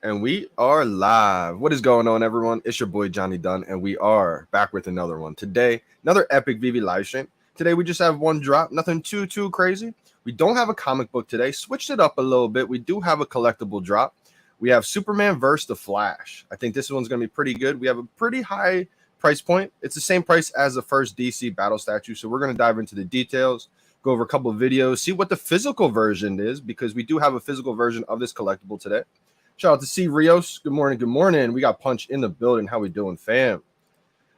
And we are live. What is going on, everyone? It's your boy Johnny Dunn, and we are back with another one. Today, another epic VeVe live stream. Today, we just have one drop, nothing too crazy. We don't have a comic book today. Switched it up a little bit. We do have a collectible drop. We have Superman vs. The Flash. I think this one's going to be pretty good. We have a pretty high price point. It's the same price as the first DC battle statue, so we're going to dive into the details, go over a couple of videos, see what the physical version is, because we do have a physical version of this collectible today. Shout out to C. Rios. Good morning. Good morning. We got Punch in the building. How we doing, fam?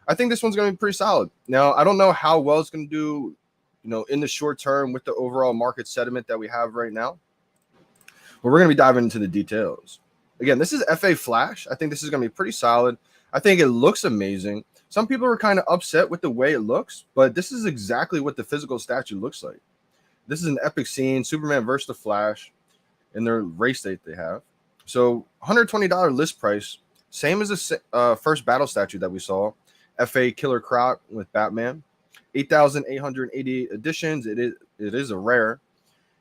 I think this one's going to be pretty solid. Now, I don't know how well it's going to do, in the short term with the overall market sentiment that we have right now. But we're going to be diving into the details. Again, this is FA Flash. I think this is going to be pretty solid. I think it looks amazing. Some people are kind of upset with the way it looks, but this is exactly what the physical statue looks like. This is an epic scene, Superman versus the Flash in their race that they have. So $120 list price, same as the first battle statue that we saw, FA Killer Croc with Batman, 8,888 editions. It is a rare.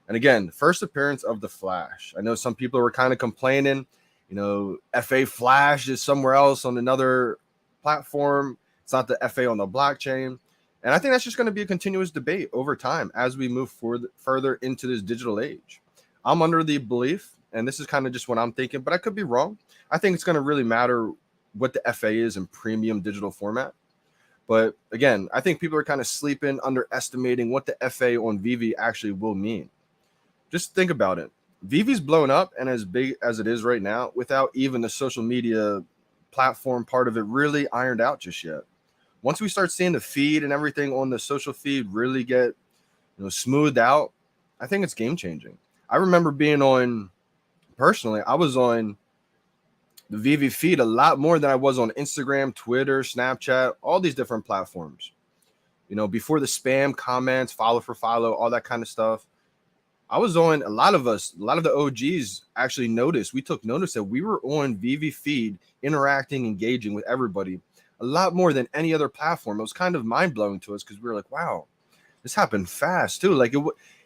And again, first appearance of the Flash. I know some people were kind of complaining, FA Flash is somewhere else on another platform. It's not the FA on the blockchain. And I think that's just going to be a continuous debate over time as we move further into this digital age. I'm under the belief, and this is kind of just what I'm thinking, but I could be wrong. I think it's going to really matter what the FA is in premium digital format. But again, I think people are kind of sleeping, underestimating what the FA on VeVe actually will mean. Just think about it. VeVe's blown up and as big as it is right now without even the social media platform part of it really ironed out just yet. Once we start seeing the feed and everything on the social feed really get smoothed out, I think it's game changing. I remember being on, personally, I was on the VeVe feed a lot more than I was on Instagram, Twitter, Snapchat, all these different platforms. Before the spam comments, follow for follow, all that kind of stuff. I was on, a lot of the OGs actually noticed, we took notice that we were on VeVe feed, interacting, engaging with everybody a lot more than any other platform. It was kind of mind-blowing to us because we were like, wow, this happened fast too. Like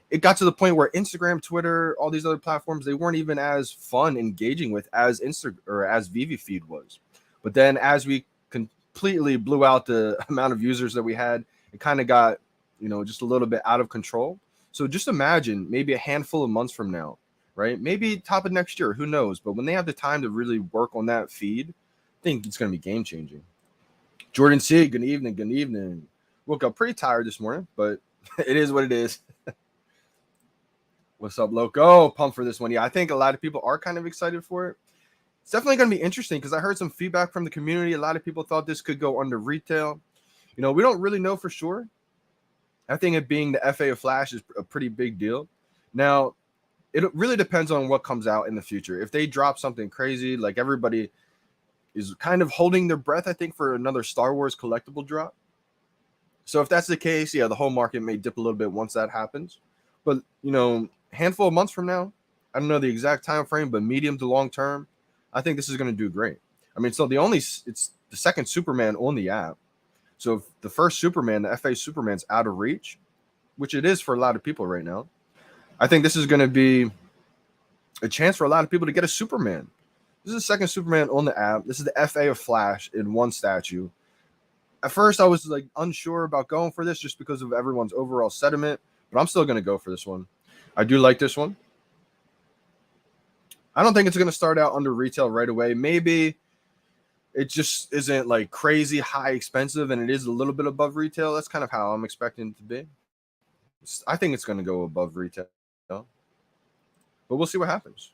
it got to the point where Instagram, Twitter, all these other platforms, they weren't even as fun engaging with as VeVe feed was. But then as we completely blew out the amount of users that we had, it kind of got, just a little bit out of control. So just imagine maybe a handful of months from now, right? Maybe top of next year, who knows? But when they have the time to really work on that feed, I think it's going to be game changing. Jordan C, good evening. Good evening. Woke up pretty tired this morning, but it is what it is. What's up, Loco? Pumped for this one. Yeah, I think a lot of people are kind of excited for it. It's definitely going to be interesting because I heard some feedback from the community. A lot of people thought this could go under retail. We don't really know for sure. I think it being the FA of Flash is a pretty big deal. Now, it really depends on what comes out in the future. If they drop something crazy, like everybody is kind of holding their breath, I think, for another Star Wars collectible drop. So if that's the case, yeah, the whole market may dip a little bit once that happens. But, handful of months from now, I don't know the exact time frame, but medium to long term, I think this is going to do great. I mean, it's the second Superman on the app. So if the first Superman, the FA Superman's out of reach, which it is for a lot of people right now, I think this is going to be a chance for a lot of people to get a Superman. This is the second Superman on the app. This is the FA of Flash in one statue. At first, I was unsure about going for this just because of everyone's overall sentiment, but I'm still going to go for this one. I do like this one. I don't think it's going to start out under retail right away. Maybe it just isn't crazy high expensive and it is a little bit above retail. That's kind of how I'm expecting it to be. I think it's going to go above retail, but we'll see what happens.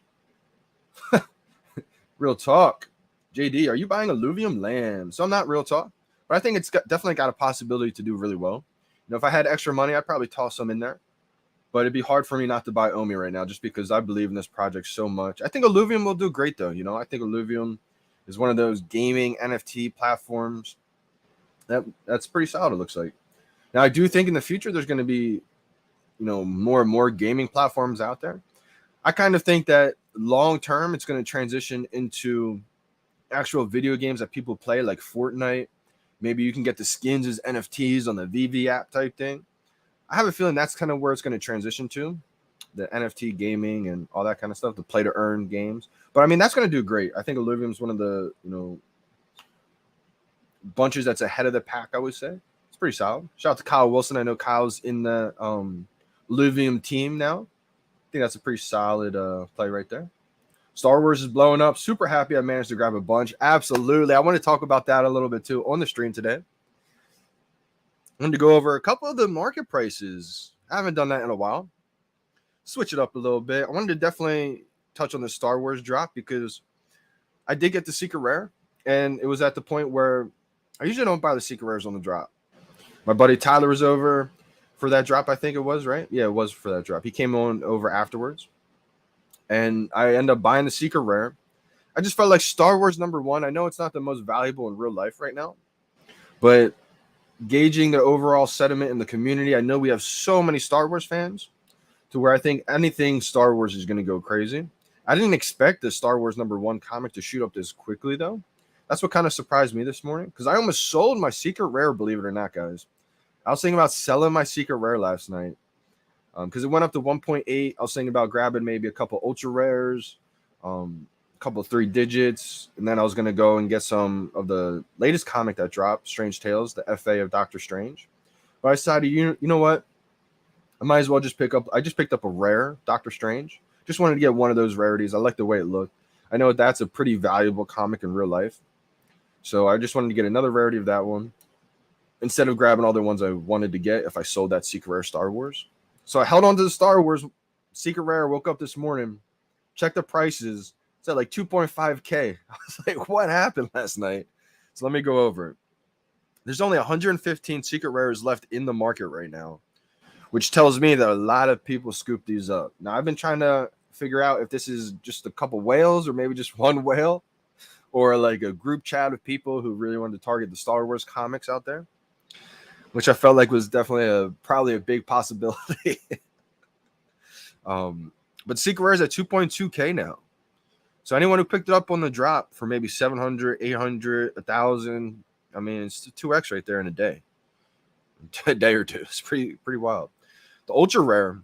Real talk. JD, are you buying Illuvium Lamb? So I'm not real talk, but I think it's definitely got a possibility to do really well. If I had extra money, I'd probably toss some in there. But it'd be hard for me not to buy Omi right now just because I believe in this project so much. I think Illuvium will do great, though. I think Illuvium is one of those gaming NFT platforms that's pretty solid, it looks like. Now, I do think in the future there's going to be, more and more gaming platforms out there. I kind of think that long term it's going to transition into actual video games that people play, like Fortnite. Maybe you can get the skins as NFTs on the VeVe app type thing. I have a feeling that's kind of where it's going to transition to. the NFT gaming and all that kind of stuff, the play to earn games. But I mean, that's going to do great. I think Illuvium's one of the, bunches that's ahead of the pack, I would say. It's pretty solid. Shout out to Kyle Wilson. I know Kyle's in the Illuvium team now. I think that's a pretty solid play right there. Star Wars is blowing up. Super happy I managed to grab a bunch. Absolutely. I want to talk about that a little bit too on the stream today. I wanted to go over a couple of the market prices. I haven't done that in a while. Switch it up a little bit. I wanted to definitely touch on the Star Wars drop because I did get the secret rare, and it was at the point where I usually don't buy the secret rares on the drop. My buddy Tyler was over for that drop, I think it was, right? Yeah, it was for that drop. He came on over afterwards, and I ended up buying the secret rare. I just felt like Star Wars #1. I know it's not the most valuable in real life right now, but gauging the overall sentiment in the community, I know we have so many Star Wars fans to where I think anything Star Wars is going to go crazy. I didn't expect the Star Wars #1 comic to shoot up this quickly, though. That's what kind of surprised me this morning because I almost sold my secret rare, believe it or not, guys. I was thinking about selling my secret rare last night because it went up to 1.8. I was thinking about grabbing maybe a couple ultra rares, a couple of 3 digits, and then I was going to go and get some of the latest comic that dropped, Strange Tales, the FA of Doctor Strange. But I decided, you know what? I might as well just picked up a rare Doctor Strange. Just wanted to get one of those rarities. I like the way it looked. I know that's a pretty valuable comic in real life. So I just wanted to get another rarity of that one instead of grabbing all the ones I wanted to get if I sold that secret rare Star Wars. So I held on to the Star Wars secret rare, woke up this morning, checked the prices. It's at like 2.5K. I was like, what happened last night? So let me go over it. There's only 115 secret rares left in the market right now, which tells me that a lot of people scoop these up. Now, I've been trying to figure out if this is just a couple whales or maybe just one whale or like a group chat of people who really wanted to target the Star Wars comics out there, which I felt like was definitely probably a big possibility. But secret rares at 2.2K now. So anyone who picked it up on the drop for maybe 700, 800, 1,000, I mean, it's 2x right there in a day or two. It's pretty wild. The ultra rare,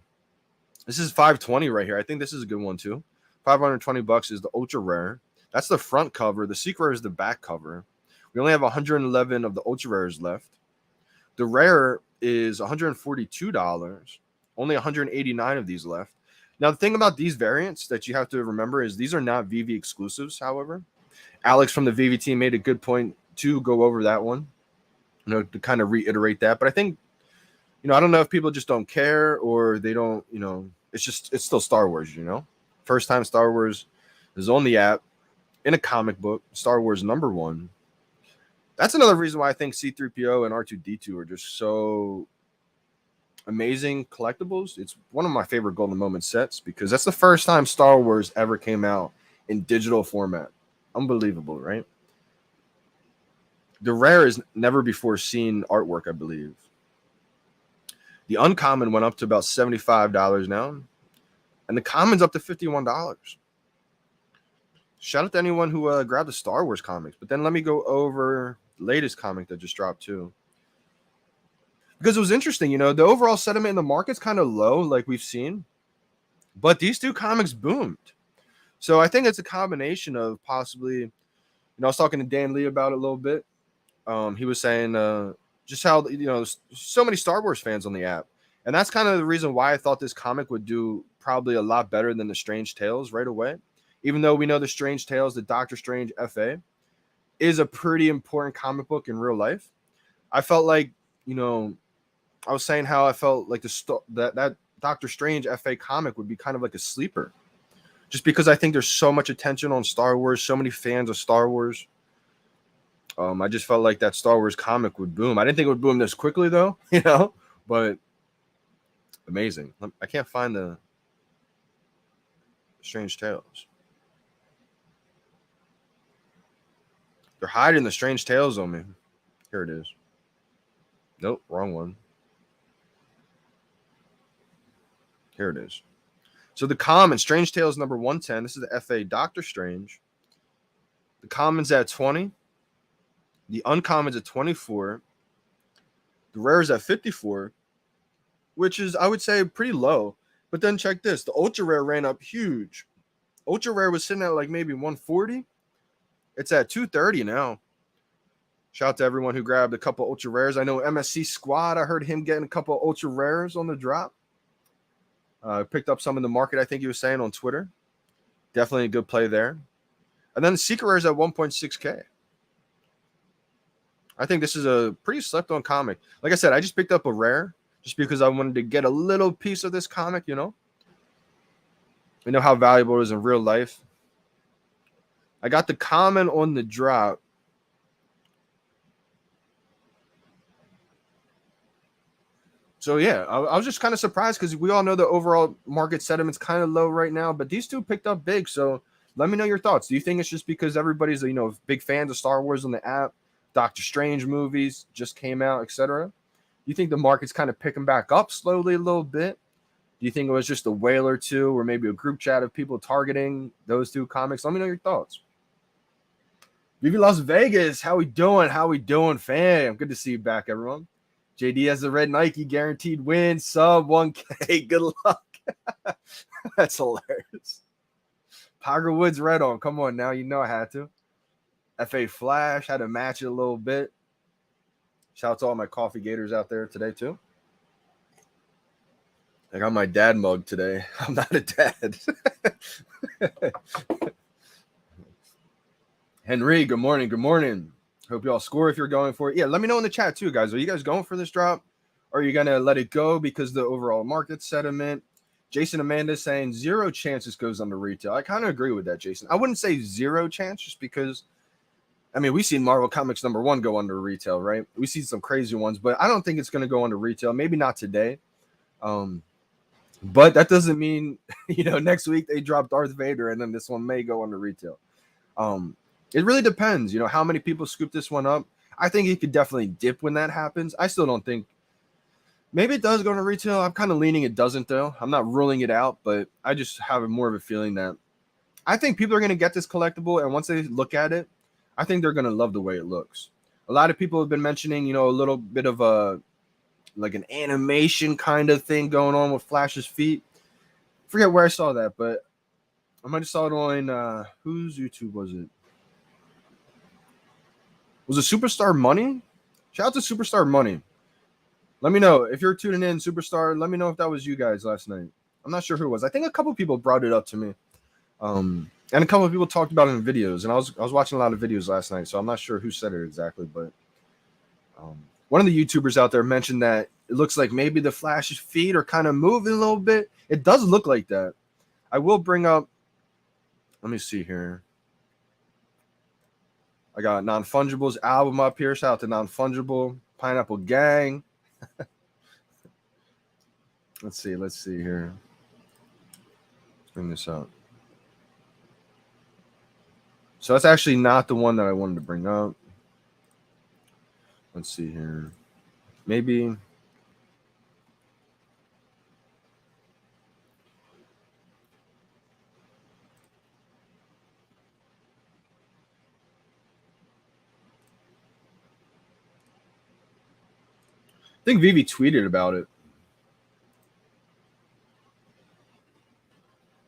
this is 520 right here. I think this is a good one too. $520 is the ultra rare. That's the front cover. The secret rare is the back cover. We only have 111 of the ultra rares left. The rare is $142. Only 189 of these left. Now, the thing about these variants that you have to remember is these are not VeVe exclusives, however. Alex from the VeVe team made a good point to go over that one, to kind of reiterate that. But I think, I don't know if people just don't care or they don't, it's still Star Wars, First time Star Wars is on the app in a comic book, Star Wars #1. That's another reason why I think C-3PO and R2-D2 are just so amazing collectibles. It's one of my favorite Golden Moment sets because that's the first time Star Wars ever came out in digital format. Unbelievable, right? The rare is never before seen artwork, I believe. The uncommon went up to about $75 now, and the common's up to $51. Shout out to anyone who grabbed the Star Wars comics. But then let me go over the latest comic that just dropped too. Because it was interesting, the overall sentiment in the market's kind of low, like we've seen. But these 2 comics boomed. So I think it's a combination of possibly, I was talking to Dan Lee about it a little bit. He was saying just how, so many Star Wars fans on the app. And that's kind of the reason why I thought this comic would do probably a lot better than the Strange Tales right away. Even though we know the Strange Tales, the Doctor Strange FA, is a pretty important comic book in real life. I felt like, I was saying how I felt like that Doctor Strange FA comic would be kind of like a sleeper. Just because I think there's so much attention on Star Wars, so many fans of Star Wars. I just felt like that Star Wars comic would boom. I didn't think it would boom this quickly, though, but amazing. I can't find the Strange Tales. They're hiding the Strange Tales on me. Here it is. Nope, wrong one. Here it is. So the common, Strange Tales #110. This is the FA Doctor Strange. The common's at 20. The uncommon's at 24. The rare is at 54, which is, I would say, pretty low. But then check this. The ultra rare ran up huge. Ultra rare was sitting at like maybe 140. It's at 230 now. Shout out to everyone who grabbed a couple ultra rares. I know MSC Squad, I heard him getting a couple ultra rares on the drop. Picked up some in the market, I think he was saying on Twitter. Definitely a good play there. And then the secret rares at 1.6K. I think this is a pretty slept on comic. Like I said, I just picked up a rare just because I wanted to get a little piece of this comic, you know. We know how valuable it is in real life. I got the comment on the drop. So, yeah, I was just kind of surprised because we all know the overall market sentiment's kind of low right now. But these two picked up big. So let me know your thoughts. Do you think it's just because everybody's, you know, big fans of Star Wars on the app? Doctor Strange movies just came out, etc. Do you think the market's kind of picking back up slowly a little bit? Do you think it was just a whale or two or maybe a group chat of people targeting those two comics? Let me know your thoughts. VeVe Las Vegas, how we doing? How we doing, fam? Good to see you back, everyone. JD has the red Nike guaranteed win, sub 1K. Good luck. That's hilarious. Tiger Woods red on. Come on now. You know I had to. FA Flash had to match it a little bit. Shout out to all my coffee gators out there today, too. I got my dad mug today. I'm not a dad. Henry, good morning. Good morning. Hope you all score if you're going for it. Yeah, let me know in the chat too, guys. Are you guys going for this drop? Or are you going to let it go because the overall market sentiment? Jason Amanda saying 0 chance this goes under retail. I kind of agree with that, Jason. I wouldn't say 0 chance just because, I mean, we've seen Marvel Comics #1 go under retail, right? We've seen some crazy ones, but I don't think it's going to go under retail. Maybe not today. But that doesn't mean, you know, next week they drop Darth Vader and then this one may go under retail. It really depends, you know, how many people scoop this one up. I think it could definitely dip when that happens. I still don't think. Maybe it does go to retail. I'm kind of leaning it doesn't, though. I'm not ruling it out, but I just have more of a feeling that I think people are going to get this collectible, and once they look at it, I think they're going to love the way it looks. A lot of people have been mentioning, you know, a little bit of a like an animation kind of thing going on with Flash's feet. Forget where I saw that, but I might have saw it on whose YouTube was it? Was it Superstar Money? Shout out to Superstar Money. Let me know if you're tuning in, Superstar. Let me know if that was you guys last night. I'm not sure who it was. I think a couple people brought it up to me, and a couple of people talked about it in videos. And I was watching a lot of videos last night, so I'm not sure who said it exactly. But one of the YouTubers out there mentioned that it looks like maybe the Flash's feet are kind of moving a little bit. It does look like that. I will bring up. Let me see here. I got Non-Fungible's album up here. Shout out to Non-Fungible, Pineapple Gang. Let's see here. Let's bring this up. So that's actually not the one that I wanted to bring up. Let's see here. Maybe. I think VeVe tweeted about it.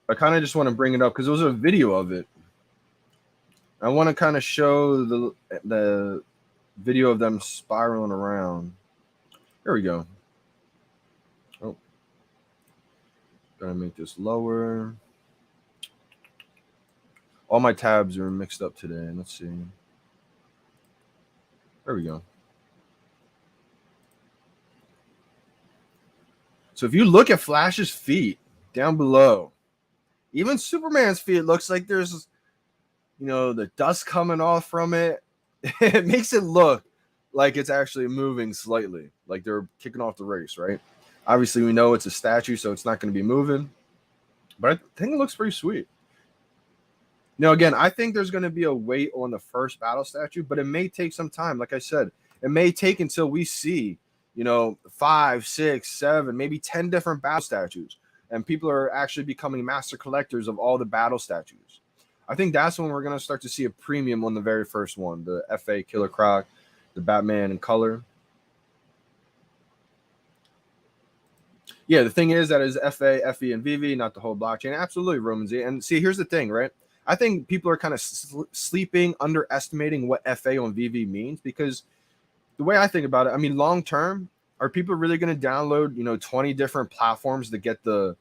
I kind of just want to bring it up because there was a video of it. I want to kind of show the video of them spiraling around. Here we go. Oh, gotta make this lower. All my tabs are mixed up today. Let's see. There we go. So if you look at Flash's feet down below, even Superman's feet, it looks like there's, you know, the dust coming off from it. It makes it look like it's actually moving slightly, like they're kicking off the race, right? Obviously, we know it's a statue, so it's not going to be moving. But I think it looks pretty sweet. Now, again, I think there's going to be a wait on the first battle statue, but it may take some time. Like I said, it may take until we see, you know, 5, 6, 7, maybe 10 different battle statues. And people are actually becoming master collectors of all the battle statues. I think that's when we're going to start to see a premium on the very first one, the FA Killer Croc, the Batman in color. Yeah, the thing is that is FA, FE, and VeVe, not the whole blockchain. Absolutely, Roman Z. And see, here's the thing, right? I think people are kind of sleeping, underestimating what FA on VeVe means, because the way I think about it, I mean, long term, are people really going to download, 20 different platforms to get the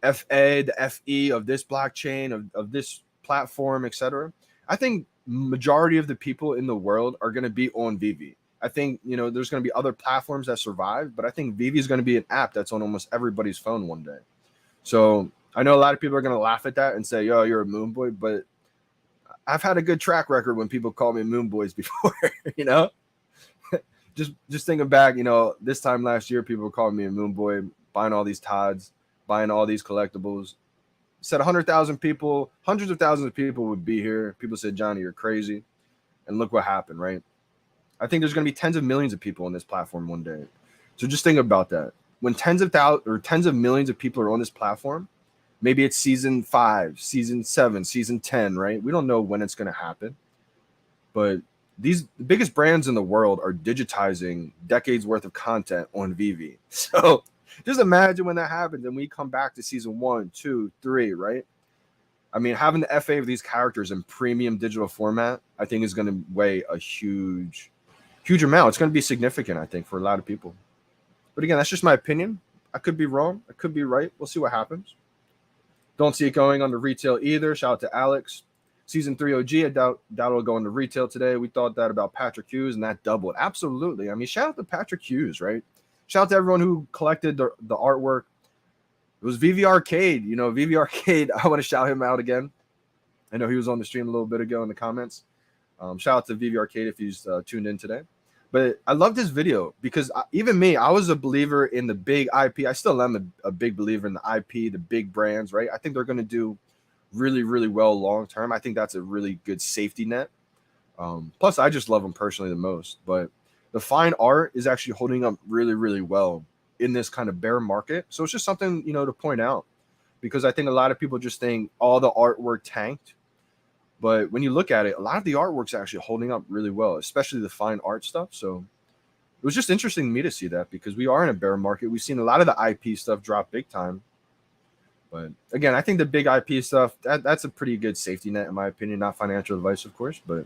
FA, the FE of this blockchain, of this platform, etc.? I think majority of the people in the world are going to be on VeVe. I think, there's going to be other platforms that survive, but I think VeVe is going to be an app that's on almost everybody's phone one day. So I know a lot of people are going to laugh at that and say, yo, you're a moon boy, but I've had a good track record when people call me moon boys before, just thinking back, this time last year, people were calling me a moon boy, buying all these Tods, buying all these collectibles. Said 100,000 people, hundreds of thousands of people would be here. People said, Johnny, you're crazy. And look what happened, right? I think there's going to be tens of millions of people on this platform one day. So just think about that. When tens of thousands or tens of millions of people are on this platform, maybe it's season 5, season 7, season 10, right? We don't know when it's going to happen. But the biggest brands in the world are digitizing decades worth of content on VeVe. So just imagine when that happens and we come back to season 1, 2, 3, right? I mean, having the FA of these characters in premium digital format, I think is going to weigh a huge amount. It's going to be significant, I think, for a lot of people. But again, that's just my opinion. I could be wrong. I could be right. We'll see what happens. Don't see it going on the retail either. Shout out to Alex. Season 3 OG, I doubt it'll go into retail today. We thought that about Patrick Hughes, and that doubled. Absolutely. I mean, shout out to Patrick Hughes, right? Shout out to everyone who collected the artwork. It was VeVe Arcade. VeVe Arcade, I want to shout him out again. I know he was on the stream a little bit ago in the comments. Shout out to VeVe Arcade if he's tuned in today. But I loved his video because even me, I was a believer in the big IP. I still am a big believer in the IP, the big brands, right? I think they're going to do really, really well long term. I think that's a really good safety net. Plus, I just love them personally the most. But the fine art is actually holding up really, really well in this kind of bear market. So it's just something, to point out, because I think a lot of people just think all the artwork tanked. But when you look at it, a lot of the artwork's actually holding up really well, especially the fine art stuff. So it was just interesting to me to see that, because we are in a bear market. We've seen a lot of the IP stuff drop big time. But again, I think the big IP stuff, that's a pretty good safety net, in my opinion. Not financial advice, of course, but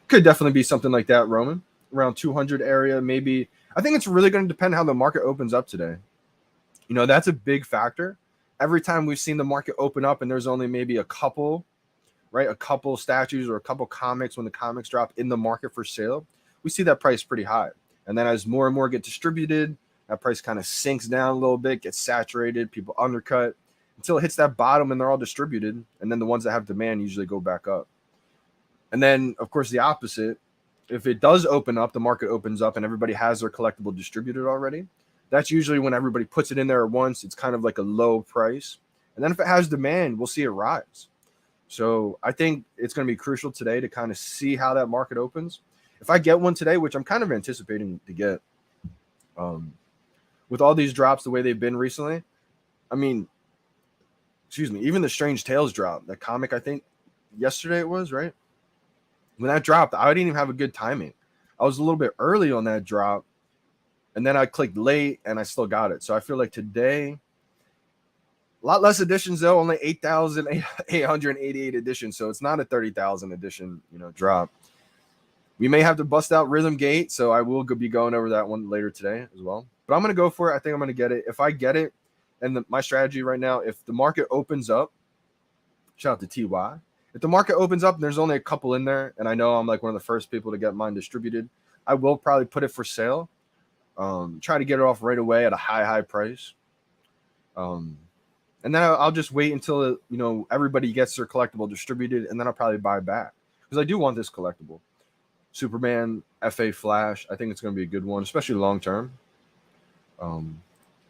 could definitely be something like that, Roman. Around 200 area, maybe. I think it's really going to depend how the market opens up today. That's a big factor. Every time we've seen the market open up and there's only maybe a couple, right? A couple statues or a couple comics, when the comics drop in the market for sale, we see that price pretty high. And then as more and more get distributed, that price kind of sinks down a little bit, gets saturated, people undercut until it hits that bottom and they're all distributed. And then the ones that have demand usually go back up. And then, of course, the opposite. If it does open up, the market opens up and everybody has their collectible distributed already. That's usually when everybody puts it in there at once. It's kind of like a low price. And then if it has demand, we'll see it rise. So I think it's going to be crucial today to kind of see how that market opens. If I get one today, which I'm kind of anticipating to get, with all these drops the way they've been recently, I mean, even the Strange Tales drop, that comic, I think yesterday it was, right? When that dropped, I didn't even have a good timing. I was a little bit early on that drop, and then I clicked late, and I still got it. So I feel like today, a lot less editions though, only 8,888 editions. So it's not a 30,000 edition, drop. We may have to bust out Rhythm Gate, so I will be going over that one later today as well. But I'm going to go for it. I think I'm going to get it. If I get it, and my strategy right now, if the market opens up, shout out to TY. If the market opens up and there's only a couple in there, and I know I'm like one of the first people to get mine distributed, I will probably put it for sale. Try to get it off right away at a high price. And then I'll just wait until, everybody gets their collectible distributed, and then I'll probably buy back. Because I do want this collectible. Superman FA Flash, I think it's going to be a good one, especially long term.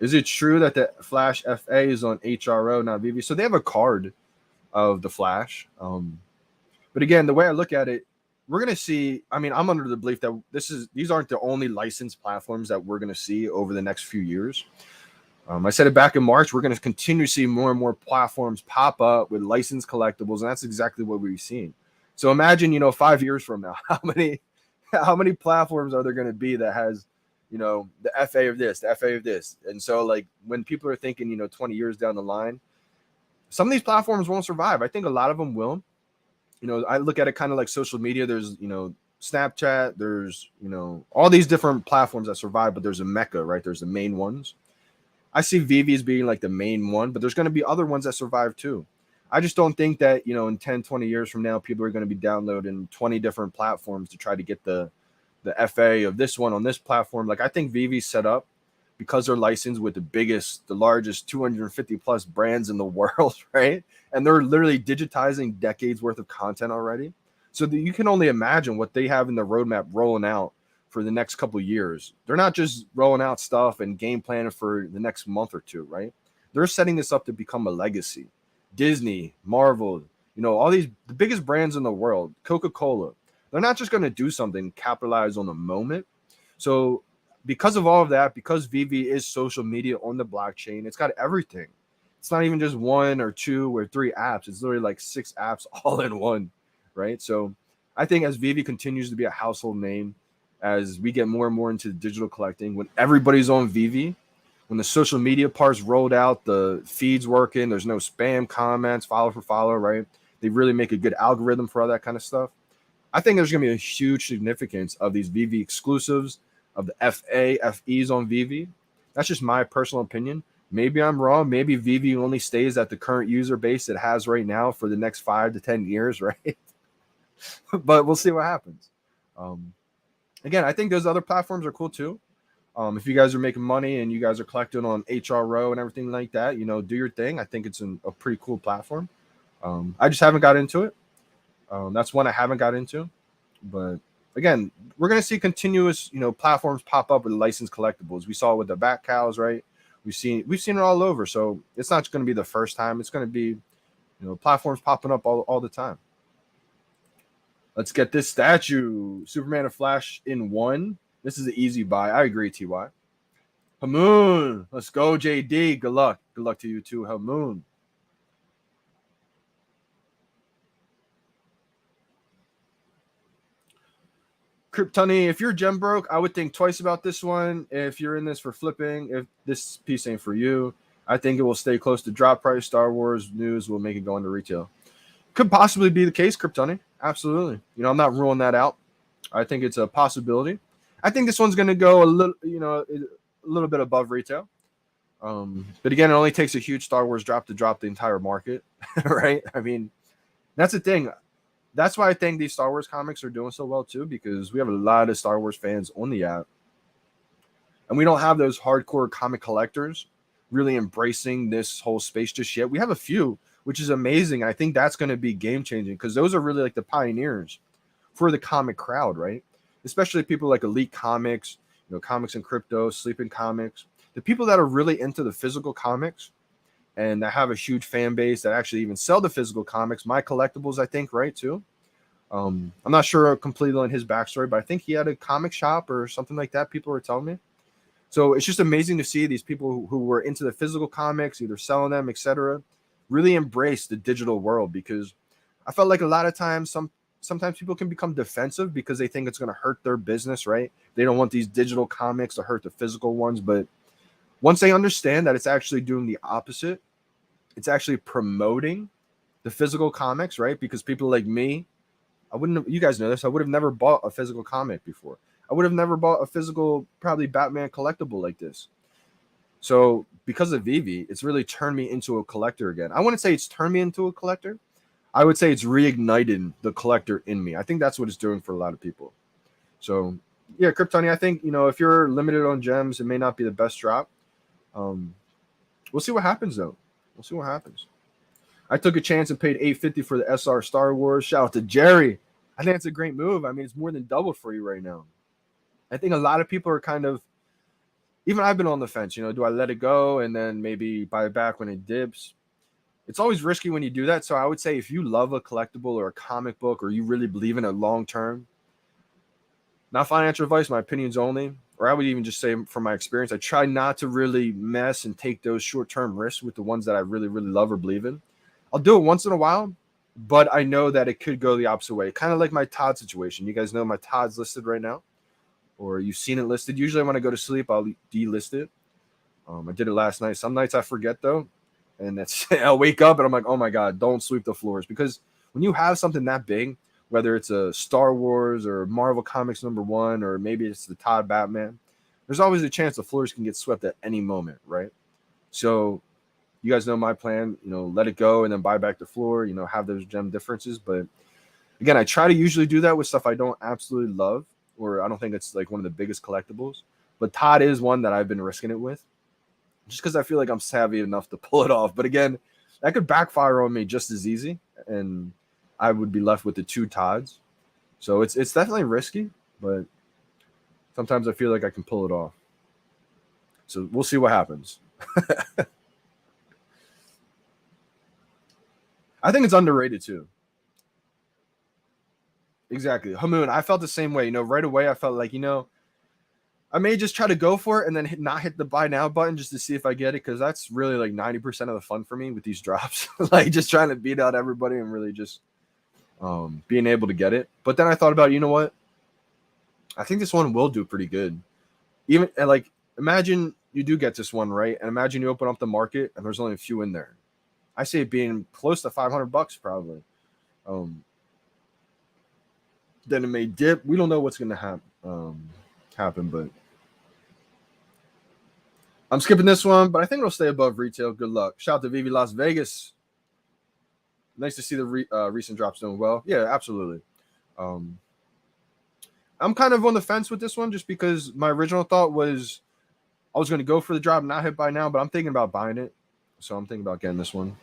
Is it true that the Flash FA is on HRO, not VeVe? So they have a card of the Flash. But again, the way I look at it, we're going to see, I'm under the belief that these aren't the only licensed platforms that we're going to see over the next few years. I said it back in March, we're going to continue to see more and more platforms pop up with licensed collectibles, and that's exactly what we've seen. So imagine, 5 years from now, how many platforms are there going to be that has, the FA of this, the FA of this. And so like when people are thinking, 20 years down the line, some of these platforms won't survive. I think a lot of them will. I look at it kind of like social media. There's, Snapchat, there's, all these different platforms that survive, but there's a mecca, right? There's the main ones. I see VeVe as being like the main one, but there's going to be other ones that survive too. I just don't think that, in 10, 20 years from now, people are going to be downloading 20 different platforms to try to get the FA of this one on this platform. Like I think VeVe's set up because they're licensed with the largest 250 plus brands in the world, right? And they're literally digitizing decades worth of content already. So that you can only imagine what they have in the roadmap rolling out for the next couple of years. They're not just rolling out stuff and game planning for the next month or two, right? They're setting this up to become a legacy. Disney, Marvel, all the biggest brands in the world, Coca-Cola, they're not just going to do something, capitalize on the moment. So because of all of that, because VeVe is social media on the blockchain, it's got everything. It's not even just 1 or 2 or 3 apps. It's literally like 6 apps all in one, right? So I think as VeVe continues to be a household name, as we get more and more into digital collecting, when everybody's on VeVe, when the social media part's rolled out, the feed's working, there's no spam comments, follow for follow, right? They really make a good algorithm for all that kind of stuff. I think there's going to be a huge significance of these VeVe exclusives, of the FA, FEs on VeVe. That's just my personal opinion. Maybe I'm wrong. Maybe VeVe only stays at the current user base it has right now for the next 5 to 10 years, right? But we'll see what happens. Again, I think those other platforms are cool too. If you guys are making money and you guys are collecting on HRO and everything like that, do your thing. I think it's a pretty cool platform. I just haven't got into it. That's one I haven't got into. But again, we're going to see continuous, platforms pop up with licensed collectibles. We saw it with the Bat Cows, right? We've seen it all over. So it's not going to be the first time. It's going to be, platforms popping up all the time. Let's get this statue. Superman and Flash in 1. This is an easy buy. I agree, TY. Hamoon. Let's go, JD. Good luck. Good luck to you too, Hamoon. Kryptoni, if you're gem broke, I would think twice about this one. If you're in this for flipping, if this piece ain't for you, I think it will stay close to drop price. Star Wars news will make it go into retail. Could possibly be the case, Kryptoni. Absolutely. I'm not ruling that out. I think it's a possibility. I think this one's going to go a little bit above retail. But again, it only takes a huge Star Wars drop to drop the entire market, right? I mean, that's the thing. That's why I think these Star Wars comics are doing so well too, because we have a lot of Star Wars fans on the app. And we don't have those hardcore comic collectors really embracing this whole space just yet. We have a few, which is amazing. I think that's going to be game-changing because those are really like the pioneers for the comic crowd, right? Especially people like Elite Comics, Comics and Crypto, Sleeping Comics. The people that are really into the physical comics and that have a huge fan base that actually even sell the physical comics. My Collectibles, I think, right, too. I'm not sure completely on his backstory, but I think he had a comic shop or something like that, people were telling me. So it's just amazing to see these people who were into the physical comics, either selling them, etc., really embrace the digital world, because I felt like a lot of times sometimes people can become defensive because they think it's going to hurt their business, right? They don't want these digital comics to hurt the physical ones, but once they understand that it's actually doing the opposite, it's actually promoting the physical comics, right? Because people like me, you guys know this, I would have never bought a physical comic before. I would have never bought a physical, probably Batman collectible like this. So because of VeVe, it's really turned me into a collector again. I wouldn't say it's turned me into a collector. I would say it's reignited the collector in me. I think that's what it's doing for a lot of people. So yeah, Kryptoni, I think, if you're limited on gems, it may not be the best drop. We'll see what happens though. We'll see what happens. I took a chance and paid $850 for the SR Star Wars. Shout out to Jerry. I think it's a great move. I mean, it's more than double for you right now. I think a lot of people are kind of, even I've been on the fence, do I let it go and then maybe buy it back when it dips? It's always risky when you do that. So I would say if you love a collectible or a comic book, or you really believe in it long term, not financial advice, my opinions only, or I would even just say from my experience, I try not to really mess and take those short-term risks with the ones that I really, really love or believe in. I'll do it once in a while, but I know that it could go the opposite way. Kind of like my Todd situation. You guys know my Todd's listed right now. or you've seen it listed. Usually when I go to sleep, I'll delist it. I did it last night. Some nights I forget though, and that's I'll wake up and I'm like, oh my god, don't sweep the floors, because when you have something that big, whether it's a Star Wars or Marvel Comics #1, or maybe it's the Todd Batman, there's always a chance the floors can get swept at any moment, right? So you guys know my plan, let it go and then buy back the floor, have those gem differences. But again, I try to usually do that with stuff I don't absolutely love, or I don't think it's like one of the biggest collectibles. But Todd is one that I've been risking it with, just because I feel like I'm savvy enough to pull it off. But again, that could backfire on me just as easy, and I would be left with the 2 Todds. So it's definitely risky, but sometimes I feel like I can pull it off. So we'll see what happens. I think it's underrated too. Exactly. Hamoon, I felt the same way. Right away I felt like, I may just try to go for it and then not hit the buy now button just to see if I get it, because that's really like 90% of the fun for me with these drops. Like just trying to beat out everybody and really just being able to get it. But then I thought about, you know what? I think this one will do pretty good. Even like imagine you do get this one, right? And imagine you open up the market and there's only a few in there. I see it being close to $500 probably. Then it may dip. We don't know what's going to happen, but I'm skipping this one, but I think it'll stay above retail. Good luck. Shout out to VeVe Las Vegas. Nice to see the recent drops doing well. Yeah, absolutely. I'm kind of on the fence with this one just because my original thought was I was going to go for the drop, not hit by now, but I'm thinking about buying it. So I'm thinking about getting this one.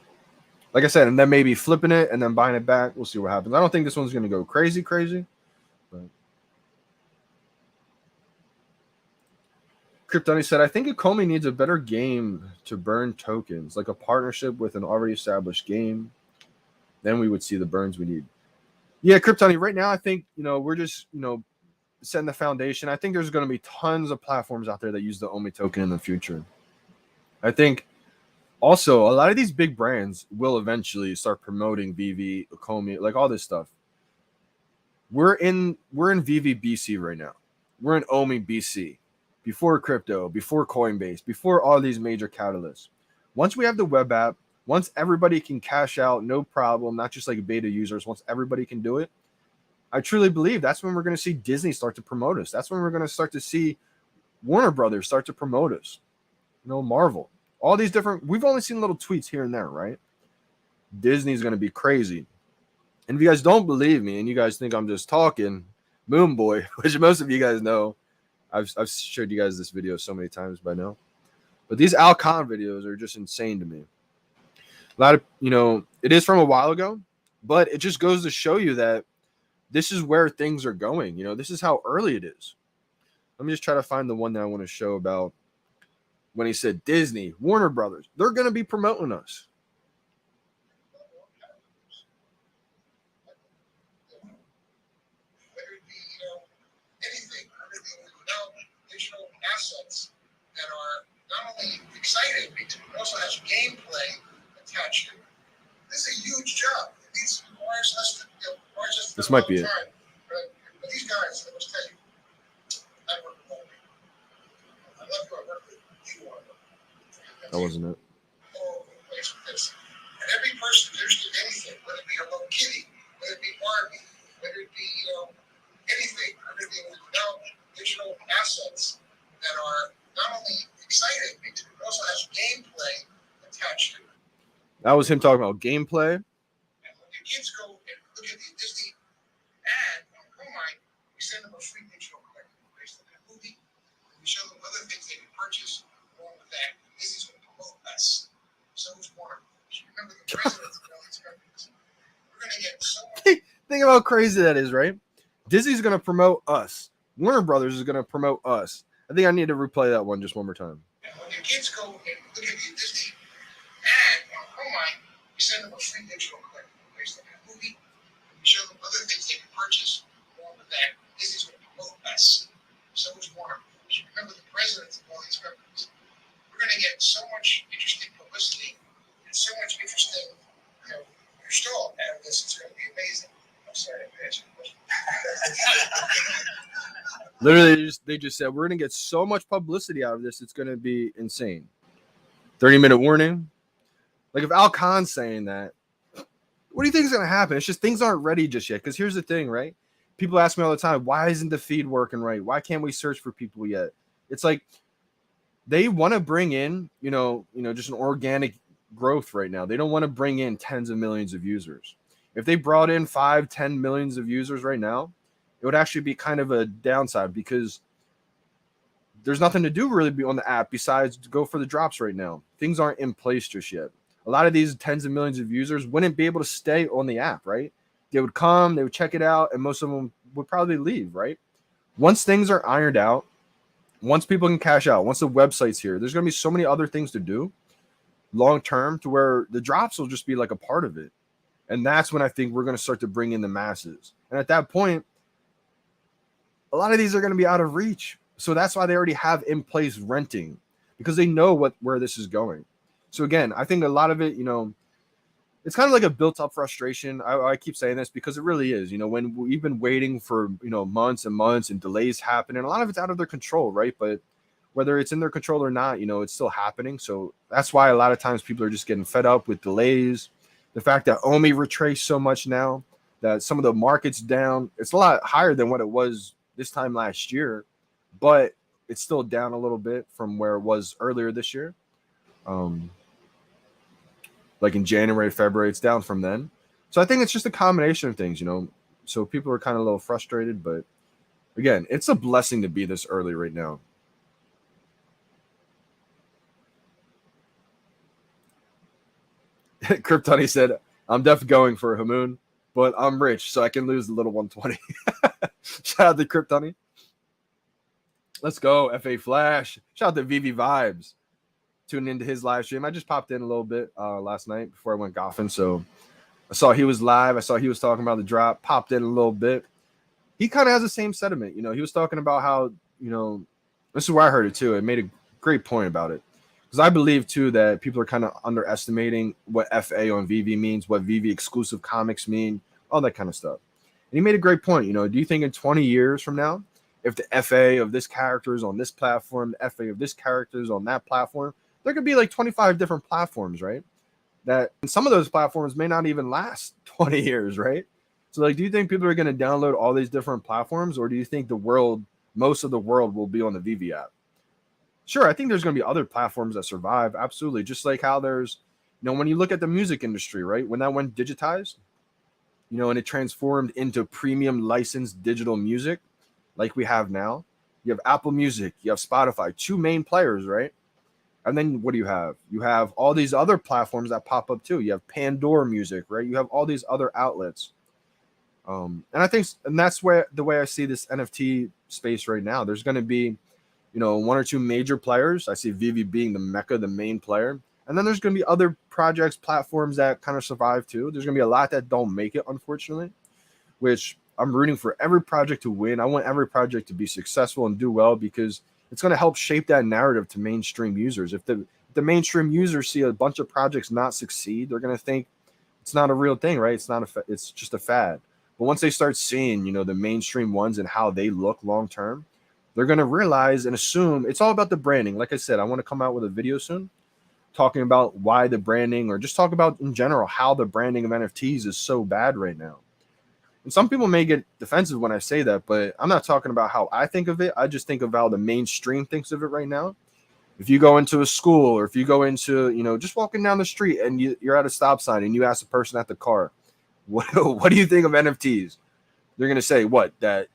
Like I said, and then maybe flipping it and then buying it back. We'll see what happens. I don't think this one's going to go crazy. But Kryptoni said, I think Ecomi needs a better game to burn tokens, like a partnership with an already established game. Then we would see the burns we need. Yeah, Kryptoni, right now I think, we're just, setting the foundation. I think there's going to be tons of platforms out there that use the OMI token in the future. I think also a lot of these big brands will eventually start promoting VeVe, Ecomi, like all this stuff. We're in VeVe BC right now. We're in OMI BC. Before crypto, before Coinbase, before all these major catalysts. Once we have the web app, once everybody can cash out, no problem, not just like beta users, once everybody can do it, I truly believe that's when we're going to see Disney start to promote us. That's when we're going to start to see Warner Brothers start to promote us. Marvel. All these different, we've only seen little tweets here and there, right? Disney's going to be crazy. And if you guys don't believe me and you guys think I'm just talking, Moon Boy, which most of you guys know, I've showed you guys this video so many times by now. But these Al Khan videos are just insane to me. A lot of, it is from a while ago, but it just goes to show you that this is where things are going. This is how early it is. Let me just try to find the one that I want to show about when he said Disney, Warner Brothers, they're going to be promoting us. Assets that are not only exciting, but also has gameplay attached to it. This is a huge job. These requires us to this might be it. But these guys, I must tell you, I work with all people. I love you. I work with you. That wasn't it. All over the place with this. And every person who's interested in anything, whether it be a little kitty, whether it be Barbie, whether it be anything, everything we develop digital assets that are not only exciting, but also has gameplay attached to it. That was him talking about gameplay. And when your kids go and look at the Disney ad on Comine, we send them a free digital collectible based on that movie. And we show them other things they can purchase along with that. Disney's going to promote us. So is Warner Brothers. Remember the presidents of all these companies. We're going to get so much. Think about how crazy that is, right? Disney's going to promote us. Warner Brothers is going to promote us. I think I need to replay that one just one more time. And when your kids go and look at the Disney ad on Comine, we send them a free digital collectible based on that movie. And we show them other things they can purchase along with that. Disney's going to promote us. So is Warner Brothers. Remember the presidents of all these companies. We're going to get so much interesting publicity and so much interesting, stall out of this. It's going to be amazing. I'm sorry, I answered the question. Literally, they just said we're gonna get so much publicity out of this, it's gonna be insane. 30-minute warning. Like if Al Khan's saying that, what do you think is gonna happen? It's just things aren't ready just yet. Because here's the thing, right? People ask me all the time, why isn't the feed working right? Why can't we search for people yet? It's like they want to bring in, just an organic growth right now. They don't want to bring in tens of millions of users. If they brought in 5-10 millions of users right now, it would actually be kind of a downside because there's nothing to do really on the app besides to go for the drops right now. Things aren't in place just yet. A lot of these tens of millions of users wouldn't be able to stay on the app, right? They would come, they would check it out, and most of them would probably leave, right? Once things are ironed out, once people can cash out, once the website's here, there's going to be so many other things to do long term to where the drops will just be like a part of it. And that's when I think we're going to start to bring in the masses. And at that point, a lot of these are going to be out of reach. So that's why they already have in place renting, because they know where this is going. So again, I think a lot of it, it's kind of like a built-up frustration. I keep saying this because it really is. When we've been waiting for months and months and delays happen, and a lot of it's out of their control, right? But whether it's in their control or not, it's still happening. So that's why a lot of times people are just getting fed up with delays. The fact that OMI retraced so much now, that some of the market's down, it's a lot higher than what it was this time last year, but it's still down a little bit from where it was earlier this year. Like in January, February, it's down from then. So I think it's just a combination of things, So people are kind of a little frustrated, but again, it's a blessing to be this early right now. Kryptoni said, I'm definitely going for a Hamoon, but I'm rich, so I can lose the little 120. Shout out to Kryptoni. Let's go, FA Flash. Shout out to VeVe Vibes. Tuning into his live stream. I just popped in a little bit last night before I went golfing. So I saw he was live. I saw he was talking about the drop. Popped in a little bit. He kind of has the same sentiment. He was talking about how, this is where I heard it too. It made a great point about it. Because I believe too that people are kind of underestimating what FA on VeVe means, what VeVe exclusive comics mean, all that kind of stuff. And he made a great point. Do you think in 20 years from now, if the FA of this character is on this platform, the FA of this character is on that platform, there could be like 25 different platforms, right? That and some of those platforms may not even last 20 years, right? So like, do you think people are going to download all these different platforms, or do you think most of the world will be on the VeVe app? Sure, I think there's going to be other platforms that survive. Absolutely. Just like how there's, when you look at the music industry, right? When that went digitized, and it transformed into premium licensed digital music like we have now, you have Apple Music, you have Spotify, two main players, right? And then what do you have? You have all these other platforms that pop up too. You have Pandora Music, right? You have all these other outlets. And I think, and that's where the way I see this NFT space right now, there's going to be, one or two major players. I see VeVe being the mecca, the main player. And then there's going to be other projects, platforms that kind of survive too. There's going to be a lot that don't make it, unfortunately, which I'm rooting for every project to win. I want every project to be successful and do well, because it's going to help shape that narrative to mainstream users. If the mainstream users see a bunch of projects not succeed, they're going to think it's not a real thing, right? It's just a fad. But once they start seeing, the mainstream ones and how they look long term, they're going to realize and assume it's all about the branding. Like I said, I want to come out with a video soon talking about why the branding, or just talk about in general how the branding of NFTs is so bad right now. And some people may get defensive when I say that, but I'm not talking about how I think of it. I just think of how the mainstream thinks of it right now. If you go into a school, or if you go into, just walking down the street and you're at a stop sign and you ask the person at the car, what do you think of NFTs? They're going to say, what, that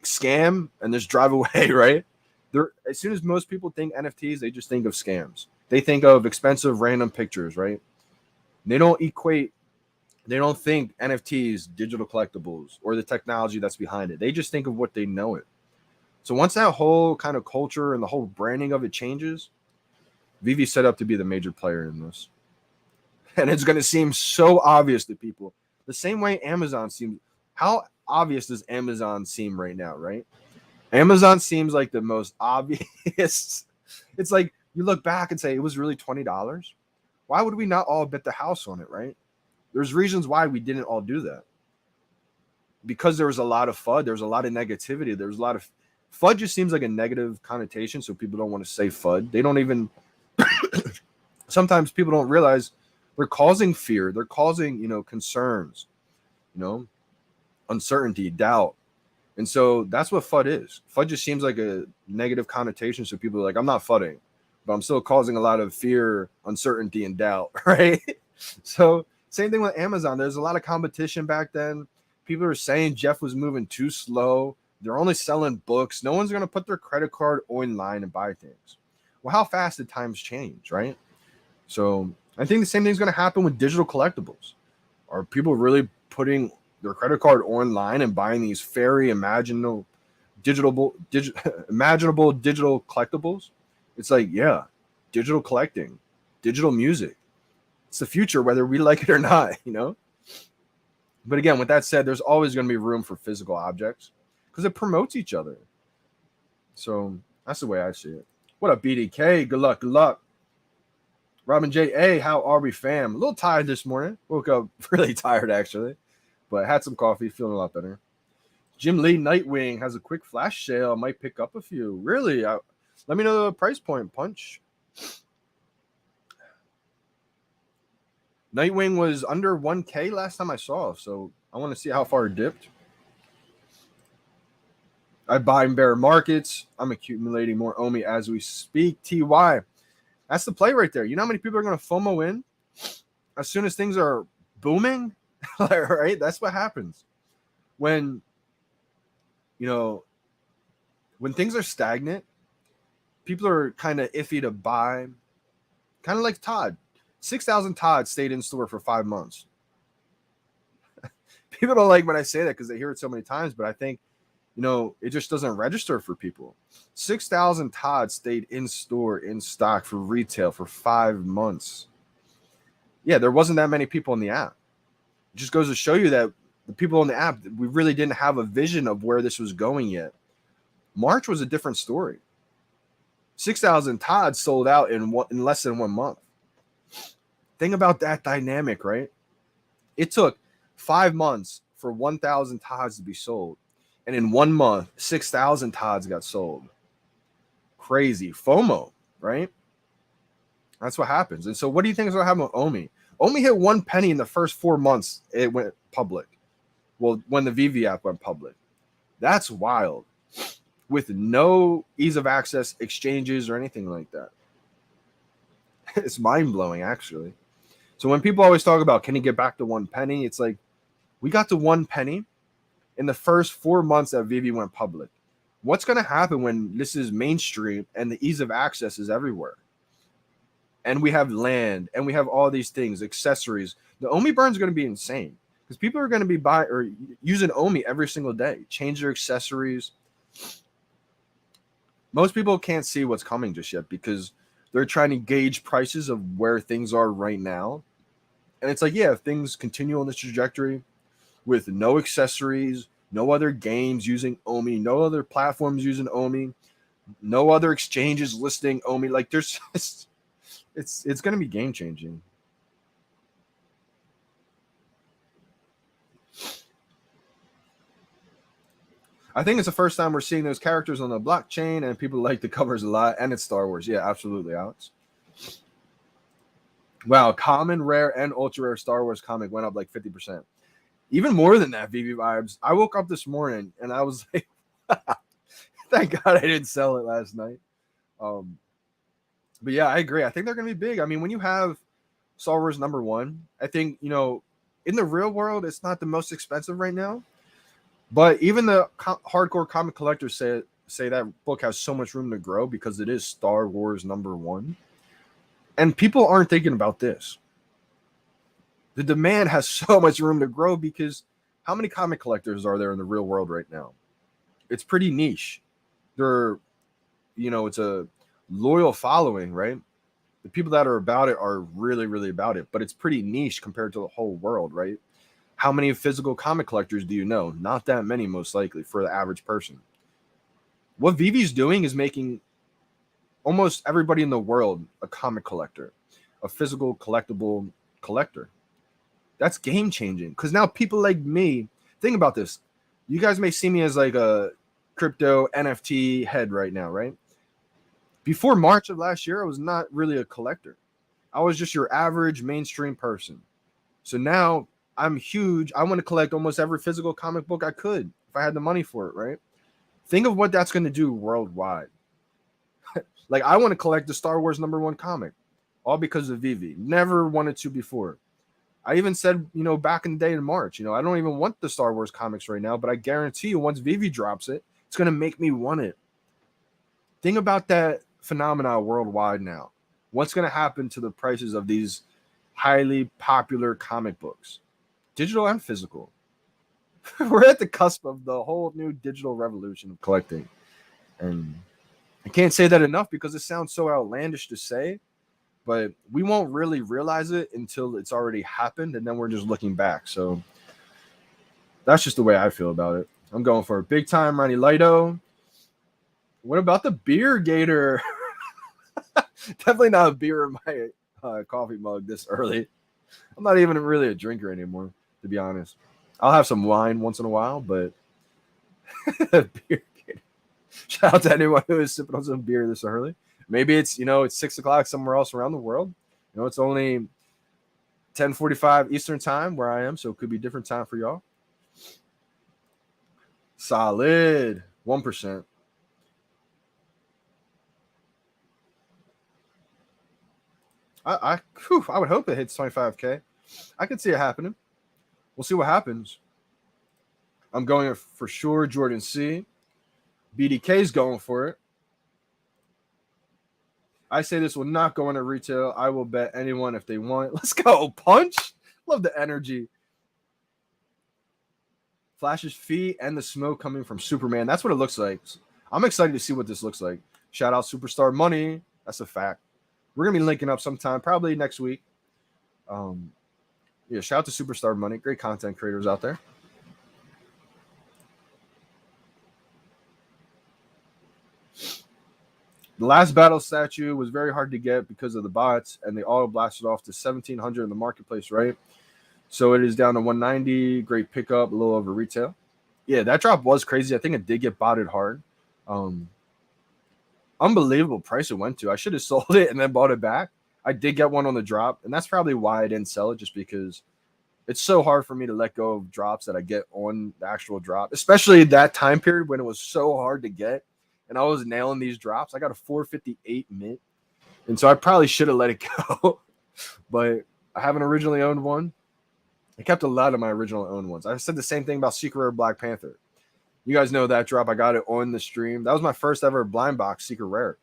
scam, and just drive away, right? As soon as most people think NFTs, they just think of scams. They think of expensive random pictures, right? They don't think NFTs, digital collectibles, or the technology that's behind it. They just think of what they know it. So once that whole kind of culture and the whole branding of it changes, VeVe set up to be the major player in this. And it's going to seem so obvious to people. The same way Amazon seems. How obvious does Amazon seem right now, right? Amazon seems like the most obvious. It's like you look back and say, it was really $20. Why would we not all bet the house on it, right? There's reasons why we didn't all do that. Because there was a lot of FUD, there was a lot of negativity, there was a lot of FUD just seems like a negative connotation, so people don't want to say FUD. They don't even sometimes people don't realize they're causing fear, they're causing, concerns, uncertainty, doubt. And so that's what FUD is. FUD just seems like a negative connotation, so people are like, I'm not FUDing, but I'm still causing a lot of fear, uncertainty, and doubt, right? So same thing with Amazon. There's a lot of competition back then. People are saying Jeff was moving too slow. They're only selling books. No one's going to put their credit card online and buy things. Well, how fast did times change, right? So I think the same thing's going to happen with digital collectibles. Are people really putting their credit card online and buying these very imaginable digital collectibles? It's like, yeah, digital collecting, digital music. It's the future, whether we like it or not, But again, with that said, there's always going to be room for physical objects because it promotes each other. So that's the way I see it. What up, BDK? Good luck. Good luck. Robin J. A, how are we, fam? A little tired this morning. Woke up really tired, actually. But had some coffee, feeling a lot better. Jim Lee Nightwing has a quick flash sale. Might pick up a few. Really? Let me know the price point, Punch. Nightwing was under 1K last time I saw, so I want to see how far it dipped. I buy in bear markets. I'm accumulating more OMI as we speak. TY. That's the play right there. You know how many people are going to FOMO in as soon as things are booming? Right? That's what happens. When things are stagnant, people are kind of iffy to buy. Kind of like Todd. 6,000 Todd stayed in store for 5 months. People don't like when I say that because they hear it so many times, but I think, it just doesn't register for people. 6,000 Todd stayed in store, in stock for retail for 5 months. Yeah, there wasn't that many people in the app. It just goes to show you that the people in the app, we really didn't have a vision of where this was going yet. March was a different story. 6,000 Todd sold out in less than 1 month. Think about that dynamic, right? It took 5 months for 1,000 Todds to be sold. And in 1 month, 6,000 Todds got sold. Crazy. FOMO, right? That's what happens. And so what do you think is going to happen with OMI? OMI hit 1 penny in the first 4 months it went public. Well, when the VeVe app went public. That's wild. With no ease of access exchanges or anything like that. It's mind-blowing, actually. So when people always talk about, can you get back to 1 penny? It's like, we got to 1 penny in the first 4 months that VeVe went public. What's going to happen when this is mainstream and the ease of access is everywhere? And we have land and we have all these things, accessories. The OMI burn is going to be insane because people are going to be buying or using OMI every single day, change their accessories. Most people can't see what's coming just yet because they're trying to gauge prices of where things are right now. And it's like, yeah, if things continue on this trajectory with no accessories, no other games using OMI, no other platforms using OMI, no other exchanges listing OMI, like there's just, it's going to be game changing. I think it's the first time we're seeing those characters on the blockchain, and people like the covers a lot, and it's Star Wars. Yeah, absolutely, Alex. Wow, common, rare, and ultra rare Star Wars comic went up like 50%. Even more than that, VeVe vibes. I woke up this morning, and I was like, thank God I didn't sell it last night. But yeah, I agree. I think they're going to be big. I mean, when you have Star Wars #1, I think, in the real world, it's not the most expensive right now. But even the hardcore comic collectors say that book has so much room to grow because it is Star Wars #1. And people aren't thinking about this. The demand has so much room to grow because how many comic collectors are there in the real world right now? It's pretty niche. They're, it's a loyal following, right? The people that are about it are really, really about it, but it's pretty niche compared to the whole world, right? How many physical comic collectors do you know? Not that many, most likely, for the average person. What VeVe's doing is making almost everybody in the world a comic collector, a physical collectible collector. That's game changing because now people like me, think about this. You guys may see me as like a crypto NFT head right now, right? Before March of last year, I was not really a collector. I was just your average mainstream person. So now I'm huge. I want to collect almost every physical comic book I could if I had the money for it, right? Think of what that's going to do worldwide. Like, I want to collect the Star Wars #1 comic, all because of VeVe. Never wanted to before. I even said, back in the day in March, I don't even want the Star Wars comics right now, but I guarantee you once VeVe drops it, it's going to make me want it. Think about that phenomena worldwide now. What's going to happen to the prices of these highly popular comic books, digital and physical? We're at the cusp of the whole new digital revolution of collecting. And I can't say that enough because it sounds so outlandish to say, but we won't really realize it until it's already happened, and then we're just looking back. So that's just the way I feel about it. I'm going for a big time Ronnie Lido. What about the beer gator? Definitely not a beer in my coffee mug this early. I'm not even really a drinker anymore, to be honest. I'll have some wine once in a while, but beer gator. Shout out to anyone who is sipping on some beer this early. Maybe it's, it's 6 o'clock somewhere else around the world. It's only 10:45 Eastern time where I am, so it could be different time for y'all. Solid 1%. I would hope it hits 25K. I could see it happening. We'll see what happens. I'm going for sure Jordan C. BDK's going for it. I say this will not go into retail. I will bet anyone if they want. Let's go, Punch. Love the energy. Flash's feet and the smoke coming from Superman. That's what it looks like. I'm excited to see what this looks like. Shout out Superstar Money. That's a fact. We're going to be linking up sometime, probably next week. Shout out to Superstar Money. Great content creators out there. The last battle statue was very hard to get because of the bots, and they all blasted off to 1,700 in the marketplace, right? So it is down to 190. Great pickup, a little over retail. Yeah, that drop was crazy. I think it did get botted hard. Unbelievable price it went to. I should have sold it and then bought it back. I did get one on the drop, and that's probably why I didn't sell it, just because it's so hard for me to let go of drops that I get on the actual drop, especially that time period when it was so hard to get. And I was nailing these drops. I got a 458 mint. And so I probably should have let it go. But I haven't originally owned one. I kept a lot of my original owned ones. I said the same thing about Secret Rare Black Panther. You guys know that drop. I got it on the stream. That was my first ever blind box Secret Rare.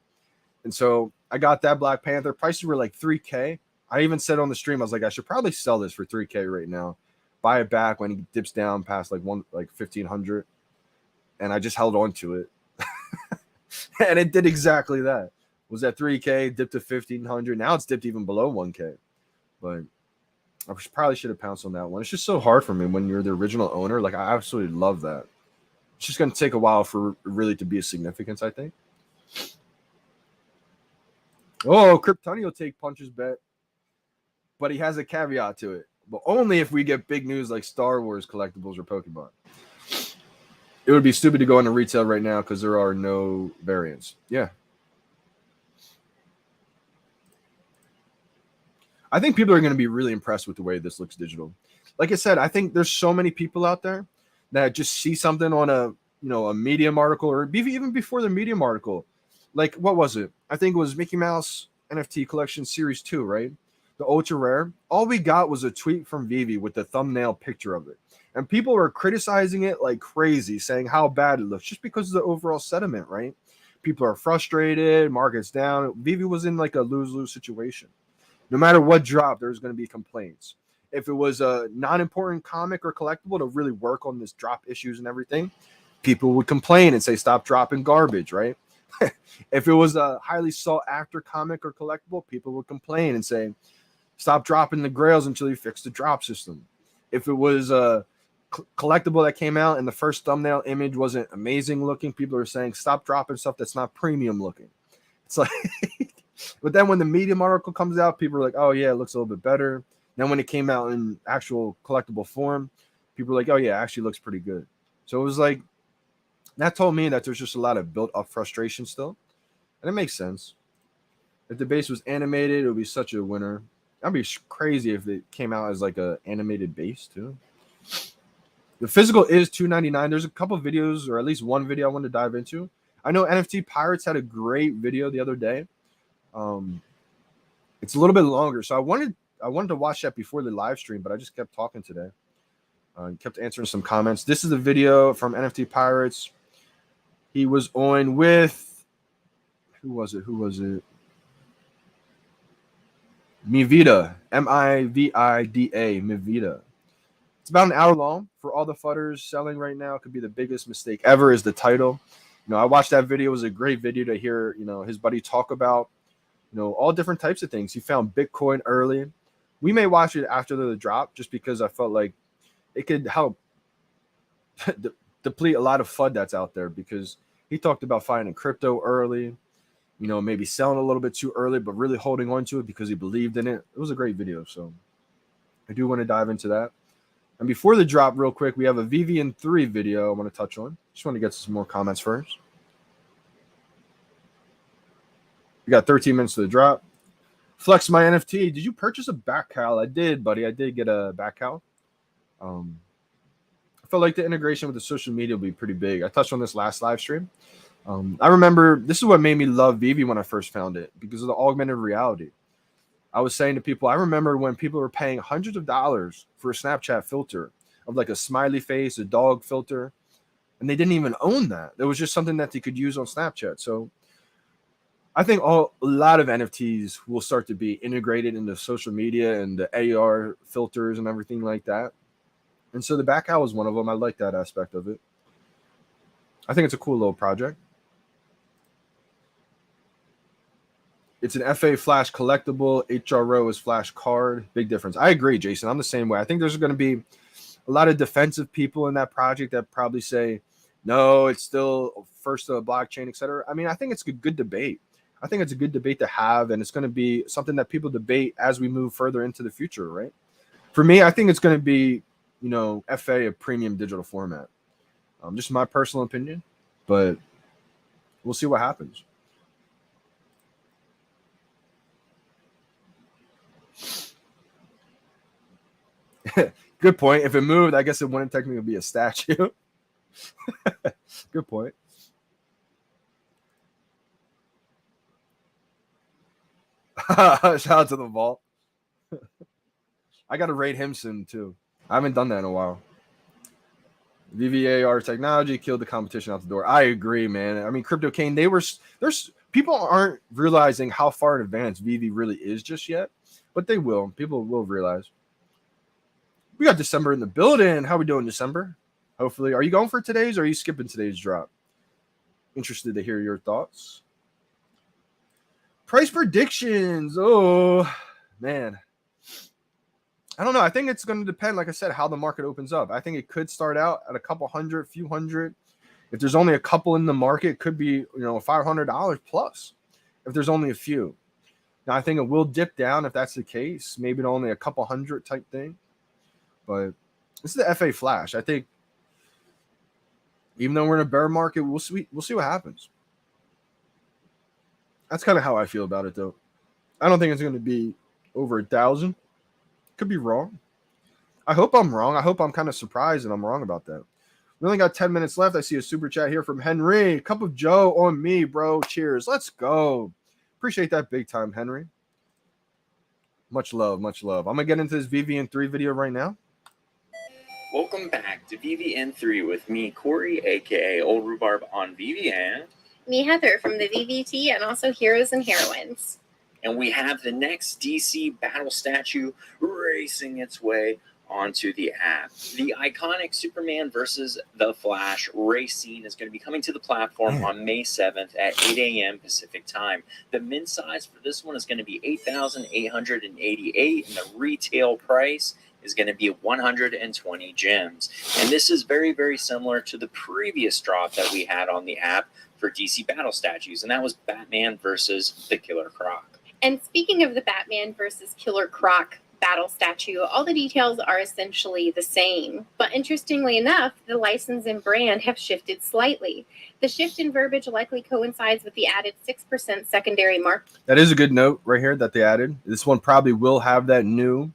And so I got that Black Panther. Prices were like 3K. I even said on the stream, I was like, I should probably sell this for 3K right now. Buy it back when he dips down past like 1,500. And I just held on to it. And it did exactly that. Was at 3K, dipped to 1,500. Now it's dipped even below 1K. But I probably should have pounced on that one. It's just so hard for me when you're the original owner. Like, I absolutely love that. It's just going to take a while for really to be a significance, I think. Oh, Kryptoni will take Punch's bet. But he has a caveat to it. But only if we get big news like Star Wars collectibles or Pokemon. It would be stupid to go into retail right now because there are no variants. Yeah. I think people are going to be really impressed with the way this looks digital. Like I said, I think there's so many people out there that just see something on a Medium article, or even before the Medium article. Like, what was it? I think it was Mickey Mouse NFT Collection Series 2, right? The ultra rare. All we got was a tweet from VeVe with the thumbnail picture of it. And people were criticizing it like crazy, saying how bad it looks just because of the overall sentiment, right? People are frustrated, market's down. VeVe was in like a lose-lose situation. No matter what drop, there's going to be complaints. If it was a non-important comic or collectible to really work on this drop issues and everything, people would complain and say, stop dropping garbage, right? If it was a highly sought-after comic or collectible, people would complain and say, stop dropping the grails until you fix the drop system. If it was a collectible that came out and the first thumbnail image wasn't amazing looking, people are saying, stop dropping stuff that's not premium looking. It's like, but then when the Medium article comes out, people are like, oh yeah, it looks a little bit better. Then when it came out in actual collectible form, people are like, oh yeah, it actually looks pretty good. So it was like That told me that there's just a lot of built up frustration still. And it makes sense. If the base was animated, it would be such a winner. That'd be crazy if it came out as like a animated base too. The physical is $2.99. There's a couple of videos, or at least one video I want to dive into. I know NFT Pirates had a great video the other day. It's a little bit longer, so I wanted to watch that before the live stream, but I just kept talking today. Kept answering some comments. This is the video from NFT Pirates. He was on with who was it? Mivida, Mivida, Mivida. It's about an hour long. For all the futters selling right now, it could be the biggest mistake ever is the title. I watched that video. It was a great video to hear, his buddy talk about, all different types of things. He found Bitcoin early. We may watch it after the drop just because I felt like it could help deplete a lot of FUD that's out there, because he talked about finding crypto early, maybe selling a little bit too early, but really holding on to it because he believed in it. It was a great video. So I do want to dive into that. And before the drop, real quick, we have a VeVe in 3 video I want to touch on. Just want to get some more comments first. We got 13 minutes to the drop. Flex my NFT. Did you purchase a back cowl? I did, buddy. I did get a back cowl. I felt like the integration with the social media will be pretty big. I touched on this last live stream. I remember this is what made me love VeVe when I first found it, because of the augmented reality. I was saying to people, I remember when people were paying hundreds of dollars for a Snapchat filter of like a smiley face, a dog filter, and they didn't even own that. It was just something that they could use on Snapchat. So I think a lot of NFTs will start to be integrated into social media and the AR filters and everything like that. And so the back cowl was one of them. I like that aspect of it. I think it's a cool little project. It's an FA Flash collectible. HRO is Flash card. Big difference. I agree, Jason. I'm the same way. I think there's going to be a lot of defensive people in that project that probably say, no, it's still first to a blockchain, etc. I mean, I think it's a good debate. I think it's a good debate to have, and it's going to be something that people debate as we move further into the future, right? For me, I think it's going to be, FA, a premium digital format. Just my personal opinion, but we'll see what happens. Good point. If it moved, I guess it wouldn't technically be a statue. Good point. Shout out to the vault. I got to rate him soon too. I haven't done that in a while. VVAR technology killed the competition out the door. I agree, man. I mean, Crypto Cane, there's people aren't realizing how far in advance VeVe really is just yet, but they will. People will realize. We got December in the building. How we doing, December? Hopefully. Are you going for today's, or are you skipping today's drop? Interested to hear your thoughts. Price predictions. Oh, man. I don't know. I think it's going to depend, like I said, how the market opens up. I think it could start out at a couple hundred, few hundred. If there's only a couple in the market, it could be, $500 plus if there's only a few. Now, I think it will dip down if that's the case. Maybe only a couple hundred type thing. But this is the FA Flash. I think even though we're in a bear market, we'll see what happens. That's kind of how I feel about it, though. I don't think it's going to be over 1,000. Could be wrong. I hope I'm wrong. I hope I'm kind of surprised and I'm wrong about that. We only got 10 minutes left. I see a super chat here from Henry. Cup of Joe on me, bro. Cheers. Let's go. Appreciate that big time, Henry. Much love, much love. I'm going to get into this VVN3 video right now. Welcome back to VVN3 with me, Corey, aka Old Rhubarb on VV, and me, Heather, from the VVT and also Heroes and Heroines. And we have the next DC battle statue racing its way onto the app. The iconic Superman versus the Flash race scene is going to be coming to the platform on May 7th at 8 a.m. Pacific time. The min size for this one is going to be 8,888, and the retail price is going to be 120 gems. And this is very, very similar to the previous drop that we had on the app for DC battle statues, and that was Batman versus the Killer Croc. And speaking of the Batman versus Killer Croc battle statue, all the details are essentially the same. But interestingly enough, the license and brand have shifted slightly. The shift in verbiage likely coincides with the added 6% secondary market That is a good note right here that they added. This one probably will have that new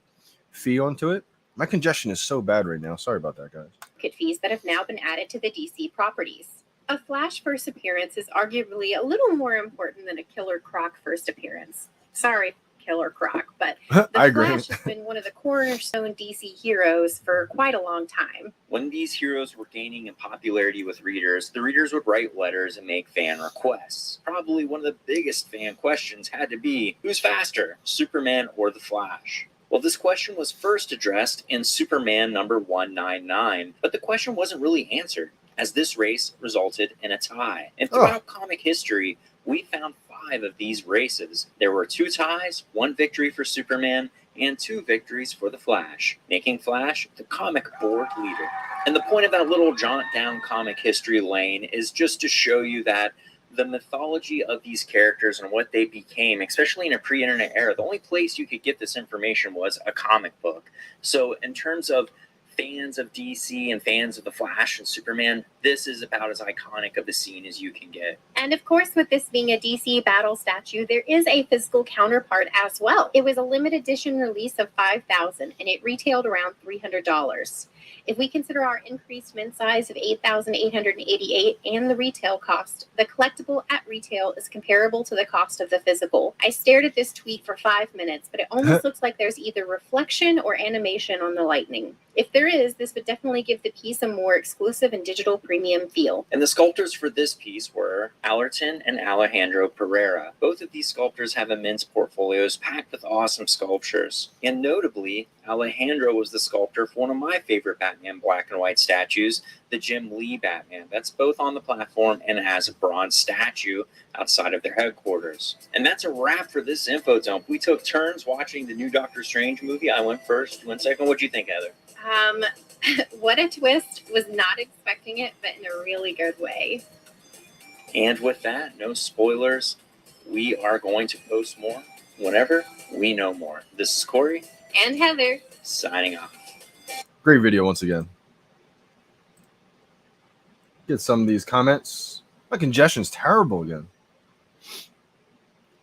fee onto it. My congestion is so bad right now. Sorry about that, guys. fees that have now been added to the DC properties. A Flash first appearance is arguably a little more important than a Killer Croc first appearance. Sorry, Killer Croc, but the I agree. Flash has been one of the cornerstone DC heroes for quite a long time. When these heroes were gaining in popularity with readers, the readers would write letters and make fan requests. Probably one of the biggest fan questions had to be, who's faster, Superman or the Flash? Well, this question was first addressed in Superman number 199, but the question wasn't really answered, as this race resulted in a tie. And throughout comic history, we found 5 of these races. There were 2 ties, 1 victory for Superman, and 2 victories for the Flash, making Flash the comic board leader. And the point of that little jaunt down comic history lane is just to show you that the mythology of these characters and what they became, especially in a pre-internet era, the only place you could get this information was a comic book. So in terms of fans of DC and fans of the Flash and Superman, this is about as iconic of a scene as you can get. And of course, with this being a DC battle statue, there is a physical counterpart as well. It was a limited edition release of 5,000 and it retailed around $300. If we consider our increased mint size of 8,888 and the retail cost, the collectible at retail is comparable to the cost of the physical. I stared at this tweet for 5 minutes, but it almost looks like there's either reflection or animation on the lightning. If there is, this would definitely give the piece a more exclusive and digital premium feel. And the sculptors for this piece were Allerton and Alejandro Pereira. Both of these sculptors have immense portfolios packed with awesome sculptures. And notably, Alejandro was the sculptor for one of my favorite Batman black and white statues, the Jim Lee Batman. That's both on the platform and has a bronze statue outside of their headquarters. And that's a wrap for this info dump. We took turns watching the new Doctor Strange movie. I went first, you went second. What'd you think, Heather? What a twist. Was not expecting it, but in a really good way. And with that, no spoilers. We are going to post more whenever we know more. This is Corey. And Heather. Signing off. Great video once again. Get some of these comments. My congestion's terrible again.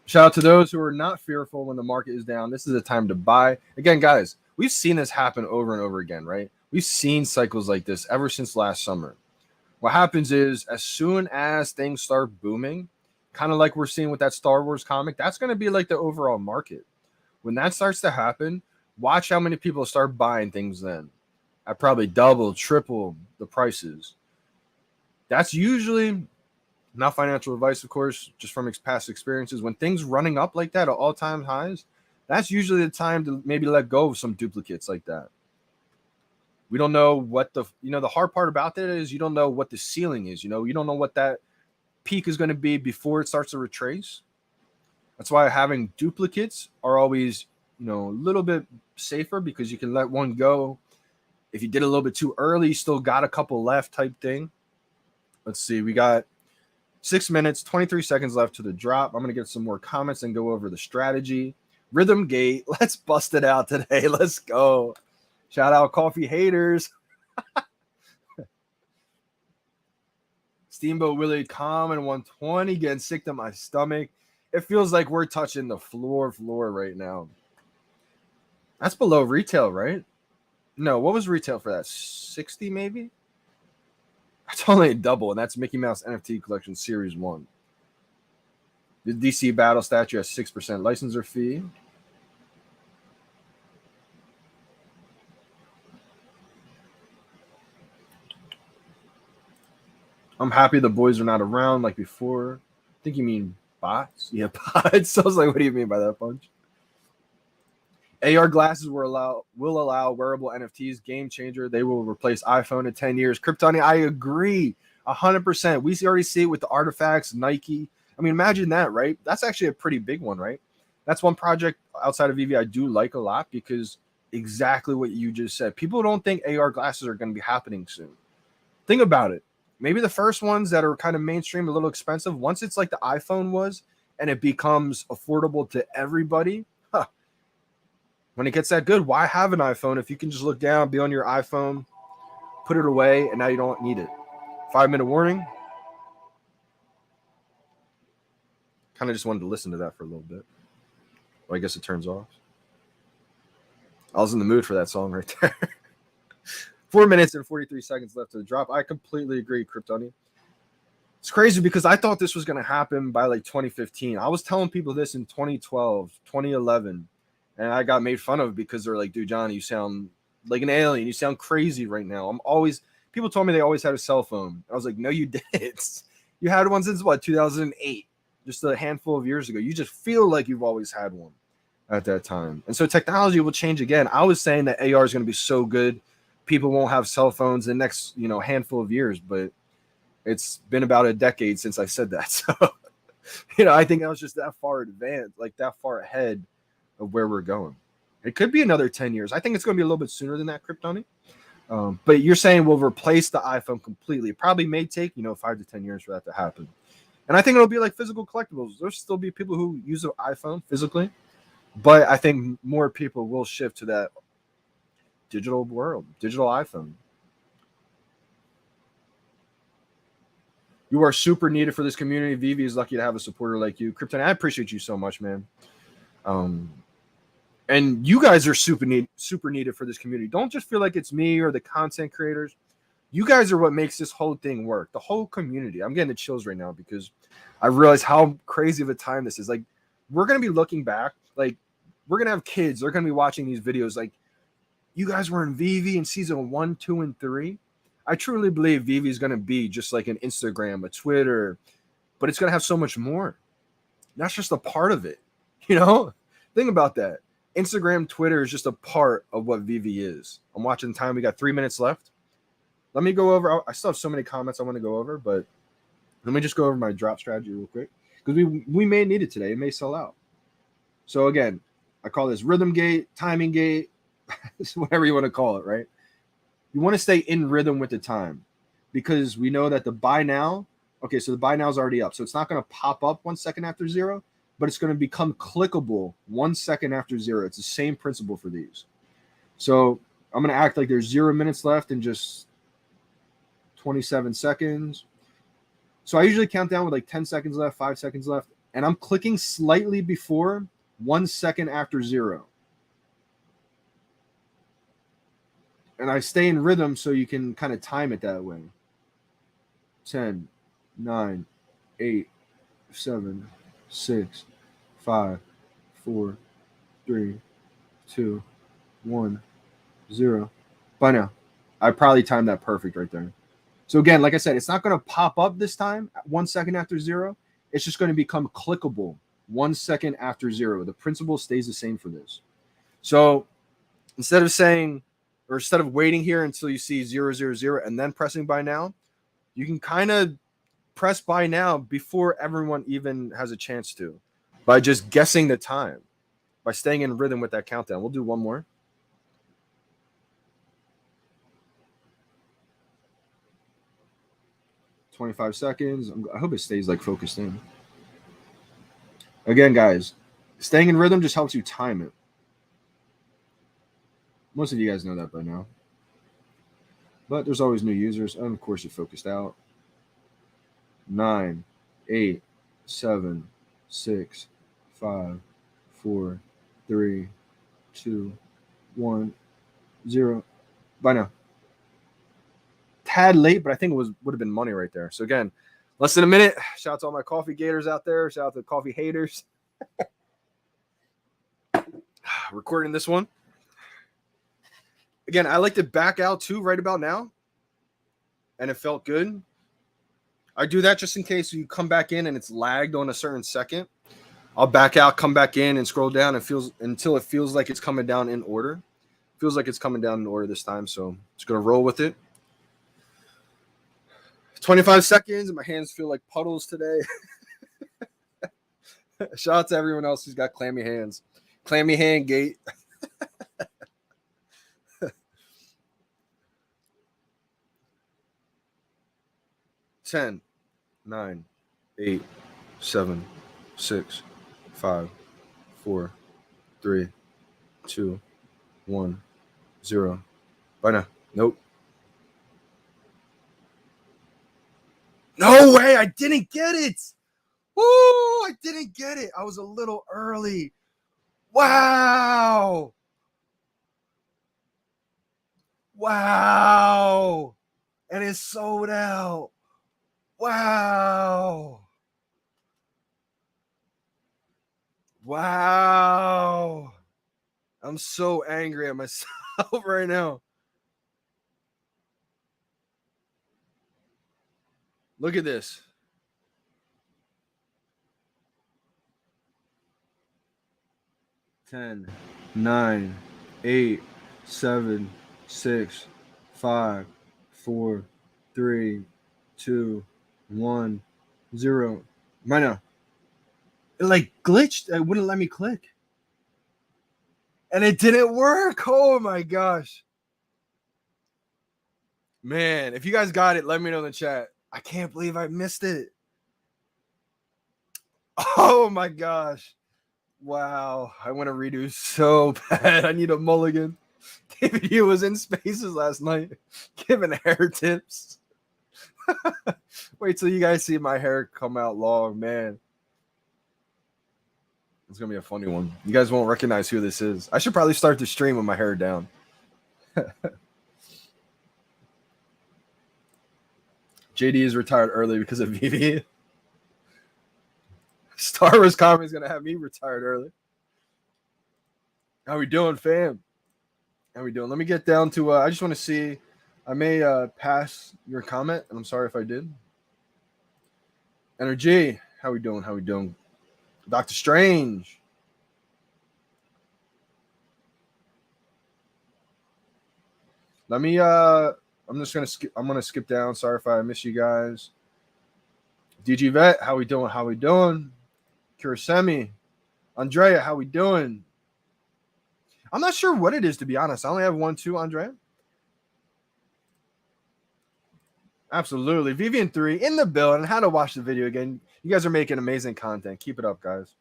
Shout out to those who are not fearful when the market is down. This is a time to buy. Again, guys, we've seen this happen over and over again, right? We've seen cycles like this ever since last summer. What happens is as soon as things start booming, kind of like we're seeing with that Star Wars comic, that's going to be like the overall market. When that starts to happen, watch how many people start buying things then at probably double, triple the prices. That's usually not financial advice, of course, just from past experiences. When things running up like that at all-time highs, that's usually the time to maybe let go of some duplicates like that. We don't know what the hard part about that is you don't know what the ceiling is. You don't know what that peak is going to be before it starts to retrace. That's why having duplicates are always, a little bit safer because you can let one go. If you did a little bit too early, you still got a couple left type thing. Let's see. We got 6 minutes, 23 seconds left to the drop. I'm going to get some more comments and go over the strategy. Rhythm Gate. Let's bust it out today. Let's go. Shout out coffee haters. Steamboat Willie Common 120 getting sick to my stomach. It feels like we're touching the floor right now. That's below retail, right? No, what was retail for that? 60 maybe? That's only a double, and that's Mickey Mouse NFT Collection Series 1. The DC Battle statue has 6% licensor fee. I'm happy the boys are not around like before. I think you mean bots? Yeah, bots. I was like, what do you mean by that, Punch? AR glasses will allow wearable NFTs. Game changer. They will replace iPhone in 10 years. Kryptonian, I agree 100%. We already see it with the artifacts, Nike. I mean, imagine that, right? That's actually a pretty big one, right? That's one project outside of VeVe I do like a lot because exactly what you just said. People don't think AR glasses are going to be happening soon. Think about it. Maybe the first ones that are kind of mainstream, a little expensive, once it's like the iPhone was and it becomes affordable to everybody, When it gets that good, why have an iPhone if you can just look down, be on your iPhone, put it away, and now you don't need it? 5-minute warning. Kind of just wanted to listen to that for a little bit. Well, I guess it turns off. I was in the mood for that song right there. 4 minutes and 43 seconds left to the drop. I completely agree, Kryptonian. It's crazy because I thought this was going to happen by like 2015. I was telling people this in 2012, 2011, and I got made fun of because they're like, dude, Johnny, you sound like an alien. You sound crazy right now. People told me they always had a cell phone. I was like, no, you didn't. You had one since what, 2008, just a handful of years ago. You just feel like you've always had one at that time. And so technology will change again. I was saying that AR is going to be so good, people won't have cell phones in the next, handful of years, but it's been about a decade since I said that. So, I think I was just that far advanced, like that far ahead of where we're going. It could be another 10 years. I think it's going to be a little bit sooner than that, Kryptonic. But you're saying we'll replace the iPhone completely. It probably may take, 5 to 10 years for that to happen. And I think it'll be like physical collectibles. There'll still be people who use an iPhone physically, but I think more people will shift to that digital world, digital iPhone. You are super needed for this community. VeVe is lucky to have a supporter like you. Krypton, I appreciate you so much, man. And you guys are super needed for this community. Don't just feel like it's me or the content creators. You guys are what makes this whole thing work. The whole community. I'm getting the chills right now because I realize how crazy of a time this is. Like, we're going to be looking back. Like, we're going to have kids. They're going to be watching these videos. Like, you guys were in VeVe in season 1, 2, and 3. I truly believe VeVe is going to be just like an Instagram, a Twitter, but it's going to have so much more. That's just a part of it. Think about that. Instagram, Twitter is just a part of what VeVe is. I'm watching the time. We got 3 minutes left. Let me go over. I still have so many comments I want to go over, but let me just go over my drop strategy real quick because we may need it today. It may sell out. So again, I call this rhythm gate, timing gate, whatever you want to call it, right? You want to stay in rhythm with the time because we know that the buy now, okay, so the buy now is already up. So it's not going to pop up 1 second after 0, but it's going to become clickable 1 second after 0. It's the same principle for these. So I'm going to act like there's 0 minutes left and just 27 seconds. So I usually count down with like 10 seconds left, 5 seconds left, and I'm clicking slightly before 1 second after 0. And I stay in rhythm so you can kind of time it that way. 10, 9, 8, 7, 6, 5, 4, 3, 2, 1, 0. By now, I probably timed that perfect right there. So again, like I said, it's not going to pop up this time 1 second after 0. It's just going to become clickable 1 second after 0. The principle stays the same for this. So instead of waiting here until you see 0, 0, 0 and then pressing buy now, you can kind of press buy now before everyone even has a chance to by just guessing the time, by staying in rhythm with that countdown. We'll do one more. $25 seconds. I hope it stays like focused in. Again, guys, staying in rhythm just helps you time it. Most of you guys know that by now. But there's always new users. And of course, it focused out. 9, 8, 7, 6, 5, 4, 3, 2, 1, 0. By now. Tad late, but I think it would have been money right there. So again, less than a minute. Shout out to all my coffee gators out there. Shout out to the coffee haters. Recording this one. Again, I like to back out too right about now. And it felt good. I do that just in case you come back in and it's lagged on a certain second. I'll back out, come back in, and scroll down until it feels like it's coming down in order. Feels like it's coming down in order this time, so just gonna roll with it. 25 seconds, and my hands feel like puddles today. Shout out to everyone else who's got clammy hands. Clammy hand gate. 10, 9, 8, 7, 6, 5, 4, 3, 2, 1, 0. Bye now. Nope. No way. I didn't get it. Woo. I didn't get it. I was a little early. Wow. Wow. And it's sold out. Wow. Wow. I'm so angry at myself right now. Look at this. Ten, 9, 8, 7, 6, 5, 4, 3, 2, 1, 0. Right now. It like glitched. It wouldn't let me click. And it didn't work. Oh my gosh. Man, if you guys got it, let me know in the chat. I can't believe I missed it. Oh my gosh. Wow. I want to redo so bad. I need a mulligan. David Hugh was in Spaces last night giving hair tips. Wait till you guys see my hair come out long, man. It's going to be a funny one. You guys won't recognize who this is. I should probably start the stream with my hair down. JD is retired early because of VeVe. Star Wars Comedy is going to have me retired early. How we doing, fam? How we doing? Let me get down to, I just want to see. I may pass your comment, and I'm sorry if I did. Energy, how we doing? How we doing? Doctor Strange. Let me, I'm just going to skip. I'm going to skip down. Sorry if I miss you guys. DG Vet, how we doing? How we doing? Kurasemi. Andrea, how we doing? I'm not sure what it is, to be honest. I only have 1, 2, Andrea. Absolutely. VeVe 3 in the building. How to watch the video again. You guys are making amazing content. Keep it up, guys.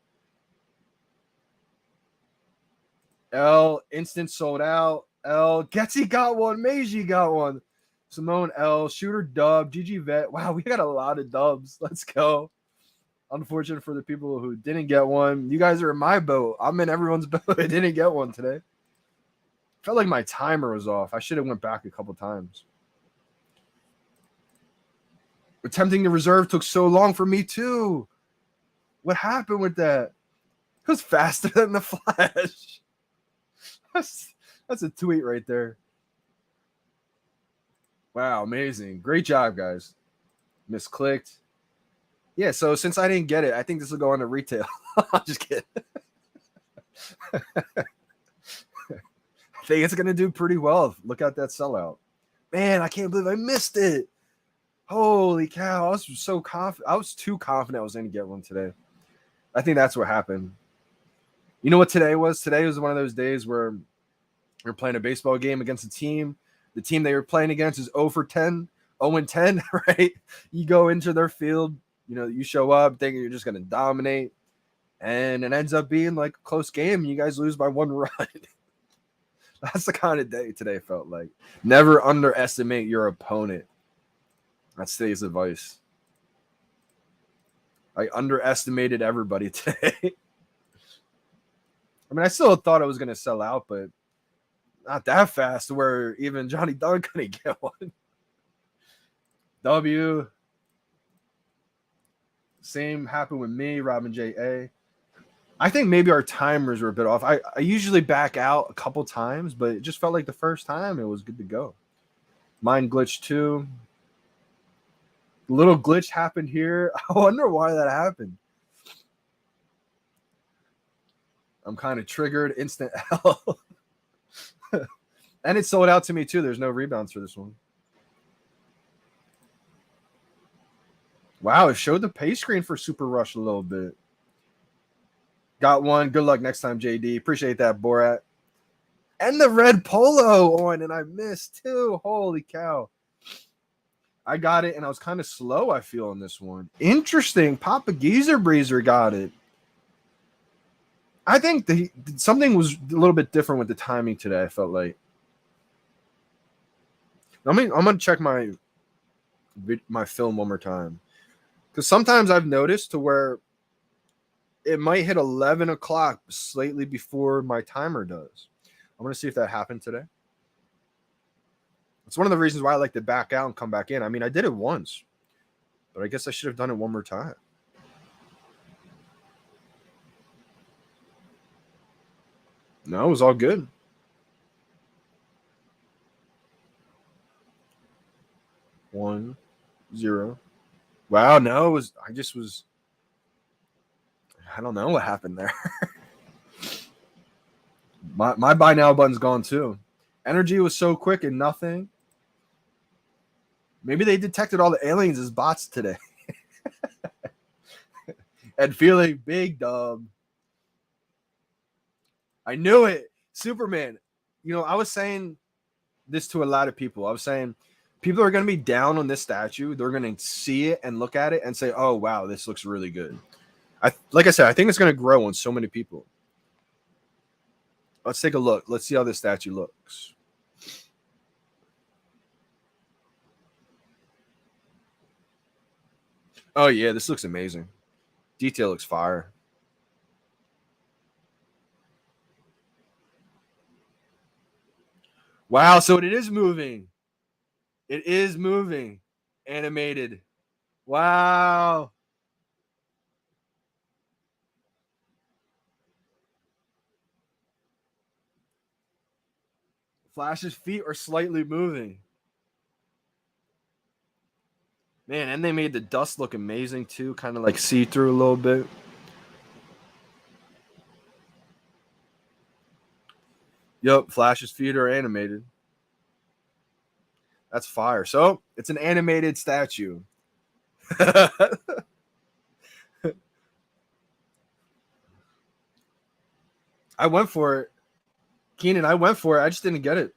L, instant sold out. L, Getsy got one. Meiji got one. Simone L, Shooter dub. GG Vet. Wow, we got a lot of dubs. Let's go. Unfortunate for the people who didn't get one. You guys are in my boat. I'm in everyone's boat. I didn't get one today. Felt like my timer was off. I should have went back a couple times. Attempting the reserve took so long for me too. What happened with that? It was faster than the Flash. That's a tweet right there. Wow, amazing. Great job, guys. Misclicked. Yeah, so since I didn't get it, I think this will go on to retail. I'm just kidding. I think it's going to do pretty well. Look at that sellout. Man, I can't believe I missed it. Holy cow. I was so confident. I was too confident I was going to get one today. I think that's what happened. You know what today was? Today was one of those days where you're playing a baseball game against a team. The team they were playing against is 0 for 10, 0 and 10, right? You go into their field, you know, you show up thinking you're just going to dominate, and it ends up being like a close game. You guys lose by 1 run. That's the kind of day today felt like. Never underestimate your opponent. That's today's advice. I underestimated everybody today. I mean, I still thought I was going to sell out, but not that fast where even Johnny Dunn couldn't get one. W. Same happened with me, Robin J.A. I think maybe our timers were a bit off. I usually back out a couple times, but it just felt like the first time it was good to go. Mine glitched too. A little glitch happened here. I wonder why that happened. I'm kind of triggered. Instant L. And it sold out to me too. There's no rebounds for this one. Wow, it showed the pay screen for Super Rush a little bit. Got one. Good luck next time, JD. Appreciate that, Borat. And the red polo on, and I missed too. Holy cow. I got it, and I was kind of slow, I feel, on this one. Interesting. Papa Geezer Breezer got it. I think something was a little bit different with the timing today. I felt like. I'm gonna check my film one more time, because sometimes I've noticed to where it might hit 11 o'clock slightly before my timer does. I'm gonna see if that happened today. It's one of the reasons why I like to back out and come back in. I mean, I did it once, but I guess I should have done it one more time. No, it was all good. 1, 0. Wow, no, it was. I don't know what happened there. my buy now button's gone too. Energy was so quick and nothing. Maybe they detected all the aliens as bots today. And feeling big, dub. I knew it. Superman. You know, I was saying this to a lot of people. I was saying people are going to be down on this statue. They're going to see it and look at it and say, oh, wow, this looks really good. Like I said, I think it's going to grow on so many people. Let's take a look. Let's see how this statue looks. Oh, yeah, this looks amazing. Detail looks fire. Wow, so it is moving. It is moving. Animated. Wow. Flash's feet are slightly moving. Man, and they made the dust look amazing too, kind of like see-through a little bit. Yep, Flash's feet are animated. That's fire. So, it's an animated statue. I went for it. Keenan, I went for it. I just didn't get it.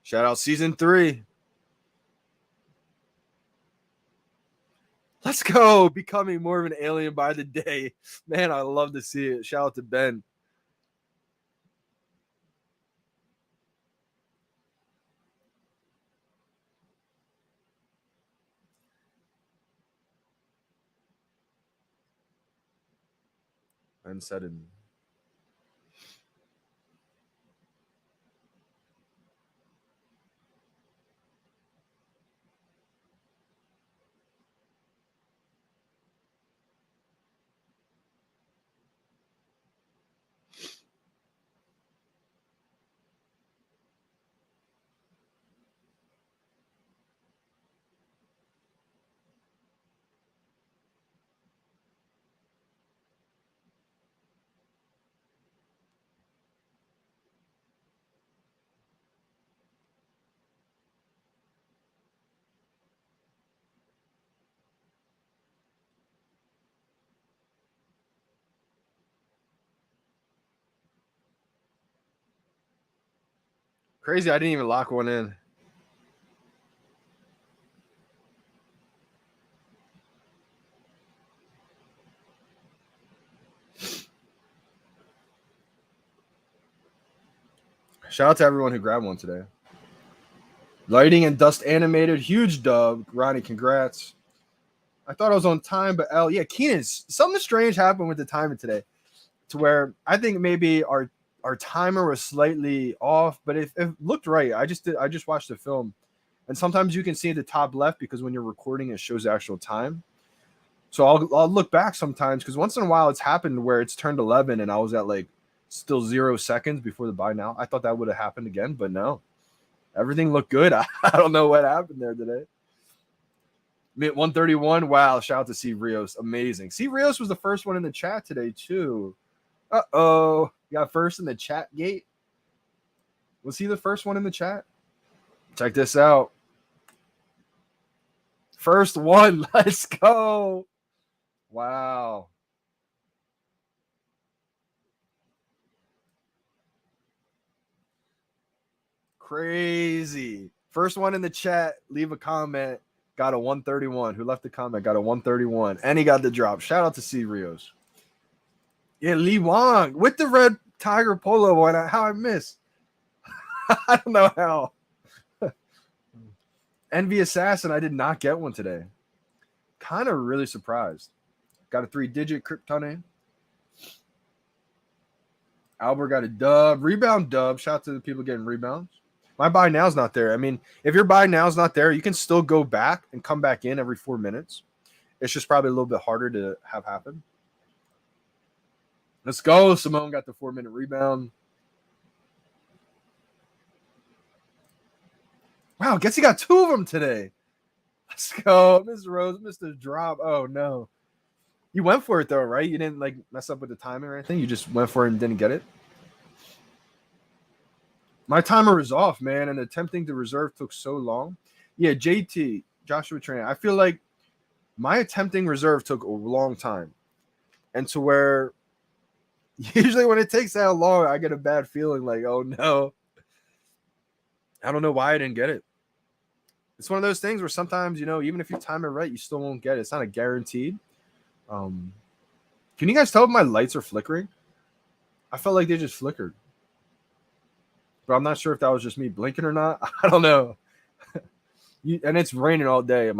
Shout out season 3. Let's go. Becoming more of an alien by the day. Man, I love to see it. Shout out to Ben. Ben said it. Crazy, I didn't even lock one in. Shout out to everyone who grabbed one today. Lighting and dust animated. Huge dub. Ronnie, congrats. I thought I was on time, but yeah, Keenan, something strange happened with the timing today to where I think maybe our timer was slightly off, but it looked right. I just watched the film, and sometimes you can see the top left because when you're recording, it shows the actual time. So I'll look back sometimes because once in a while it's happened where it's turned 11 and I was at like still 0 seconds before the buy now. I thought that would have happened again, but no. Everything looked good. I don't know what happened there today. 131. Wow. Shout out to C. Rios. Amazing. C. Rios was the first one in the chat today, too. Uh-oh. Got first in the chat gate. Was he the first one in the chat? Check this out. First one. Let's go. Wow. Crazy. First one in the chat. Leave a comment. got a 131. Who left the comment? Got a 131. And he got the drop. Shout out to C Rios. Yeah, Lee Wong with the red Tiger Polo one. How I missed. I don't know how. Envy Assassin, I did not get one today. Kind of really surprised. Got a 3-digit Kryptonite. Albert got a dub. Rebound dub. Shout out to the people getting rebounds. My buy now's not there. I mean, if your buy now's not there, you can still go back and come back in every 4 minutes. It's just probably a little bit harder to have happen. Let's go. Simone got the 4-minute rebound. Wow, guess he got 2 of them today. Let's go. Mr. Rose, Mr. Drop. Oh, no. You went for it, though, right? You didn't, like, mess up with the timing or anything? You just went for it and didn't get it? My timer was off, man, and attempting to reserve took so long. Yeah, JT, Joshua Tran. I feel like my attempting reserve took a long time. And to where usually when it takes that long, I get a bad feeling like, oh, no. I don't know why I didn't get it. It's one of those things where sometimes, you know, even if you time it right, you still won't get it. It's not a guaranteed. Can you guys tell if my lights are flickering? I felt like they just flickered. But I'm not sure if that was just me blinking or not. I don't know. And it's raining all day.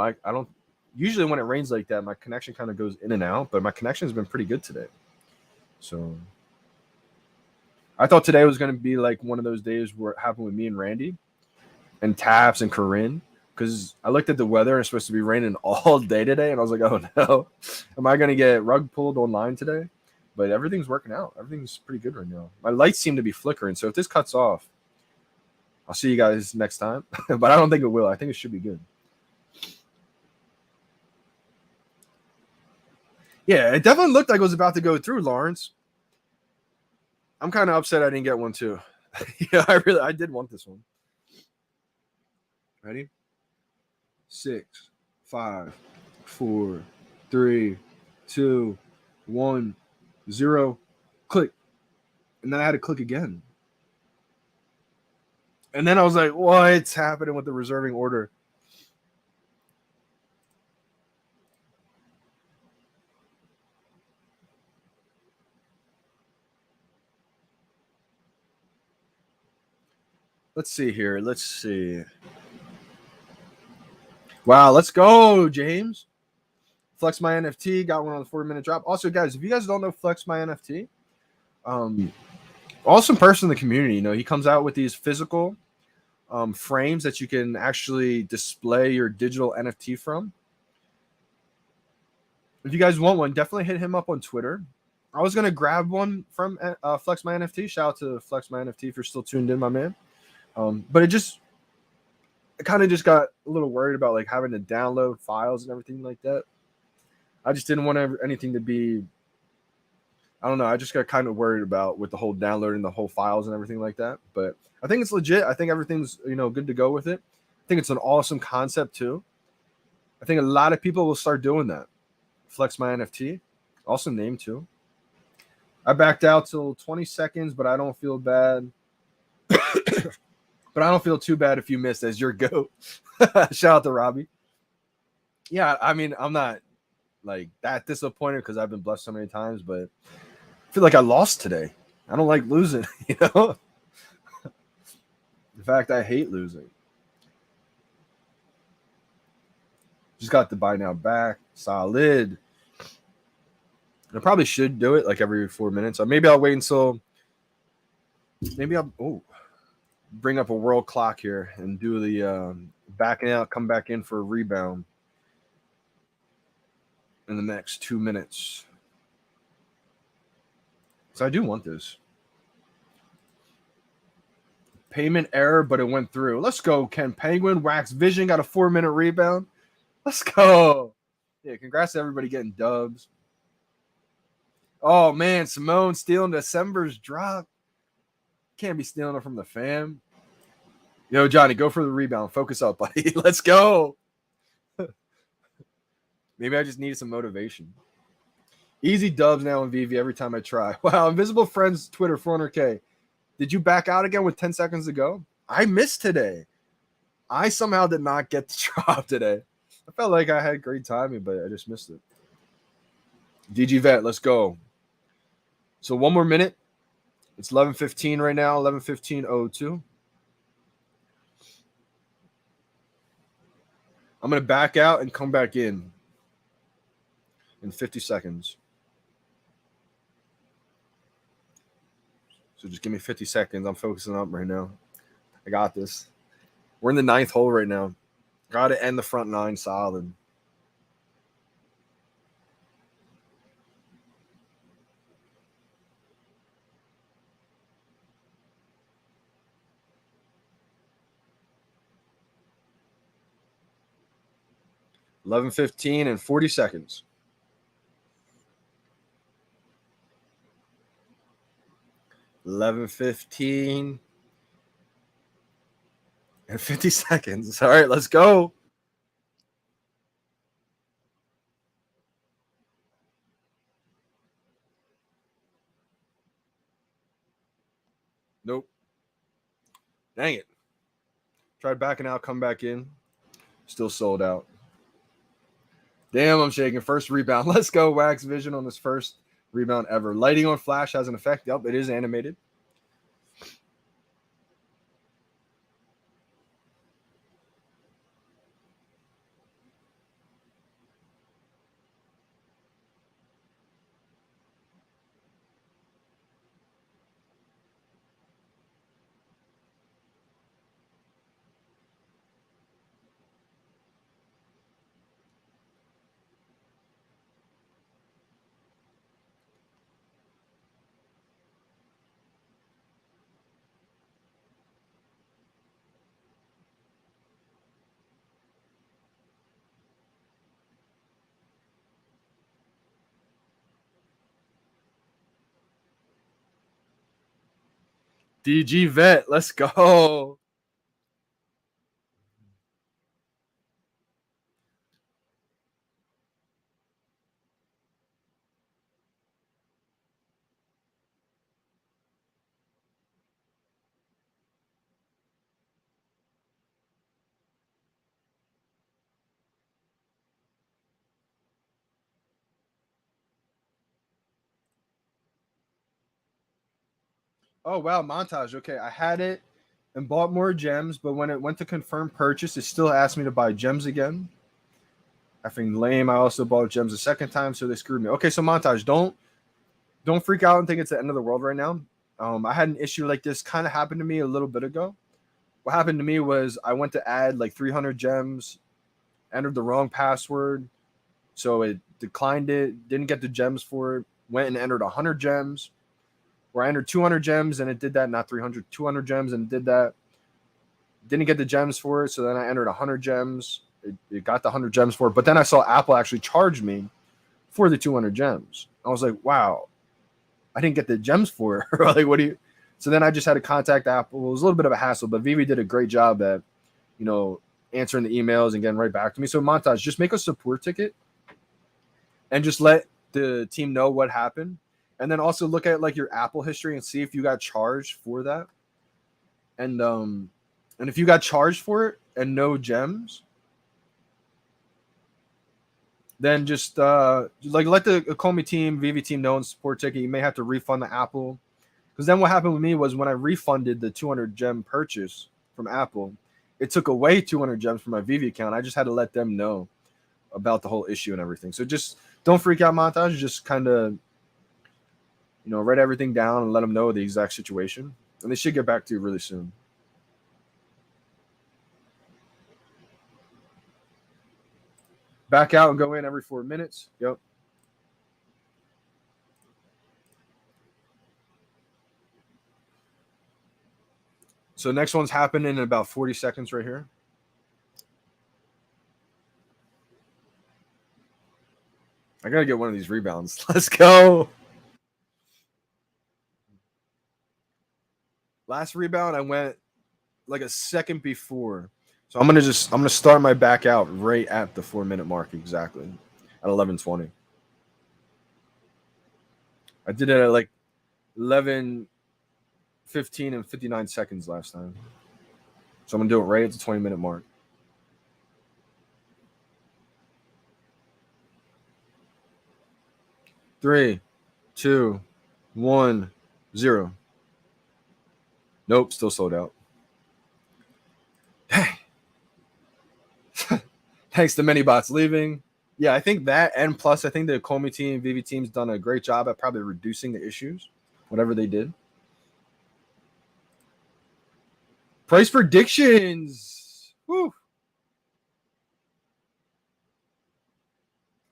Usually when it rains like that, my connection kind of goes in and out, but my connection has been pretty good today. So I thought today was going to be like one of those days where it happened with me and Randy and Taps and Corinne. Because I looked at the weather and it's supposed to be raining all day today. And I was like, oh, no. Am I going to get rug pulled online today? But everything's working out. Everything's pretty good right now. My lights seem to be flickering. So if this cuts off, I'll see you guys next time. But I don't think it will. I think it should be good. Yeah, it definitely looked like it was about to go through, Lawrence. I'm kind of upset I didn't get one, too. Yeah, I did want this one. Ready? 6, 5, 4, 3, 2, 1, 0. Click. And then I had to click again. And then I was like, what's happening with the reserving order? Let's see here. Let's see. Wow, let's go, James. Flex My NFT, got one on the 4-minute drop. Also, guys, if you guys don't know Flex My NFT, awesome person in the community. You know, he comes out with these physical frames that you can actually display your digital NFT from. If you guys want one, definitely hit him up on Twitter. I was going to grab one from Flex My NFT. Shout out to Flex My NFT if you're still tuned in, my man. But I kind of just got a little worried about like having to download files and everything like that. I just didn't want anything to be, I don't know. I just got kind of worried about with the whole downloading the whole files and everything like that. But I think it's legit. I think everything's, you know, good to go with it. I think it's an awesome concept too. I think a lot of people will start doing that. Flex My NFT. Awesome name too. I backed out till 20 seconds, but I don't feel bad. But I don't feel too bad if you missed as your GOAT. Shout out to Robbie. Yeah, I mean, I'm not like that disappointed because I've been blessed so many times, but I feel like I lost today. I don't like losing, you know? In fact, I hate losing. Just got the buy now back. Solid. I probably should do it like every 4 minutes. Or maybe I'll wait until bring up a world clock here and do the backing out, come back in for a rebound in the next 2 minutes. So I do want this. Payment error, but it went through. Let's go, Ken Penguin. Wax Vision got a 4-minute rebound. Let's go. Yeah, congrats to everybody getting dubs. Oh, man, Simone stealing December's drop. Can't be stealing it from the fam. Yo, Johnny, go for the rebound. Focus up, buddy. Let's go. Maybe I just needed some motivation. Easy dubs now in VeVe every time I try. Wow, Invisible Friends Twitter 400K. Did you back out again with 10 seconds to go? I missed today. I somehow did not get the drop today. I felt like I had great timing, but I just missed it. DG Vet, let's go. So 1 more minute. It's 11:15 right now. 11:15:02. I'm gonna back out and come back in 50 seconds. So just give me 50 seconds. I'm focusing up right now. I got this. We're in the 9th hole right now. Got to end the front 9 solid. $11:15 and 40 seconds. $11:15 and 50 seconds. All right, let's go. Nope. Dang it. Tried backing out, come back in. Still sold out. Damn, I'm shaking. First rebound. Let's go. Wax Vision on this first rebound ever. Lighting on flash has an effect. Yep, it is animated. DG Vet, let's go. Oh, wow. Montage. Okay. I had it and bought more gems, but when it went to confirm purchase, it still asked me to buy gems again. I think lame. I also bought gems a second time, so they screwed me. Okay, so Montage, don't freak out and think it's the end of the world right now. I had an issue like this kind of happened to me a little bit ago. What happened to me was I went to add like 300 gems, entered the wrong password, so it declined it, didn't get the gems for it, went and entered 100 gems, where I entered 200 gems and it did that, not 300, 200 gems and it did that. Didn't get the gems for it, so then I entered 100 gems. It got the 100 gems for it, but then I saw Apple actually charge me for the 200 gems. I was like, wow, I didn't get the gems for it. Like, what do you? So then I just had to contact Apple. It was a little bit of a hassle, but VeVe did a great job at, answering the emails and getting right back to me. So Montage, just make a support ticket and just let the team know what happened. And then also look at like your Apple history and see if you got charged for that. And if you got charged for it and no gems, then just let the Akomi team, VeVe team know and support ticket. You may have to refund the Apple. Because then what happened with me was when I refunded the 200 gem purchase from Apple, it took away 200 gems from my VeVe account. I just had to let them know about the whole issue and everything. So just don't freak out, Montage. Just kind of, write everything down and let them know the exact situation. And they should get back to you really soon. Back out and go in every 4 minutes. Yep. So next one's happening in about 40 seconds right here. I got to get one of these rebounds. Let's go. Last rebound, I went like a second before. So I'm gonna start my back out right at the 4 minute mark exactly at 11:20. I did it at like 11:15 and 59 seconds last time. So I'm gonna do it right at the 20 minute mark. 3, 2, 1, 0. Nope, still sold out. Dang. Thanks to many bots leaving. Yeah, I think that, and plus I think the Comey team, VeVe team's done a great job at probably reducing the issues, whatever they did. Price predictions. Woo.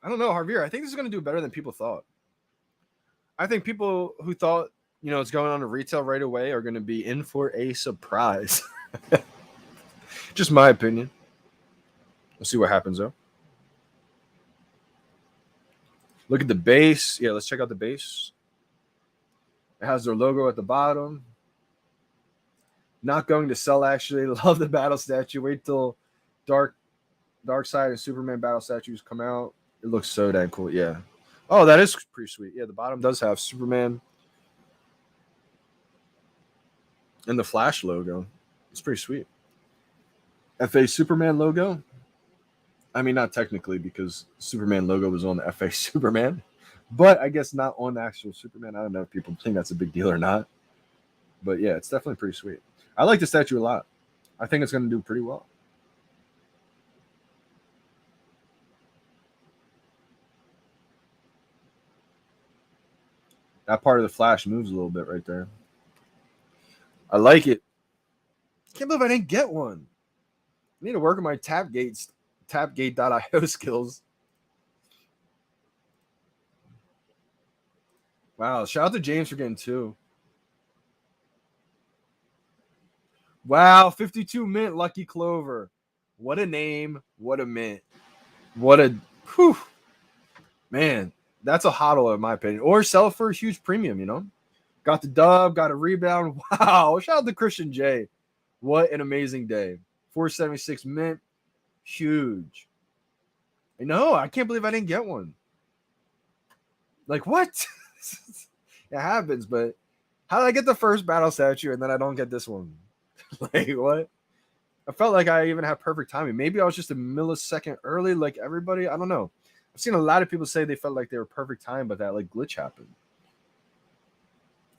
I don't know, Javier. I think this is going to do better than people thought. I think people who thought, it's going on to retail right away are going to be in for a surprise. Just my opinion. We'll see what happens, though. Look at the base. Yeah, let's check out the base. It has their logo at the bottom. Not going to sell, actually. Love the battle statue. Wait till Dark Side and Superman battle statues come out. It looks so dang cool. Yeah. Oh, that is pretty sweet. Yeah, the bottom does have Superman and the Flash logo. It's pretty sweet. FA Superman logo. I mean, not technically because Superman logo was on the FA Superman, but I guess not on the actual Superman. I don't know if people think that's a big deal or not. But yeah, it's definitely pretty sweet. I like the statue a lot. I think it's going to do pretty well. That part of the Flash moves a little bit right there. I like it. Can't believe I didn't get one. I need to work on my Tapgate.io skills. Wow. Shout out to James for getting 2. Wow. 52 mint Lucky Clover. What a name. What a mint. What a. Whew. Man, that's a hodl in my opinion. Or sell for a huge premium, Got the dub, got a rebound. Wow. Shout out to Christian J. What an amazing day. 476 mint. Huge. No, I can't believe I didn't get one. Like, what? It happens, but how did I get the first battle statue and then I don't get this one? Like, what? I felt like I even had perfect timing. Maybe I was just a millisecond early like everybody. I don't know. I've seen a lot of people say they felt like they were perfect time, but that like glitch happened.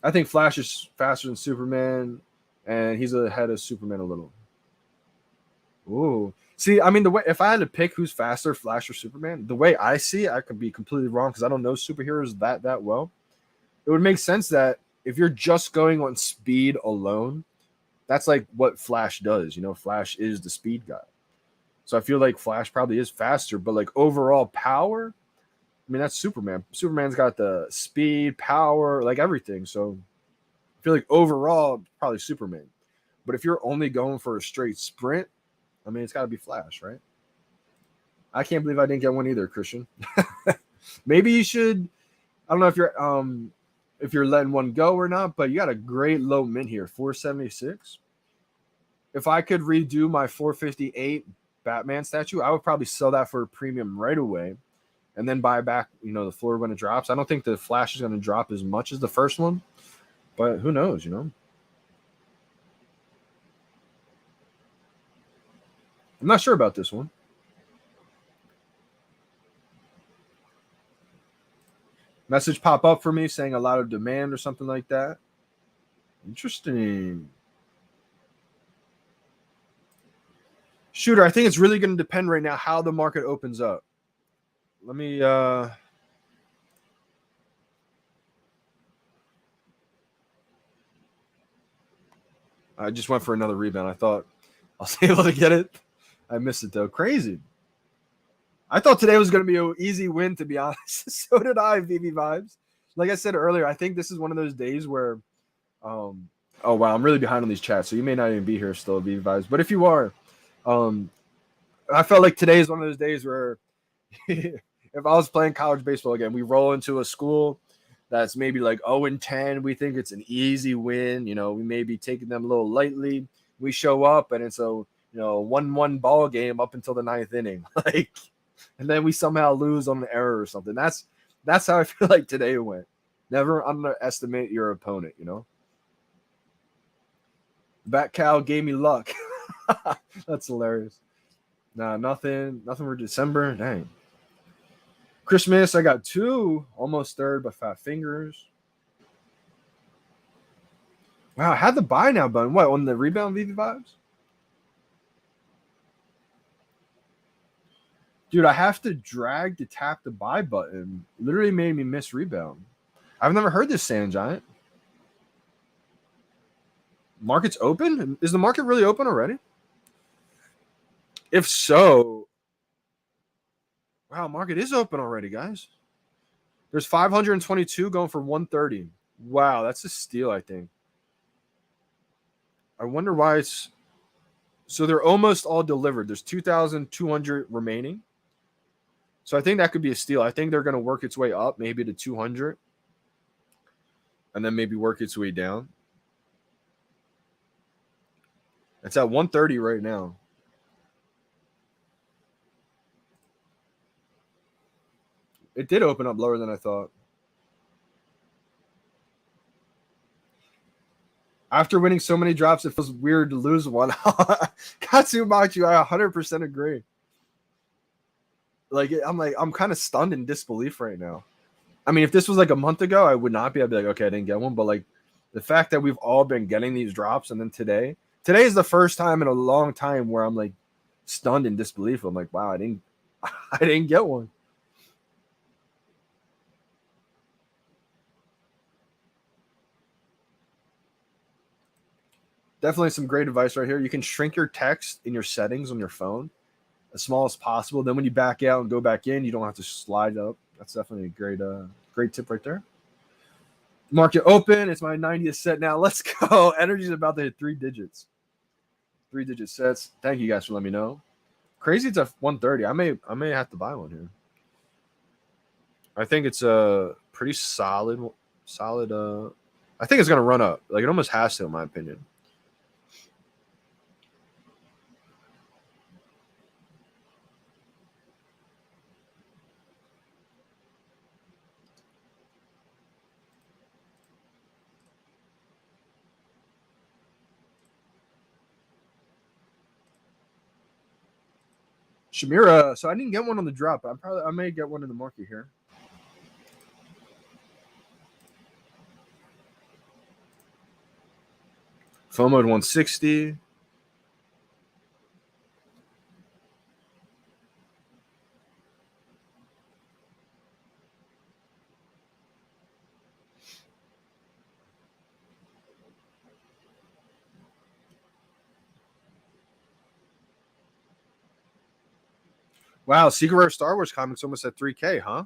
I think Flash is faster than Superman, and he's ahead of Superman a little. Ooh. See, I mean, the way if I had to pick who's faster, Flash or Superman, the way I see it, I could be completely wrong because I don't know superheroes that well. It would make sense that if you're just going on speed alone, that's like what Flash does. Flash is the speed guy. So I feel like Flash probably is faster, but like overall power, I mean, that's Superman. Superman's got the speed, power, like everything. So I feel like overall, probably Superman. But if you're only going for a straight sprint, I mean, it's got to be Flash, right? I can't believe I didn't get one either, Christian. Maybe you should. I don't know if you're letting one go or not, but you got a great low mint here, 476. If I could redo my 458 Batman statue, I would probably sell that for a premium right away, and then buy back, the floor when it drops. I don't think the Flash is going to drop as much as the first one, but who knows, I'm not sure about this one. Message pop up for me saying a lot of demand or something like that. Interesting. Shooter, I think it's really going to depend right now how the market opens up. Let me I just went for another rebound. I thought I was able to get it. I missed it, though. Crazy. I thought today was going to be an easy win, to be honest. So did I, VeVe Vibes. Like I said earlier, I think this is one of those days where oh, wow, I'm really behind on these chats, so you may not even be here still, VeVe Vibes. But if you are, I felt like today is one of those days where if I was playing college baseball again, we roll into a school that's maybe like 0-10. We think it's an easy win. We may be taking them a little lightly. We show up, and it's a 1-1 ball game up until the 9th inning. And then we somehow lose on an error or something. That's how I feel like today went. Never underestimate your opponent, Bat Cow gave me luck. That's hilarious. Nah, nothing for December. Dang. Christmas, I got 2, almost third by 5 fingers. Wow, I had the buy now button. What, on the rebound VeVe vibes? Dude, I have to drag to tap the buy button. Literally made me miss rebound. I've never heard this sand giant. Market's open? Is the market really open already? If so, wow, market is open already, guys. There's 522 going for 130. Wow, that's a steal, I think. I wonder why it's... So they're almost all delivered. There's 2,200 remaining. So I think that could be a steal. I think they're going to work its way up, maybe to 200. And then maybe work its way down. It's at 130 right now. It did open up lower than I thought. After winning so many drops, it feels weird to lose one. Katsumachi, I 100% agree. I'm kind of stunned in disbelief right now. I mean, if this was like a month ago, I would not be. I'd be like, okay, I didn't get one. But like the fact that we've all been getting these drops, and then today is the first time in a long time where I'm like stunned in disbelief. I'm like, wow, I didn't get one. Definitely some great advice right here. You can shrink your text in your settings on your phone as small as possible. Then when you back out and go back in, you don't have to slide up. That's definitely a great tip right there. Market open. It's my 90th set now. Let's go. Energy's about to hit 3 digits. 3-digit sets. Thank you guys for letting me know. Crazy, it's at 130. I may have to buy one here. I think it's a pretty solid. I think it's gonna run up. Like it almost has to, in my opinion. Shamira, so I didn't get one on the drop. I may get one in the market here. FOMO at 160. Wow, Secret Rare Star Wars comics almost at 3K, huh?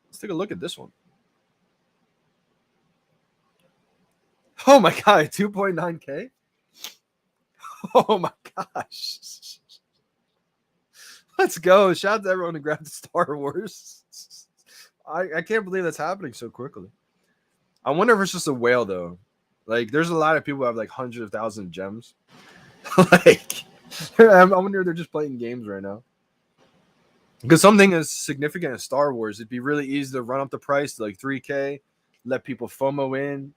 Let's take a look at this one. Oh my god, 2.9K? Oh my gosh. Let's go. Shout out to everyone who grabbed the Star Wars. I can't believe that's happening so quickly. I wonder if it's just a whale, though. Like, there's a lot of people who have like hundreds of thousands of gems. Like, I wonder if they're just playing games right now. Because something as significant as Star Wars, it'd be really easy to run up the price to like 3K, let people FOMO in,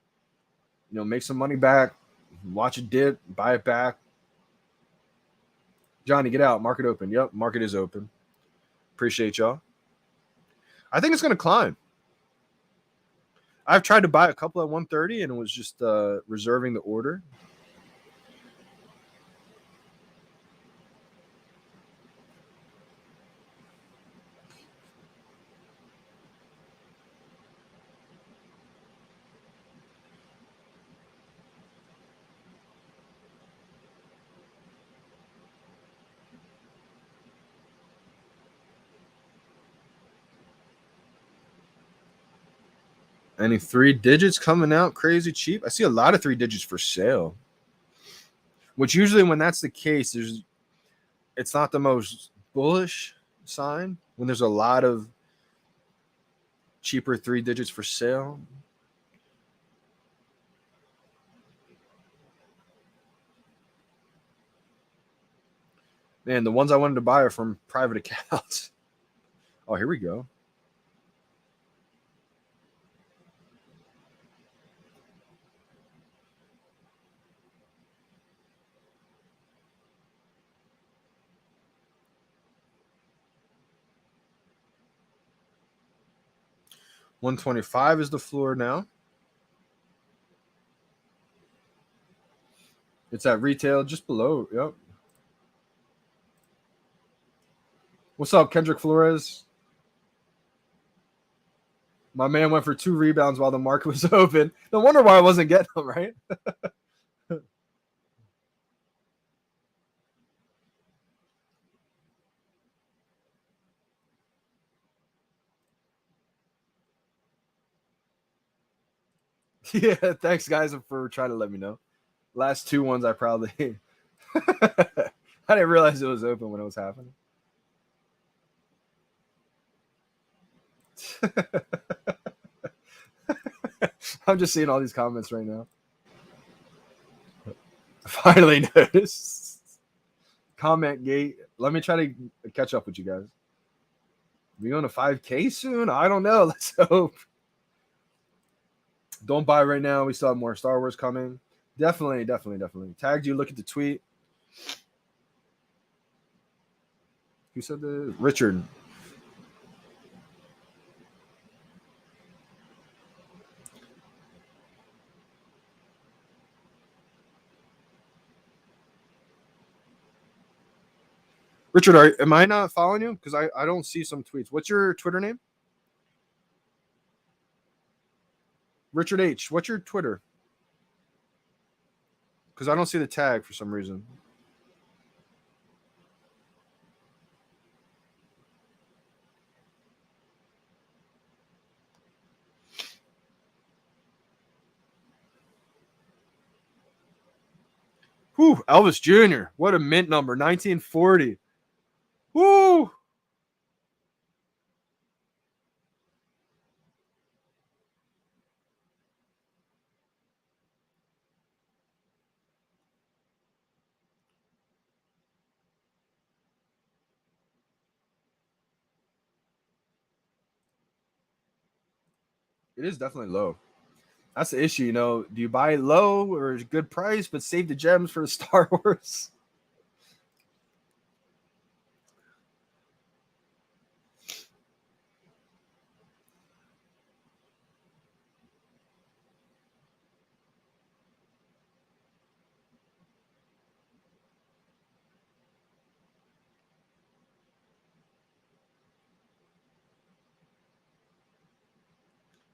make some money back, watch it dip, buy it back. Johnny, get out. Market open. Yep, market is open. Appreciate y'all. I think it's going to climb. I've tried to buy a couple at 130 and it was just reserving the order. Any 3 digits coming out crazy cheap? I see a lot of 3 digits for sale. Which usually when that's the case, it's not the most bullish sign when there's a lot of cheaper 3 digits for sale. Man, the ones I wanted to buy are from private accounts. Oh, here we go. 125 is the floor now. It's at retail just below. Yep. What's up, Kendrick Flores? My man went for 2 rebounds while the market was open. No wonder why I wasn't getting them, right? Yeah, thanks, guys, for trying to let me know. Last 2 ones I probably... I didn't realize it was open when it was happening. I'm just seeing all these comments right now. Finally noticed. Comment gate. Let me try to catch up with you guys. We going to 5K soon? I don't know. Let's hope. Don't buy right now. We still have more Star Wars coming. Definitely. Tagged you. Look at the tweet. Who said this? Richard. Richard, am I not following you? Because I don't see some tweets. What's your Twitter name? Richard H. What's your Twitter? Because I don't see the tag for some reason. Whew, Elvis Jr. What a mint number. 1940. Woo! It is definitely low. That's the issue, Do you buy low or a good price, but save the gems for Star Wars?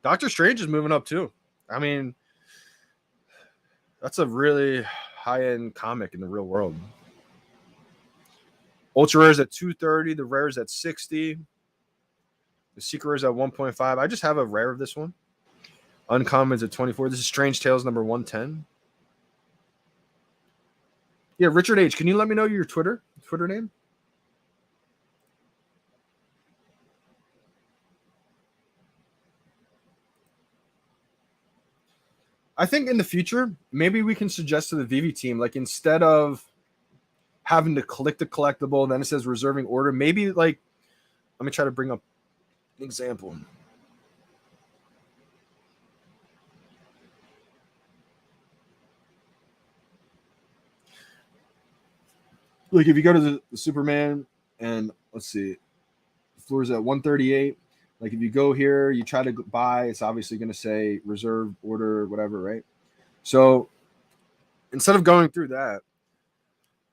Doctor Strange is moving up too. I mean, that's a really high-end comic in the real world. Ultra rare is at 230. The rare is at 60. The secret rare is at 1.5. I just have a rare of this one. Uncommons at 24. This is Strange Tales number 110. Yeah, Richard H. Can you let me know your Twitter name? I think in the future, maybe we can suggest to the VeVe team, like instead of having to click the collectible, and then it says reserving order, maybe like, let me try to bring up an example. Like if you go to the Superman and let's see, the floor is at 138. Like if you go here, you try to buy, it's obviously going to say reserve order, whatever, right? So instead of going through that,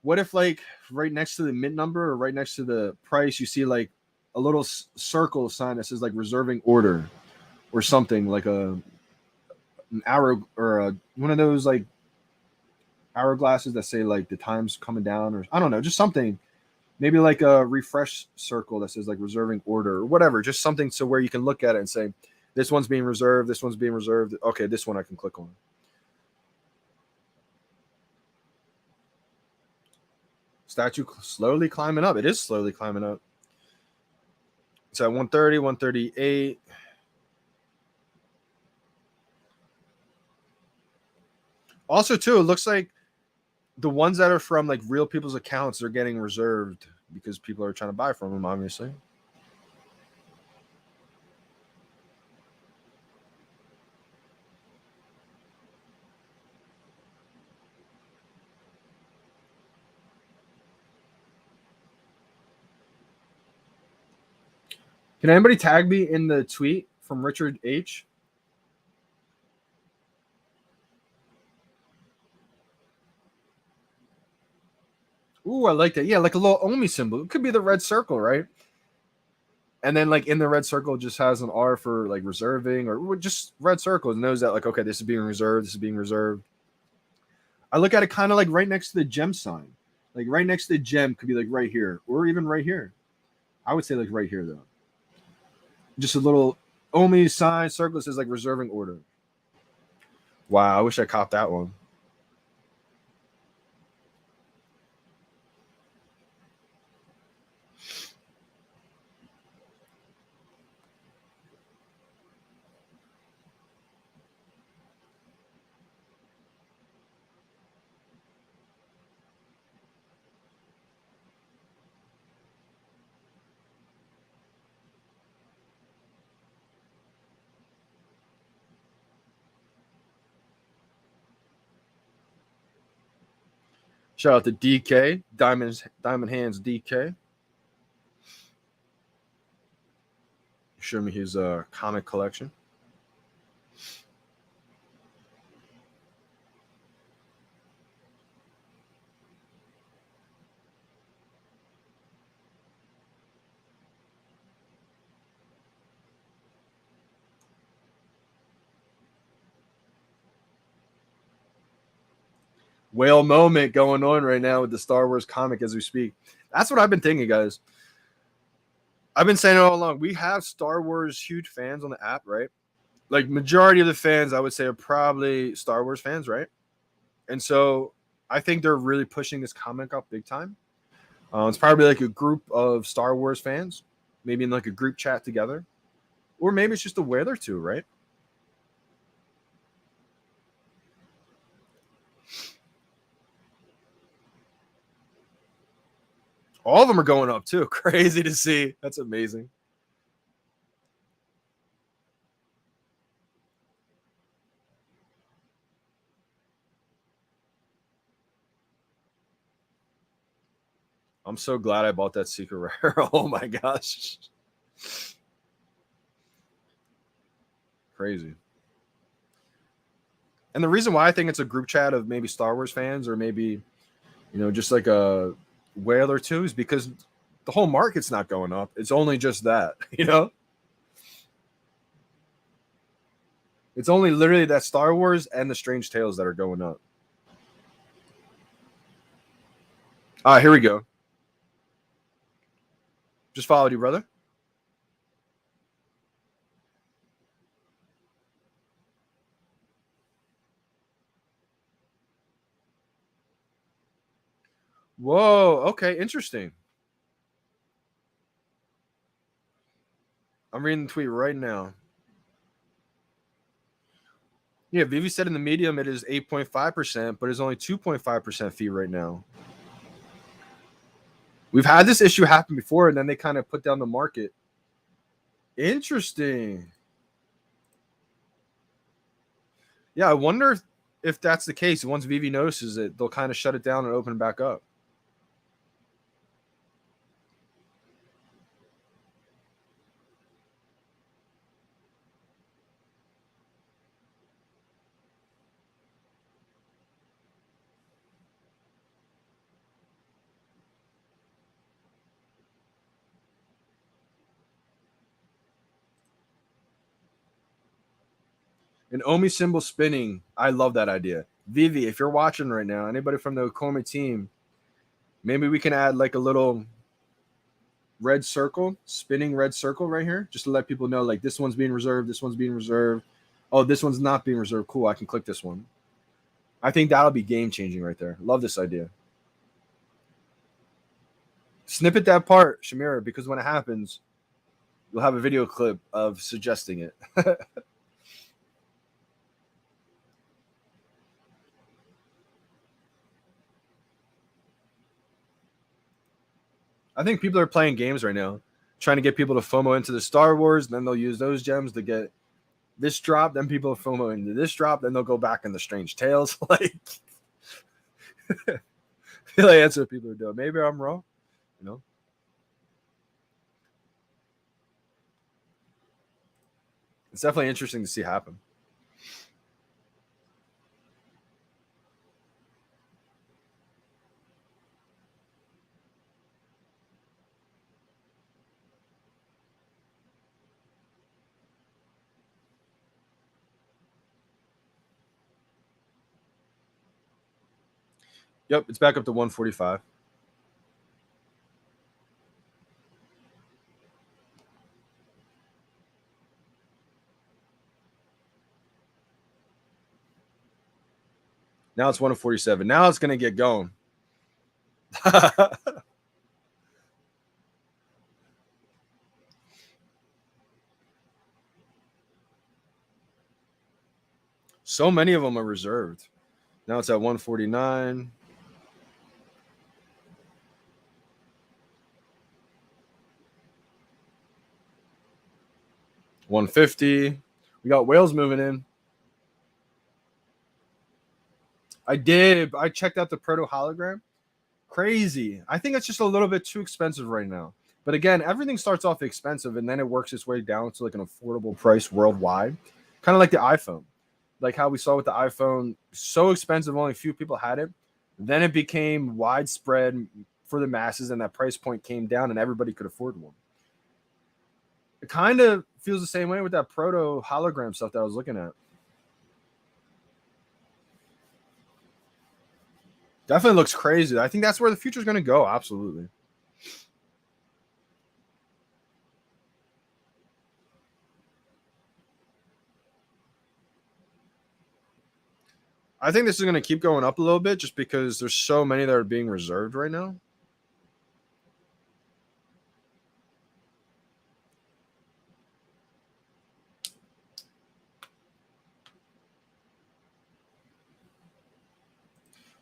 what if like right next to the mint number or right next to the price, you see like a little circle sign that says like reserving order or something, like an arrow or one of those like hourglasses that say like the time's coming down, or I don't know, just something. Maybe like a refresh circle that says like reserving order or whatever, just something so where you can look at it and say, this one's being reserved, this one's being reserved. Okay, this one I can click on. Statue slowly climbing up. It is slowly climbing up. It's at 130, 138. Also, too, it looks like the ones that are from like real people's accounts are getting reserved because people are trying to buy from them, obviously. Can anybody tag me in the tweet from Richard H. Ooh, I like that. Yeah, like a little Omi symbol. It could be the red circle, right? And then like in the red circle just has an R for like reserving or just red circle. It knows that like, okay, this is being reserved. This is being reserved. I look at it kind of like right next to the gem sign. Like right next to the gem could be like right here or even right here. I would say like right here though. Just a little Omi sign circle that says like reserving order. Wow, I wish I caught that one. Shout out to DK, Diamond Hands DK. Show me his comic collection. Whale moment going on right now with the Star Wars comic as we speak. That's what I've been thinking, guys. I've been saying it all along. We have Star Wars huge fans on the app, right? Like majority of the fans, I would say, are probably Star Wars fans, right? And so I think they're really pushing this comic up big time. It's probably like a group of Star Wars fans, maybe in like a group chat together, or maybe it's just a whale or two, right? All of them are going up too. Crazy to see. That's amazing. I'm so glad I bought that secret rare. Oh my gosh. Crazy. And the reason why I think it's a group chat of maybe Star Wars fans or maybe, just like a whale or two is because the whole market's not going up. It's only just that, It's only literally that Star Wars and the Strange Tales that are going up. All right, here we go. Just followed you, brother. Whoa. Okay, interesting. I'm reading the tweet right now. Yeah, VeVe said in the medium it is 8.5%, but it's only 2.5% fee right now. We've had this issue happen before, and then they kind of put down the market. Interesting. Yeah, I wonder if that's the case. Once VeVe notices it, they'll kind of shut it down and open it back up. An Omi symbol spinning. I love that idea. VeVe, if you're watching right now, anybody from the Okami team, maybe we can add like a little red circle, spinning red circle right here, just to let people know like this one's being reserved, this one's being reserved. Oh, this one's not being reserved. Cool, I can click this one. I think that'll be game changing right there. Love this idea. Snippet that part, Shamira, because when it happens, you'll have a video clip of suggesting it. I think people are playing games right now, trying to get people to FOMO into the Star Wars. Then they'll use those gems to get this drop. Then people FOMO into this drop. Then they'll go back in the Strange Tales. Like, I feel like that's what people are doing. Maybe I'm wrong, It's definitely interesting to see happen. Yep, it's back up to 145. Now it's 147. Now it's gonna get going. So many of them are reserved. Now it's at 149. $150. We got whales moving in. I did. I checked out the proto hologram. Crazy. I think it's just a little bit too expensive right now. But again, everything starts off expensive and then it works its way down to like an affordable price worldwide. Kind of like the iPhone. Like how we saw with the iPhone, so expensive, only a few people had it. Then it became widespread for the masses and that price point came down and everybody could afford one. It kind of feels the same way with that proto hologram stuff that I was looking at. Definitely looks crazy. I think that's where the future is going to go. Absolutely. I think this is going to keep going up a little bit just because there's so many that are being reserved right now.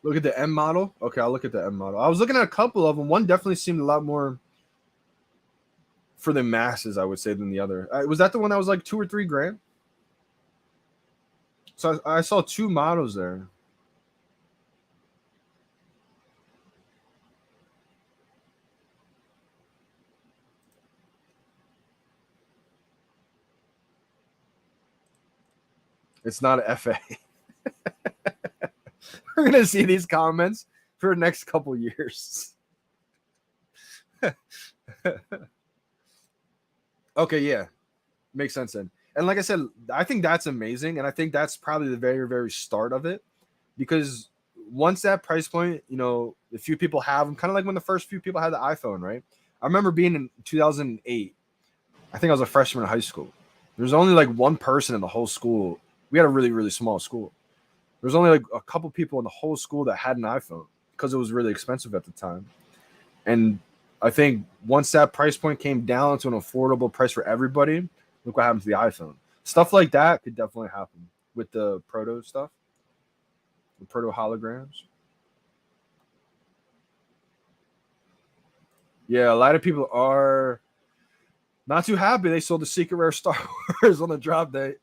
Look at the M model. Okay, I'll look at the M model. I was looking at a couple of them. One definitely seemed a lot more for the masses, I would say, than the other. Was that the one that was like $2 or $3 grand? So I saw two models there. It's not an FA. We're going to see these comments for the next couple years. Okay, yeah. Makes sense then. And like I said, I think that's amazing. And I think that's probably the very, very start of it. Because once that price point, you know, a few people have them, kind of like when the first few people had the iPhone, right? I remember being in 2008. I think I was a freshman in high school. There was only like one person in the whole school. We had a really, really small school. There was only like a couple people in the whole school that had an iPhone because it was really expensive at the time. And I think once that price point came down to an affordable price for everybody, look what happened to the iPhone. Stuff like that could definitely happen with the proto stuff, the proto holograms. Yeah, a lot of people are not too happy they sold the secret rare Star Wars on the drop day.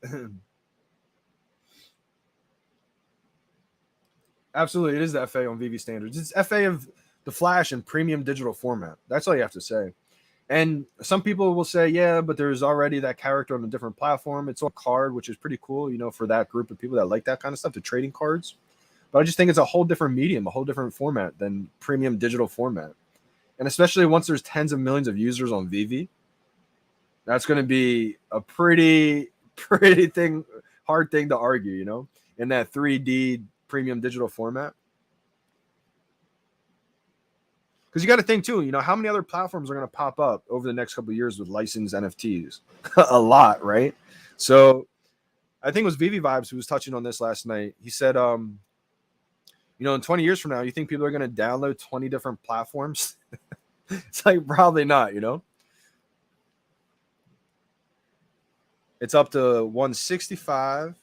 Absolutely, it is the FA on VeVe standards. It's FA of the Flash in premium digital format. That's all you have to say. And some people will say, yeah, but there's already that character on a different platform. It's on a card, which is pretty cool, you know, for that group of people that like that kind of stuff, the trading cards. But I just think it's a whole different medium, a whole different format than premium digital format. And especially once there's tens of millions of users on VeVe, that's going to be a pretty hard thing to argue, you know, in that 3D premium digital format. Because you got to think too, you know, how many other platforms are going to pop up over the next couple of years with licensed NFTs? A lot, right? So I think it was VeVe Vibes who was touching on this last night. He said, you know, in 20 years from now, you think people are going to download 20 different platforms? It's like probably not, you know. It's up to 165.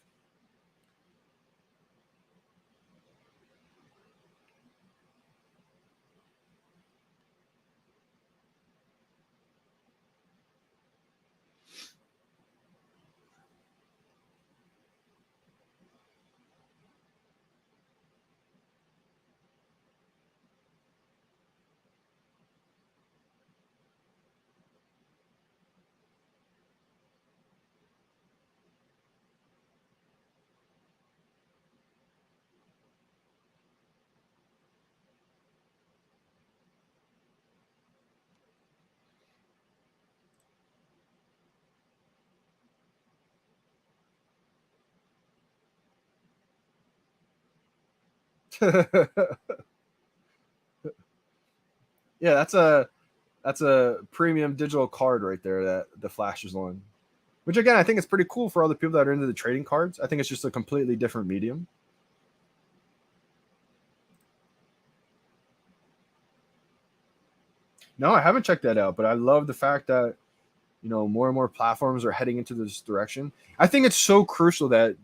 Yeah, that's a premium digital card right there that the Flash is on. Which again, I think it's pretty cool for all the people that are into the trading cards. I think it's just a completely different medium. No, I haven't checked that out, but I love the fact that more and more platforms are heading into this direction. I think it's so crucial that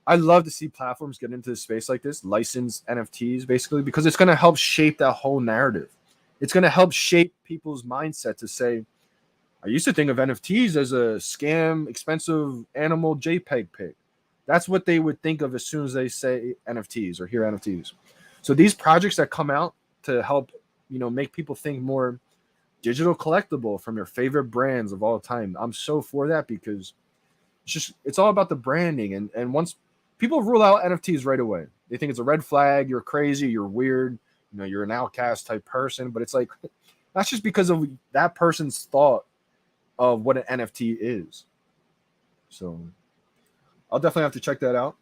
I love to see platforms get into this space like this, license NFTs basically, because it's going to help shape that whole narrative. It's going to help shape people's mindset to say, I used to think of NFTs as a scam, expensive animal JPEG pic. That's what they would think of as soon as they say NFTs or hear NFTs. So these projects that come out to help, make people think more digital collectible from your favorite brands of all time. I'm so for that because it's all about the branding. And once people rule out NFTs right away, they think it's a red flag. You're crazy. You're weird. You're an outcast type person. But it's like, that's just because of that person's thought of what an NFT is. So I'll definitely have to check that out.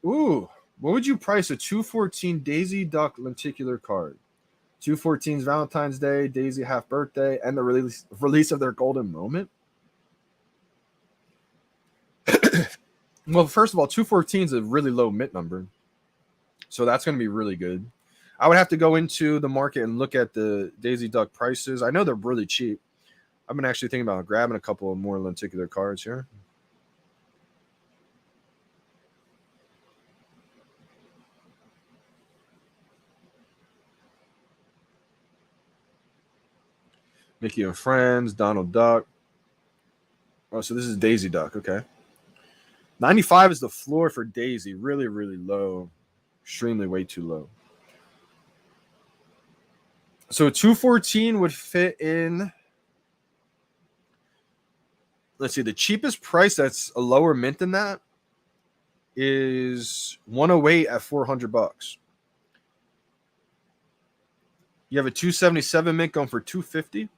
Ooh, what would you price a 214 Daisy Duck lenticular card? 214's Valentine's Day, Daisy half birthday, and the release of their golden moment? Well, first of all, 214 is a really low mint number. So that's going to be really good. I would have to go into the market and look at the Daisy Duck prices. I know they're really cheap. I've been actually thinking about grabbing a couple of more lenticular cards here. Mickey and Friends, Donald Duck. Oh, so this is Daisy Duck. Okay. 95 is the floor for Daisy. Really, really low. Extremely way too low. So 214 would fit in. Let's see. The cheapest price that's a lower mint than that is 108 at $400. You have a 277 mint going for 250.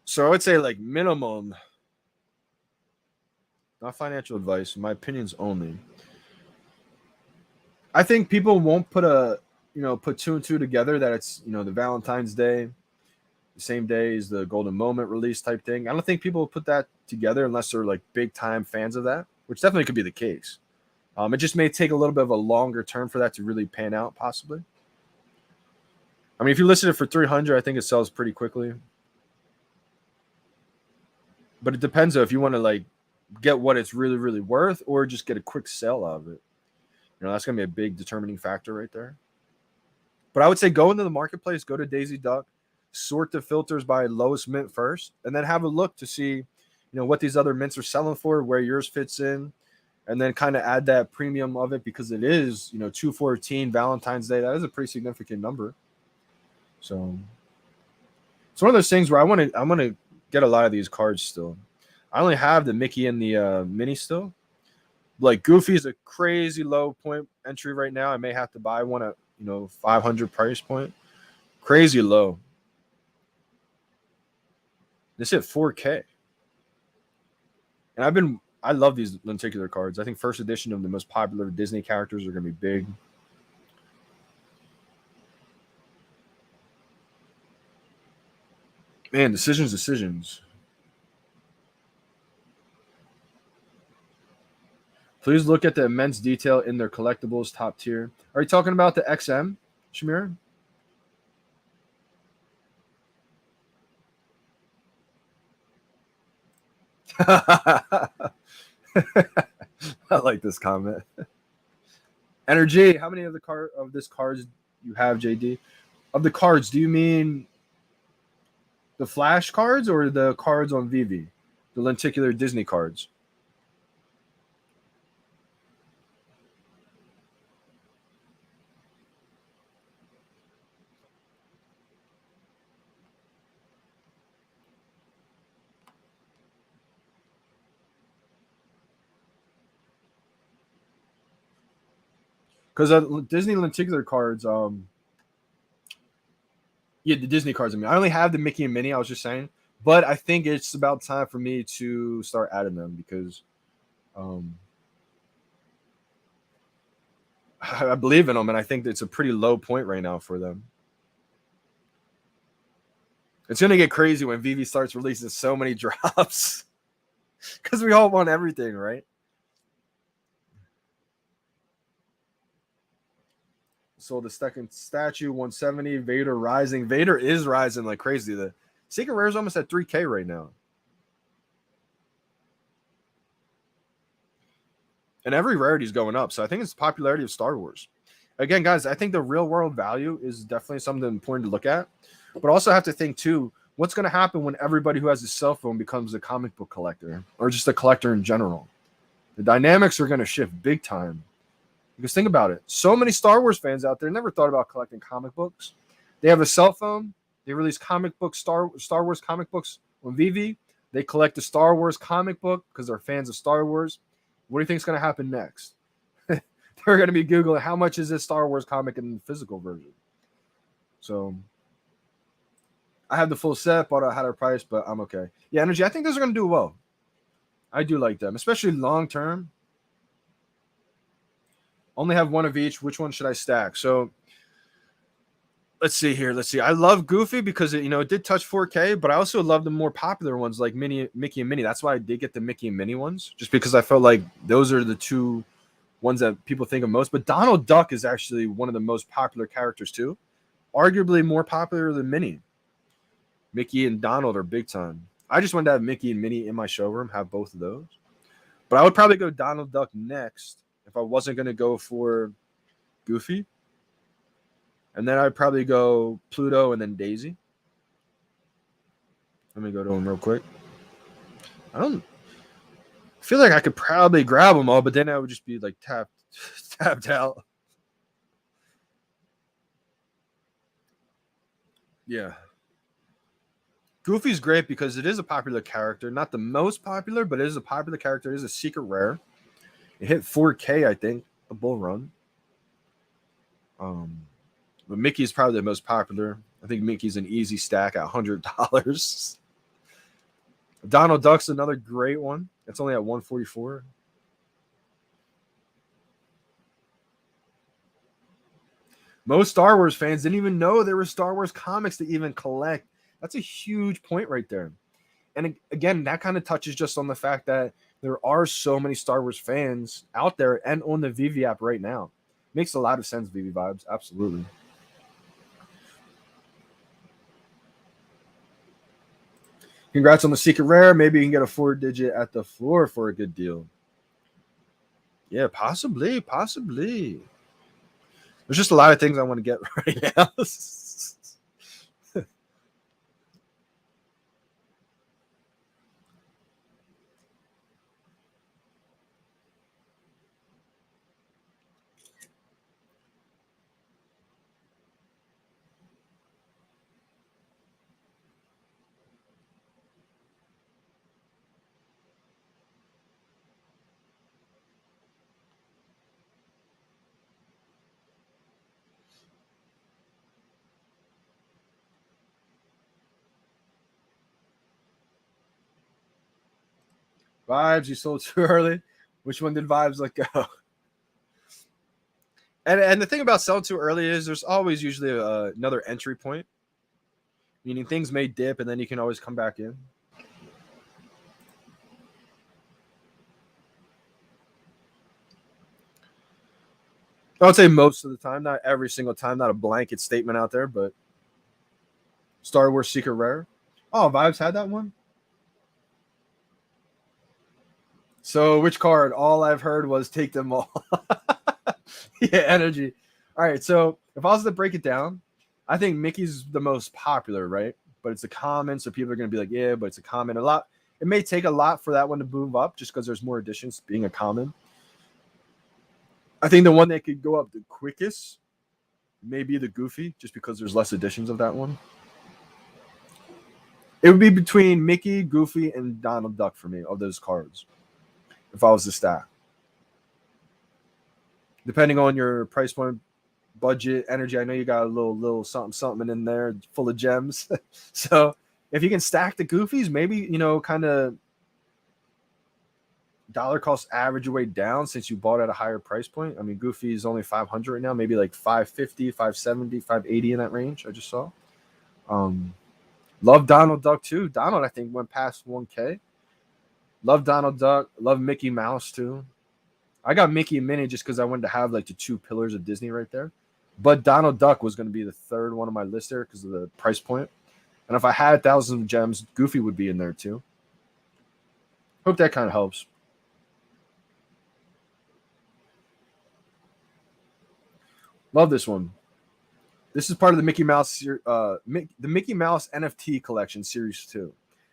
So I would say like minimum, not financial advice, my opinions only. I think people won't put two and two together that it's, the Valentine's Day, the same day as the Golden Moment release type thing. I don't think people will put that together unless they're like big time fans of that, which definitely could be the case. It just may take a little bit of a longer term for that to really pan out, possibly. I mean, if you list it for 300, I think it sells pretty quickly. But it depends if you want to like get what it's really, really worth or just get a quick sell out of it. That's going to be a big determining factor right there. But I would say go into the marketplace, go to Daisy Duck, sort the filters by lowest mint first, and then have a look to see, what these other mints are selling for, where yours fits in, and then kind of add that premium of it because it is, 214 Valentine's Day. That is a pretty significant number. So it's one of those things where I want to get a lot of these cards still. I only have the Mickey and the Mini still. Like Goofy is a crazy low point entry right now. I may have to buy one at 500 price point. Crazy low. This hit 4K. And I love these lenticular cards. I think first edition of the most popular Disney characters are going to be big. Man, decisions. Please look at the immense detail in their collectibles top tier. Are you talking about the XM, Shamir? I like this comment. Energy, how many of this cards you have, JD? Of the cards, do you mean the Flash cards or the cards on VeVe? The lenticular Disney cards? Because Disney lenticular cards, the Disney cards. I only have the Mickey and Minnie. I was just saying, But I think it's about time for me to start adding them because I believe in them, and I think it's a pretty low point right now for them. It's gonna get crazy when VeVe starts releasing so many drops because we all want everything, right? So the second statue, 170, Vader rising. Vader is rising like crazy. The Secret Rare is almost at 3K right now. And every rarity is going up. So I think it's the popularity of Star Wars. Again, guys, I think the real world value is definitely something important to look at. But also have to think, too, what's going to happen when everybody who has a cell phone becomes a comic book collector or just a collector in general? The dynamics are going to shift big time. Because think about it. So many Star Wars fans out there never thought about collecting comic books. They have a cell phone. They release comic books, Star Wars comic books on VeVe. They collect the Star Wars comic book because they're fans of Star Wars. What do you think is going to happen next? They're going to be Googling how much is this Star Wars comic in the physical version. So I have the full set, bought a higher price, but I'm okay. Yeah, Energy, I think those are going to do well. I do like them, especially long term. Only have one of each. Which one should I stack? So let's see here. Let's see. I love Goofy because it did touch 4K, but I also love the more popular ones like Mickey and Minnie. That's why I did get the Mickey and Minnie ones, just because I felt like those are the two ones that people think of most. But Donald Duck is actually one of the most popular characters too, arguably more popular than Minnie. Mickey and Donald are big time. I just wanted to have Mickey and Minnie in my showroom, have both of those. But I would probably go Donald Duck next if I wasn't going to go for Goofy. And then I'd probably go Pluto and then Daisy. Let me go to them real quick. I feel like I could probably grab them all, but then I would just be like tapped out. Yeah. Goofy's great because it is a popular character. Not the most popular, but it is a popular character. It is a secret rare. It hit 4K, I think, a bull run. But Mickey's probably the most popular. I think Mickey's an easy stack at $100. Donald Duck's another great one. It's only at 144. Most Star Wars fans didn't even know there were Star Wars comics to even collect. That's a huge point right there. And again, that kind of touches just on the fact that there are so many Star Wars fans out there and on the VeVe app right now. Makes a lot of sense, VeVe vibes. Absolutely. Congrats on the secret rare. Maybe you can get a 4-digit at the floor for a good deal. Yeah, possibly. There's just a lot of things I want to get right now. Vibes, you sold too early. Which one did Vibes let go? And the thing about selling too early is there's always usually another entry point. Meaning things may dip and then you can always come back in. I would say most of the time, not every single time, not a blanket statement out there, but Star Wars Secret Rare. Oh, Vibes had that one? So which card? All I've heard was take them all. Yeah, energy. All right, so if I was to break it down, I think Mickey's the most popular, right? But it's a common, so people are going to be like, yeah, but it's a common. A lot. It may take a lot for that one to move up just because there's more additions being a common. I think the one that could go up the quickest may be the Goofy, just because there's less editions of that one. It would be between Mickey, Goofy, and Donald Duck for me of those cards. If I was to stack. Depending on your price point, budget, energy. I know you got a little something in there full of gems. So if you can stack the Goofies, maybe, you know, kind of dollar cost average your way down since you bought at a higher price point. I mean, Goofy is only 500 right now, maybe like 550, 570, 580 in that range. I just saw. Love Donald Duck too. Donald, I think, went past 1K. Love Donald Duck. Love Mickey Mouse too. I got Mickey and Minnie just because I wanted to have like the two pillars of Disney right there. But Donald Duck was going to be the third one on my list there because of the price point. And if I had 1,000 gems, Goofy would be in there too. Hope that kind of helps. Love this one. This is part of the Mickey Mouse, the Mickey Mouse NFT collection series 2.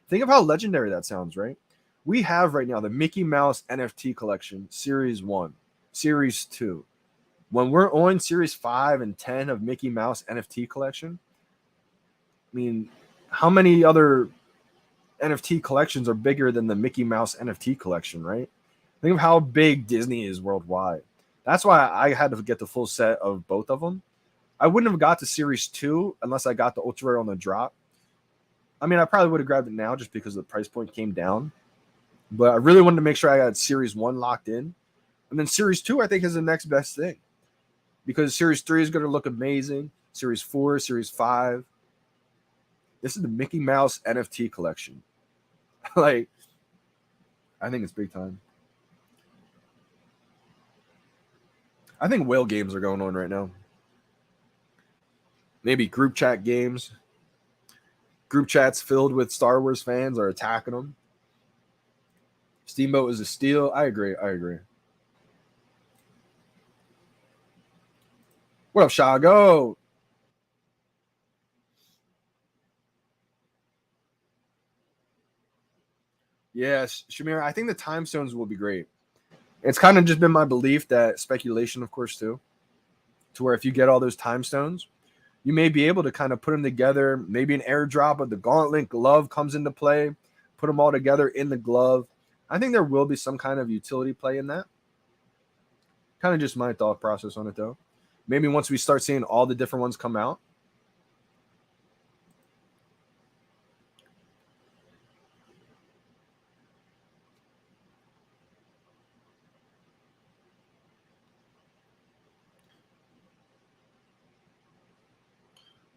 Think of how legendary that sounds, right? We have right now the Mickey Mouse NFT collection series 1, series 2. When we're on series 5 and 10 of Mickey Mouse NFT collection, I mean, how many other NFT collections are bigger than the Mickey Mouse NFT collection, right? Think of how big Disney is worldwide. That's why I had to get the full set of both of them. I wouldn't have got to series 2 unless I got the ultra rare on the drop. I mean, I probably would have grabbed it now just because the price point came down. But I really wanted to make sure I got series 1 locked in. And then series 2, I think, is the next best thing. Because series 3 is going to look amazing. Series 4, series 5. This is the Mickey Mouse NFT collection. Like, I think it's big time. I think whale games are going on right now. Maybe group chat games. Group chats filled with Star Wars fans are attacking them. Steamboat is a steal. I agree. What up, Shago? Yes, Shamir, I think the time stones will be great. It's kind of just been my belief that speculation, of course, too, to where if you get all those time stones, you may be able to kind of put them together. Maybe an airdrop of the gauntlet glove comes into play, put them all together in the glove. I think there will be some kind of utility play in that. Kind of just my thought process on it, though. Maybe once we start seeing all the different ones come out.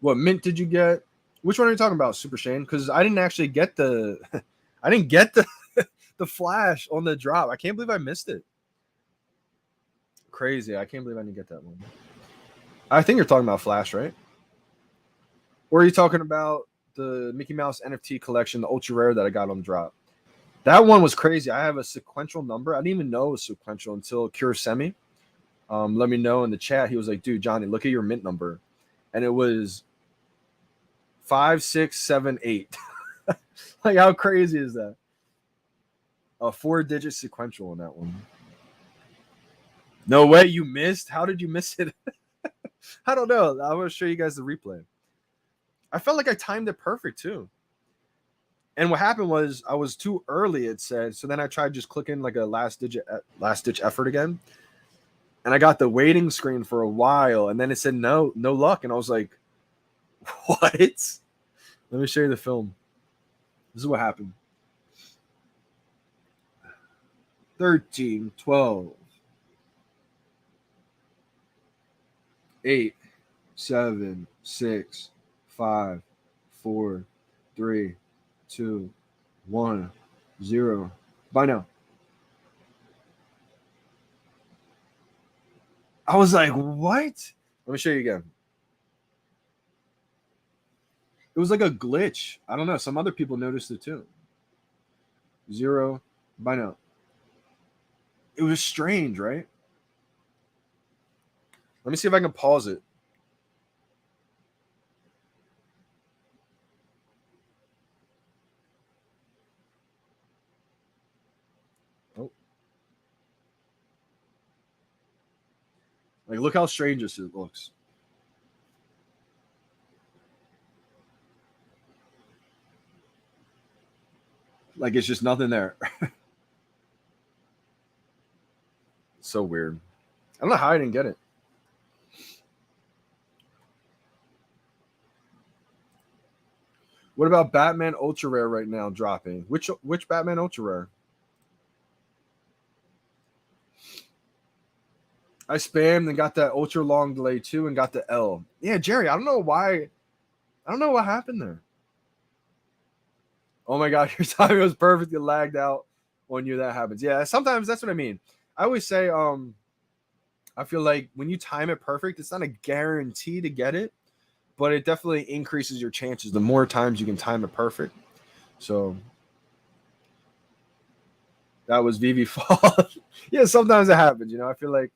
What mint did you get? Which one are you talking about, Super Shane? Because I didn't actually get the the flash on the drop. I can't believe I missed it. Crazy. I can't believe I didn't get that one. I think you're talking about Flash, right? Or are you talking about the Mickey Mouse NFT collection, the ultra rare that I got on the drop? That one was crazy. I have a sequential number. I didn't even know it was sequential until Cure Semi let me know in the chat. He was like, dude, Johnny, look at your mint number. And it was 5, 6, 7, 8. Like, how crazy is that? A 4-digit sequential on that one. No way, you missed? How did you miss it? I don't know. I want to show you guys the replay. I felt like I timed it perfect too. And what happened was I was too early, it said. So then I tried just clicking like a last ditch effort again. And I got the waiting screen for a while. And then it said no luck. And I was like, what? Let me show you the film. This is what happened. 13, 12, 8, 7, 6, 5, 4, 3, 2, 1, 0. Bye now. I was like, what? Let me show you again. It was like a glitch. I don't know. Some other people noticed it too. 0. Bye now. It was strange, right? Let me see if I can pause it. Oh. Like, look how strange this looks. Like, it's just nothing there. So weird. I don't know how I didn't get it. What about Batman Ultra Rare right now dropping? Which Batman Ultra Rare? I spammed and got that ultra long delay too and got the L. Yeah, Jerry, I don't know why. I don't know what happened there. Oh my God, your timing was perfect. You lagged out when that happens. Yeah, sometimes that's what I mean. I always say, I feel like when you time it perfect, it's not a guarantee to get it, but it definitely increases your chances the more times you can time it perfect. So that was VeVe fault. Yeah, sometimes it happens. I feel like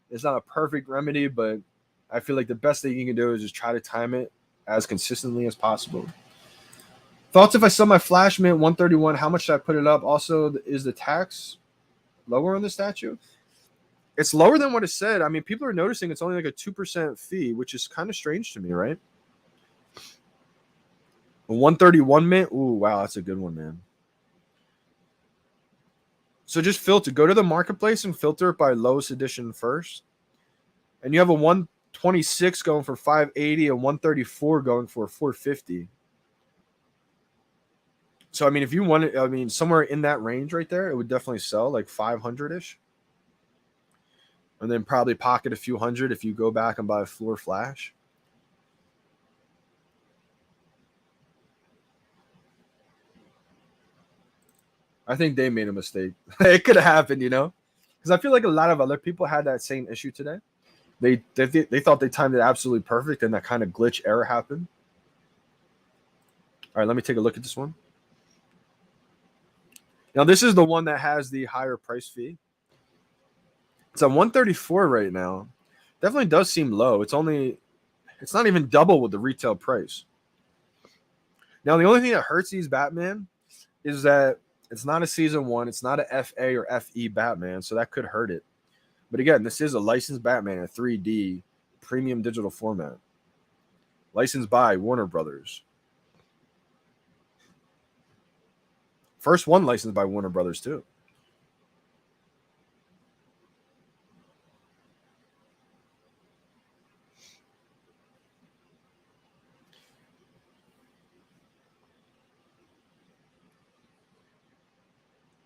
it's not a perfect remedy, but I feel like the best thing you can do is just try to time it as consistently as possible. Thoughts if I sell my Flash Mint 131, how much should I put it up? Also, is the tax lower on the statue? It's lower than what it said. I mean, people are noticing it's only like a 2% fee, which is kind of strange to me, right? A 131 mint? Ooh, wow, that's a good one, man. So just filter. Go to the marketplace and filter it by lowest edition first. And you have a 126 going for 580, a 134 going for 450. So, I mean, if you want it, somewhere in that range right there, it would definitely sell like 500-ish. And then probably pocket a few hundred if you go back and buy a floor Flash. I think they made a mistake. It could have happened, because I feel like a lot of other people had that same issue today. They thought they timed it absolutely perfect, and that kind of glitch error happened. All right, let me take a look at this one. Now, this is the one that has the higher price fee. It's at 134 right now. Definitely does seem low. It's not even double with the retail price. Now, the only thing that hurts these Batman is that it's not a season 1. It's not a FA or FE Batman, so that could hurt it. But again, this is a licensed Batman in 3D premium digital format. Licensed by Warner Brothers. First one licensed by Warner Brothers, too.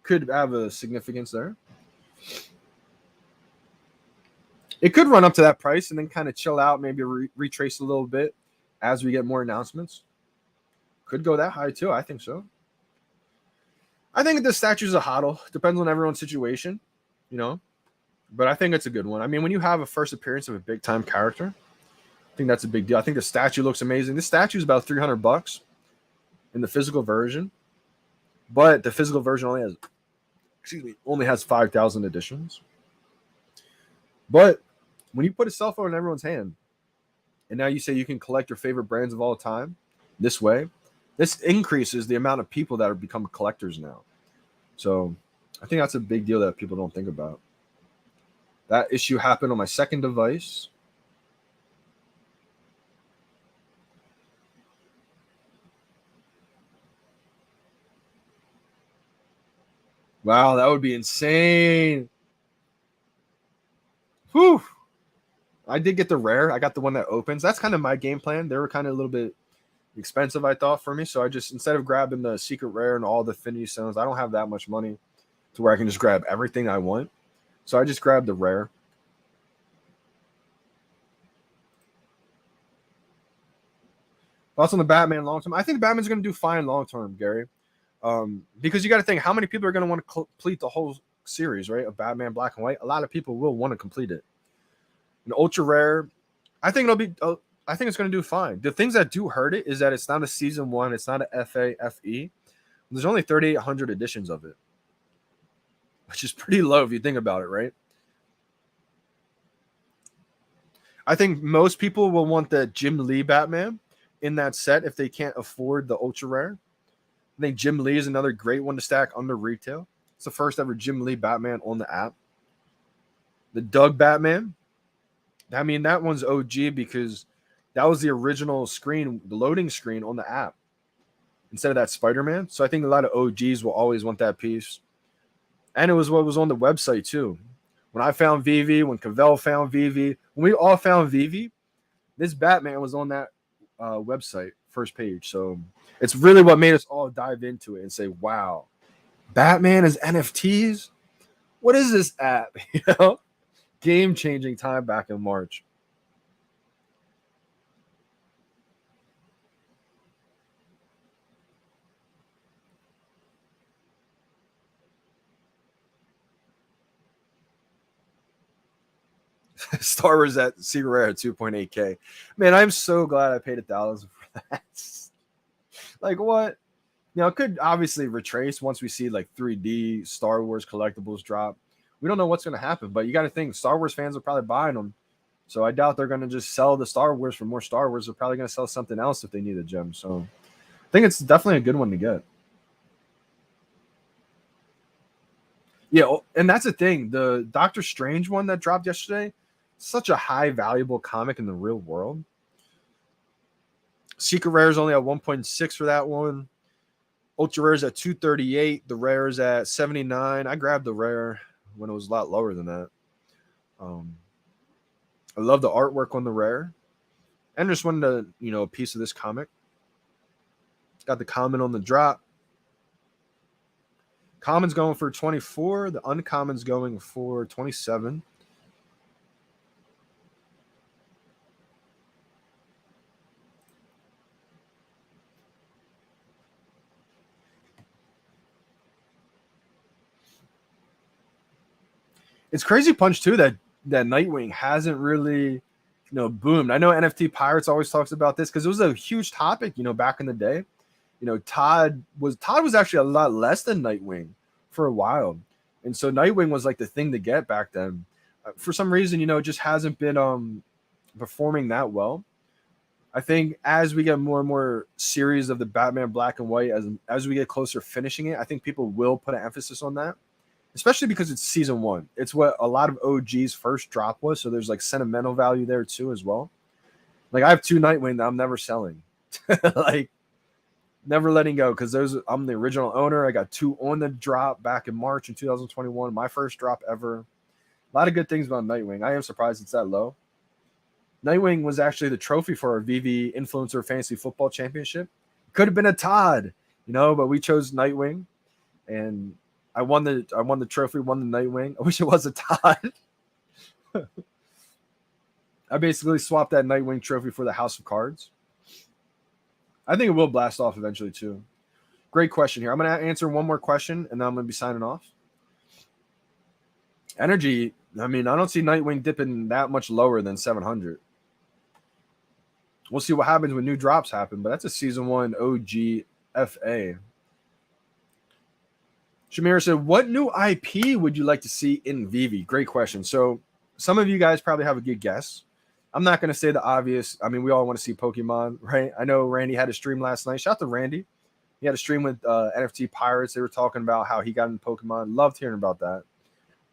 Could have a significance there. It could run up to that price and then kind of chill out, maybe retrace a little bit as we get more announcements. Could go that high too. I think so. I think the statue's a hodl. Depends on everyone's situation, But I think it's a good one. I mean, when you have a first appearance of a big time character, I think that's a big deal. I think the statue looks amazing. This statue is about $300 in the physical version, but the physical version only has 5,000 editions. But when you put a cell phone in everyone's hand, and now you say you can collect your favorite brands of all time this way, this increases the amount of people that are become collectors now. So I think that's a big deal that people don't think about. That issue happened on my second device. Wow, that would be insane. Whew. I did get the rare. I got the one that opens. That's kind of my game plan. They were kind of a little bit expensive, I thought, for me. So I just, instead of grabbing the secret rare and all the affinity stones, I don't have that much money to where I can just grab everything I want. So I just grabbed the rare. Thoughts on the Batman long term? I think the Batman's going to do fine long term, Gary. Because you got to think, how many people are going to want to complete the whole series, right? Of Batman Black and White. A lot of people will want to complete it. An ultra rare, I think it's going to do fine. The things that do hurt it is that it's not a season 1. It's not a FA, FE. There's only 3,800 editions of it, which is pretty low if you think about it, right? I think most people will want the Jim Lee Batman in that set if they can't afford the ultra rare. I think Jim Lee is another great one to stack under retail. It's the first ever Jim Lee Batman on the app. The Doug Batman, I mean, that one's OG because that was the original screen, the loading screen on the app instead of that Spider-Man. So I think a lot of OGs will always want that piece. And it was what was on the website too. When I found VeVe, when Cavell found VeVe, when we all found VeVe, this Batman was on that website first page. So it's really what made us all dive into it and say, wow, Batman is NFTs? What is this app? You know, game-changing time back in March. Star Wars at Secret Rare at 2.8K. Man, I'm so glad I paid $1,000 for that. Like, what? You know, it could obviously retrace once we see like 3D Star Wars collectibles drop. We don't know what's going to happen, but you got to think Star Wars fans are probably buying them. So I doubt they're going to just sell the Star Wars for more Star Wars. They're probably going to sell something else if they need a gem. So I think it's definitely a good one to get. Yeah, and that's the thing. The Doctor Strange one that dropped yesterday, such a high valuable comic in the real world. Secret Rare is only at 1.6 for that one. Ultra Rare is at 238. The Rare is at 79. I grabbed the Rare when it was a lot lower than that. I love the artwork on the Rare. And just wanted to, you know, a piece of this comic. Got the common on the drop. Common's going for 24. The uncommon's going for 27. It's crazy punch too that Nightwing hasn't really, you know, boomed. I know NFT Pirates always talks about this because it was a huge topic, you know, back in the day. You know, Todd was actually a lot less than Nightwing for a while, and so Nightwing was like the thing to get back then. For some reason, you know, it just hasn't been performing that well. I think as we get more and more series of the Batman Black and White, as we get closer finishing it, I think people will put an emphasis on that. Especially because it's season 1. It's what a lot of OG's first drop was, so there's like sentimental value there too as well. Like I have 2 Nightwing that I'm never selling. Like never letting go because I'm the original owner. I got 2 on the drop back in March in 2021, my first drop ever. A lot of good things about Nightwing. I am surprised it's that low. Nightwing was actually the trophy for our VeVe Influencer Fantasy Football Championship. Could have been a Todd, you know, but we chose Nightwing, and I won the trophy, won the Nightwing. I wish it was a Todd. I basically swapped that Nightwing trophy for the House of Cards. I think it will blast off eventually too. Great question here. I'm going to answer one more question, and then I'm going to be signing off. Energy, I mean, I don't see Nightwing dipping that much lower than 700. We'll see what happens when new drops happen, but that's a Season 1 OG FA. Shamira said, what new IP would you like to see in VeVe? Great question. So some of you guys probably have a good guess. I'm not going to say the obvious. I mean, we all want to see Pokemon, right? I know Randy had a stream last night. Shout out to Randy. He had a stream with NFT Pirates. They were talking about how he got in Pokemon. Loved hearing about that.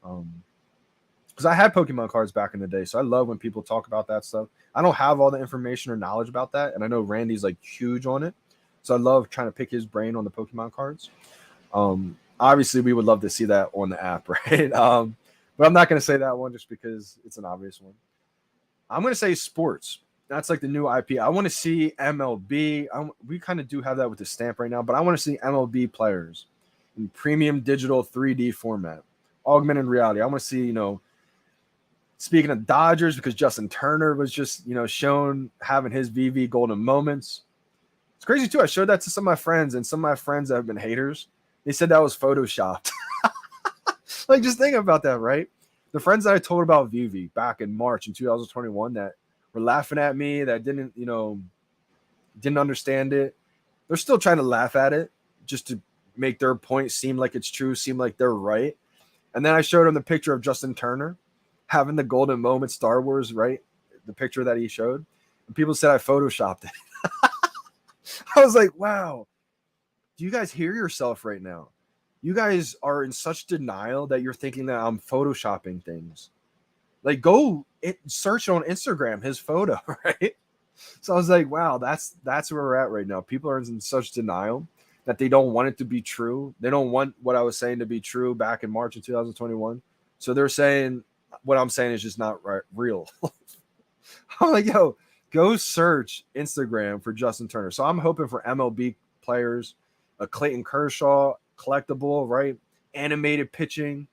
Because I had Pokemon cards back in the day, so I love when people talk about that stuff. I don't have all the information or knowledge about that, and I know Randy's like huge on it. So I love trying to pick his brain on the Pokemon cards. Obviously, we would love to see that on the app, right? But I'm not going to say that one just because it's an obvious one. I'm going to say sports. That's like the new IP. I want to see MLB. We kind of do have that with the stamp right now, but I want to see MLB players in premium digital 3D format, augmented reality. I want to see, you know, speaking of Dodgers, because Justin Turner was just, you know, shown having his VeVe golden moments. It's crazy too. I showed that to some of my friends, and some of my friends that have been haters, they said that was photoshopped. Like, just think about that, right? The friends that I told about VeVe back in March in 2021 that were laughing at me, that didn't, you know, didn't understand it, they're still trying to laugh at it just to make their point seem like it's true, seem like they're right. And then I showed them the picture of Justin Turner having the golden moment Star Wars, right? The picture that he showed. And people said I photoshopped it. I was like, wow. Do you guys hear yourself right now? You guys are in such denial that you're thinking that I'm photoshopping things. Like, go search on Instagram his photo, right? So I was like, wow, that's where we're at right now. People are in such denial that they don't want it to be true. They don't want what I was saying to be true back in March of 2021. So they're saying what I'm saying is just not real. I'm like, yo, Go search Instagram for Justin Turner. So I'm hoping for MLB players, a Clayton Kershaw collectible, right? Animated pitching.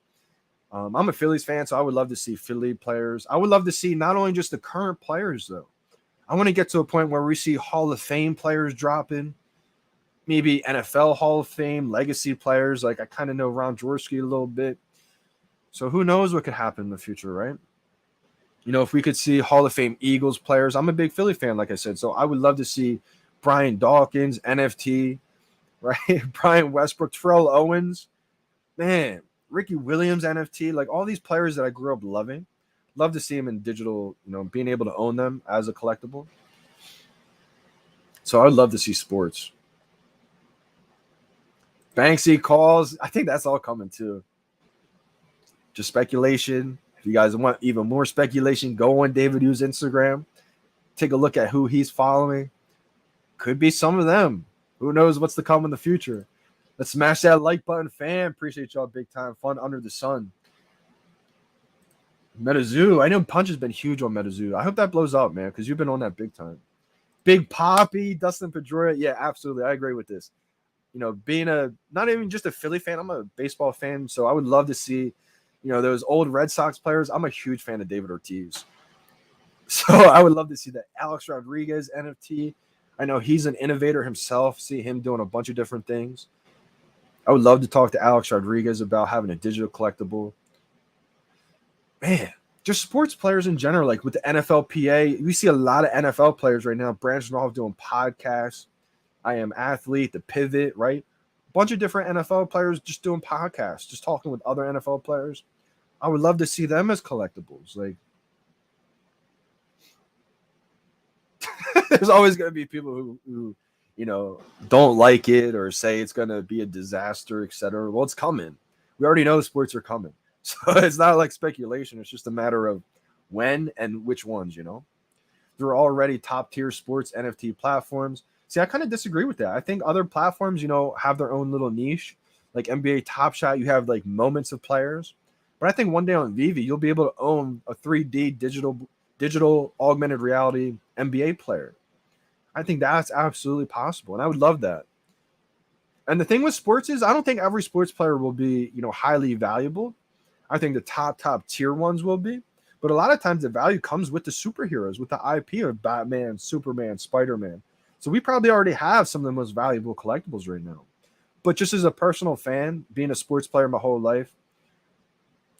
I'm a Phillies fan, so I would love to see Philly players. I would love to see not only just the current players, though. I want to get to a point where we see Hall of Fame players dropping, maybe NFL Hall of Fame legacy players. Like I kind of know Ron Jaworski a little bit. So who knows what could happen in the future, right? You know, if we could see Hall of Fame Eagles players, I'm a big Philly fan, like I said. So I would love to see Brian Dawkins, NFT, right? Brian Westbrook, Terrell Owens, man, Ricky Williams, NFT, like all these players that I grew up loving. Love to see them in digital, you know, being able to own them as a collectible. So I would love to see sports. Banksy calls. I think that's all coming too. Just speculation. If you guys want even more speculation, go on David Hughes' Instagram. Take a look at who he's following. Could be some of them. Who knows what's to come in the future. Let's smash that like button, fam. Appreciate y'all big time. Fun under the sun. MetaZoo. I know Punch has been huge on MetaZoo. I hope that blows up, man, because you've been on that big time. Big Poppy, Dustin Pedroia. Yeah, absolutely. I agree with this. You know, being not even just a Philly fan, I'm a baseball fan. So I would love to see, you know, those old Red Sox players. I'm a huge fan of David Ortiz. So I would love to see that Alex Rodriguez NFT. I know he's an innovator himself. See him doing a bunch of different things. I would love to talk to Alex Rodriguez about having a digital collectible. Man, just sports players in general, like with the NFLPA, we see a lot of NFL players right now branching off doing podcasts. I Am Athlete, The Pivot, right? A bunch of different NFL players just doing podcasts, just talking with other NFL players. I would love to see them as collectibles. Like, there's always going to be people who, you know, don't like it or say it's going to be a disaster, etc. Well, it's coming. We already know sports are coming. So it's not like speculation. It's just a matter of when and which ones, you know. There are already top tier sports NFT platforms. See, I kind of disagree with that. I think other platforms, you know, have their own little niche. Like NBA Top Shot, you have like moments of players. But I think one day on VeVe, you'll be able to own a 3D digital augmented reality NBA player. I think that's absolutely possible. And I would love that. And the thing with sports is I don't think every sports player will be, you know, highly valuable. I think the top tier ones will be. But a lot of times the value comes with the superheroes, with the IP of Batman, Superman, Spider-Man. So we probably already have some of the most valuable collectibles right now. But just as a personal fan, being a sports player my whole life,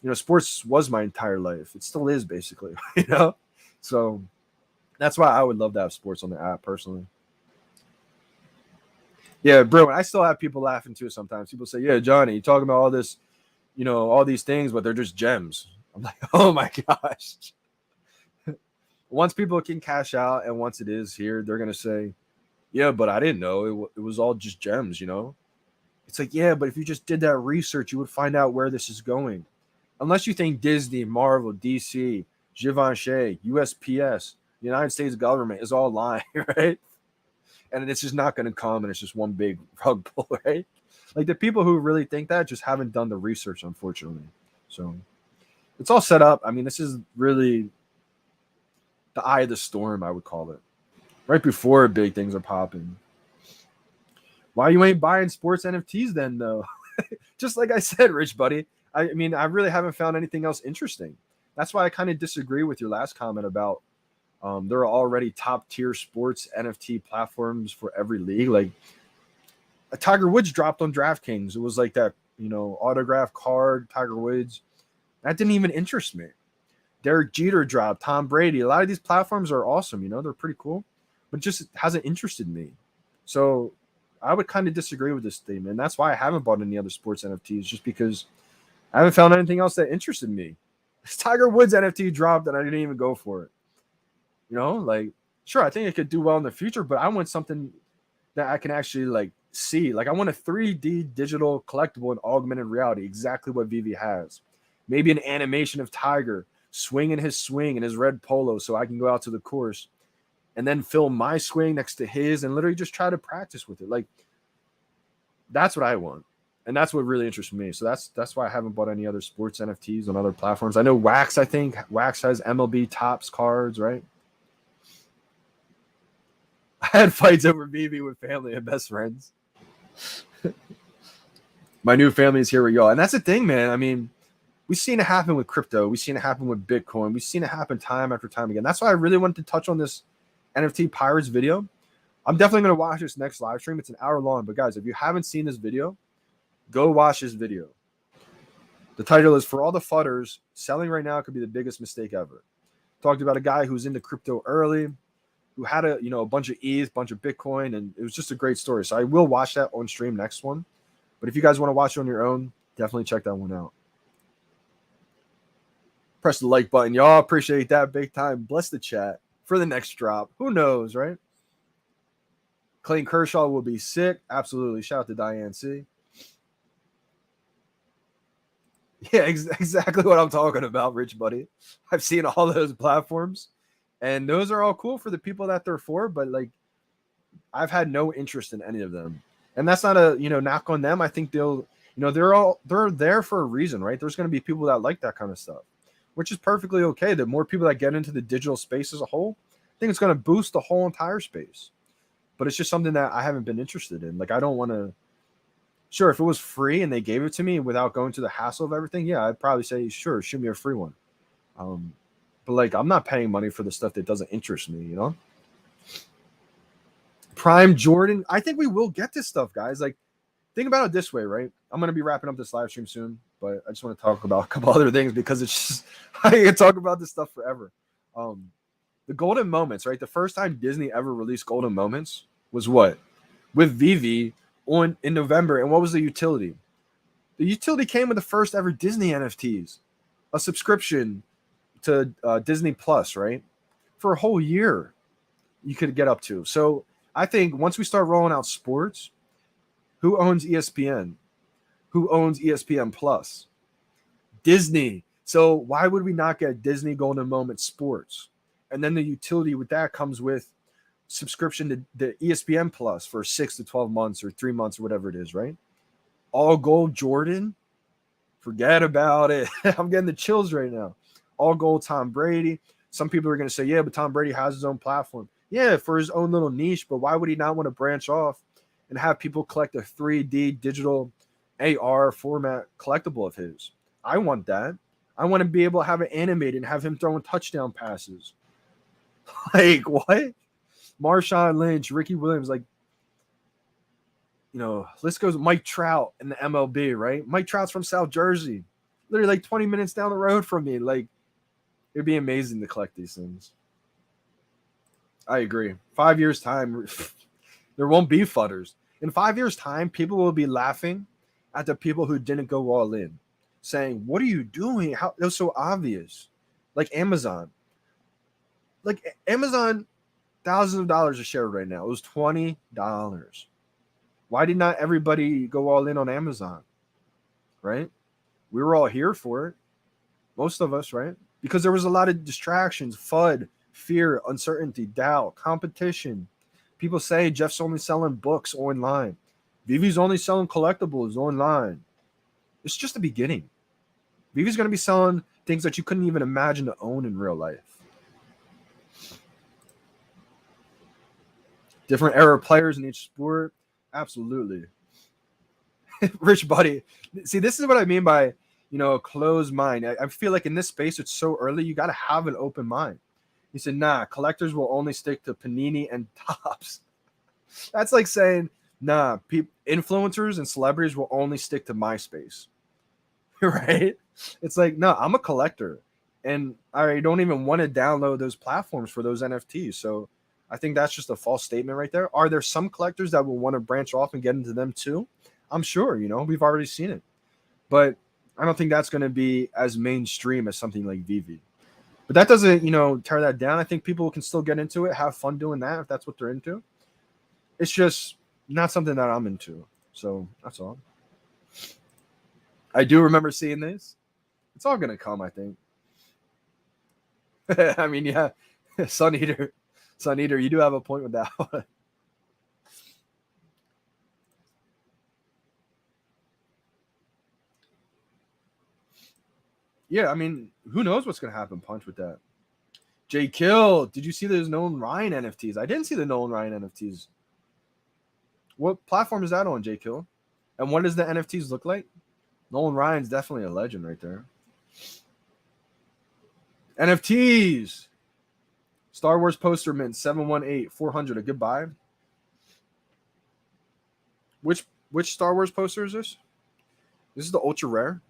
you know, sports was my entire life. It still is basically, you know? So that's why I would love to have sports on the app personally. Yeah, bro, I still have people laughing too sometimes. People say, yeah, Johnny, you talking about all this, you know, all these things, but they're just gems. I'm like, oh my gosh. Once people can cash out and once it is here, they're going to say, yeah, but I didn't know. It was all just gems, you know? It's like, yeah, but if you just did that research, you would find out where this is going. Unless you think Disney, Marvel, DC, Givenchy, USPS, the United States government is all lying, right? And it's just not going to come and it's just one big rug pull, right? Like the people who really think that just haven't done the research, unfortunately. So it's all set up. I mean, this is really the eye of the storm, I would call it. Right before big things are popping. Why you ain't buying sports NFTs then, though? Just like I said, Rich Buddy. I mean, I really haven't found anything else interesting. That's why I kind of disagree with your last comment about there are already top tier sports NFT platforms for every league. Like a Tiger Woods dropped on DraftKings. It was like that, you know, autograph card, Tiger Woods. That didn't even interest me. Derek Jeter dropped, Tom Brady. A lot of these platforms are awesome, you know, they're pretty cool, but it just hasn't interested me. So I would kind of disagree with this statement. That's why I haven't bought any other sports NFTs, just because I haven't found anything else that interested me. This Tiger Woods NFT dropped and I didn't even go for it. You know, like, sure, I think it could do well in the future, but I want something that I can actually like see. Like I want a 3D digital collectible in augmented reality, exactly what VeVe has. Maybe an animation of Tiger swinging his swing in his red polo so I can go out to the course and then film my swing next to his and literally just try to practice with it. Like that's what I want. And that's what really interests me. So that's why I haven't bought any other sports NFTs on other platforms. I know Wax, I think Wax has MLB Tops cards, right? I had fights over VeVe with family and best friends. My new family is here with y'all. And that's the thing, man. I mean, we've seen it happen with crypto. We've seen it happen with Bitcoin. We've seen it happen time after time again. That's why I really wanted to touch on this NFT Pirates video. I'm definitely going to watch this next live stream. It's an hour long. But guys, if you haven't seen this video, go watch this video. The title is For All the Fudders, Selling Right Now Could Be the Biggest Mistake Ever. Talked about a guy who's into crypto early, who had a bunch of ETH, bunch of Bitcoin, and it was just a great story. So I will watch that on stream next one. But if you guys want to watch it on your own, definitely check that one out. Press the like button. Y'all appreciate that big time. Bless the chat for the next drop. Who knows, right? Clayton Kershaw will be sick. Absolutely. Shout out to Diane C. Yeah, exactly what I'm talking about, Rich Buddy. I've seen all those platforms, and those are all cool for the people that they're for, but like I've had no interest in any of them. And that's not a, knock on them. I think they'll, they're there for a reason, right? There's going to be people that like that kind of stuff, which is perfectly okay. The more people that get into the digital space as a whole, I think it's going to boost the whole entire space. But it's just something that I haven't been interested in. Like, I don't want to, sure, if it was free and they gave it to me without going through the hassle of everything, yeah, I'd probably say, sure, shoot me a free one. But like, I'm not paying money for the stuff that doesn't interest me, Prime Jordan. I think we will get this stuff, guys. Like, think about it this way, right? I'm going to be wrapping up this live stream soon, but I just want to talk about a couple other things because it's just, I can talk about this stuff forever. The golden moments, right? The first time Disney ever released golden moments was what? With VeVe in November. And what was the utility? The utility came with the first ever Disney NFTs, a subscription to Disney Plus, right? For a whole year you could get up to. So I think once we start rolling out sports, who owns ESPN? Who owns ESPN Plus? Disney. So why would we not get Disney Golden Moment Sports? And then the utility with that comes with subscription to the ESPN Plus for 6 to 12 months or 3 months or whatever it is, right? All gold Jordan. Forget about it. I'm getting the chills right now. All gold Tom Brady. Some people are going to say, yeah, but Tom Brady has his own platform. Yeah, for his own little niche, but why would he not want to branch off and have people collect a 3D digital AR format collectible of his? I want that. I want to be able to have it animated and have him throwing touchdown passes. Like, what? Marshawn Lynch, Ricky Williams, like, list goes Mike Trout in the MLB, right? Mike Trout's from South Jersey, literally like 20 minutes down the road from me. Like, it'd be amazing to collect these things. I agree. 5 years' time, there won't be fudders. In 5 years' time, people will be laughing at the people who didn't go all in, saying, what are you doing? How it was so obvious. Like Amazon. Like Amazon, thousands of dollars a share right now. It was $20. Why did not everybody go all in on Amazon? Right? We were all here for it. Most of us, right? Because there was a lot of distractions, FUD, fear, uncertainty, doubt, competition. People say Jeff's only selling books online. VeVe's only selling collectibles online. It's just the beginning. VeVe's going to be selling things that you couldn't even imagine to own in real life. Different era of players in each sport. Absolutely. Rich Buddy. See, this is what I mean by, a closed mind. I feel like in this space, it's so early. You got to have an open mind. He said, nah, collectors will only stick to Panini and Topps. That's like saying, nah, influencers and celebrities will only stick to MySpace. Right? It's like, no, I'm a collector. And I don't even want to download those platforms for those NFTs. So I think that's just a false statement right there. Are there some collectors that will want to branch off and get into them too? I'm sure, we've already seen it. But I don't think that's going to be as mainstream as something like VeVe. But that doesn't, tear that down. I think people can still get into it, have fun doing that if that's what they're into. It's just not something that I'm into. So that's all. I do remember seeing this. It's all going to come, I think. I mean, yeah, Sun Eater, you do have a point with that one. Yeah, I mean, who knows what's going to happen, Punch, with that. J Kill, did you see those Nolan Ryan NFTs? I didn't see the Nolan Ryan NFTs. What platform is that on, J Kill? And what does the NFTs look like? Nolan Ryan's definitely a legend right there. NFTs. Star Wars poster mint 718 400. A good buy. Which Star Wars poster is this? This is the ultra rare.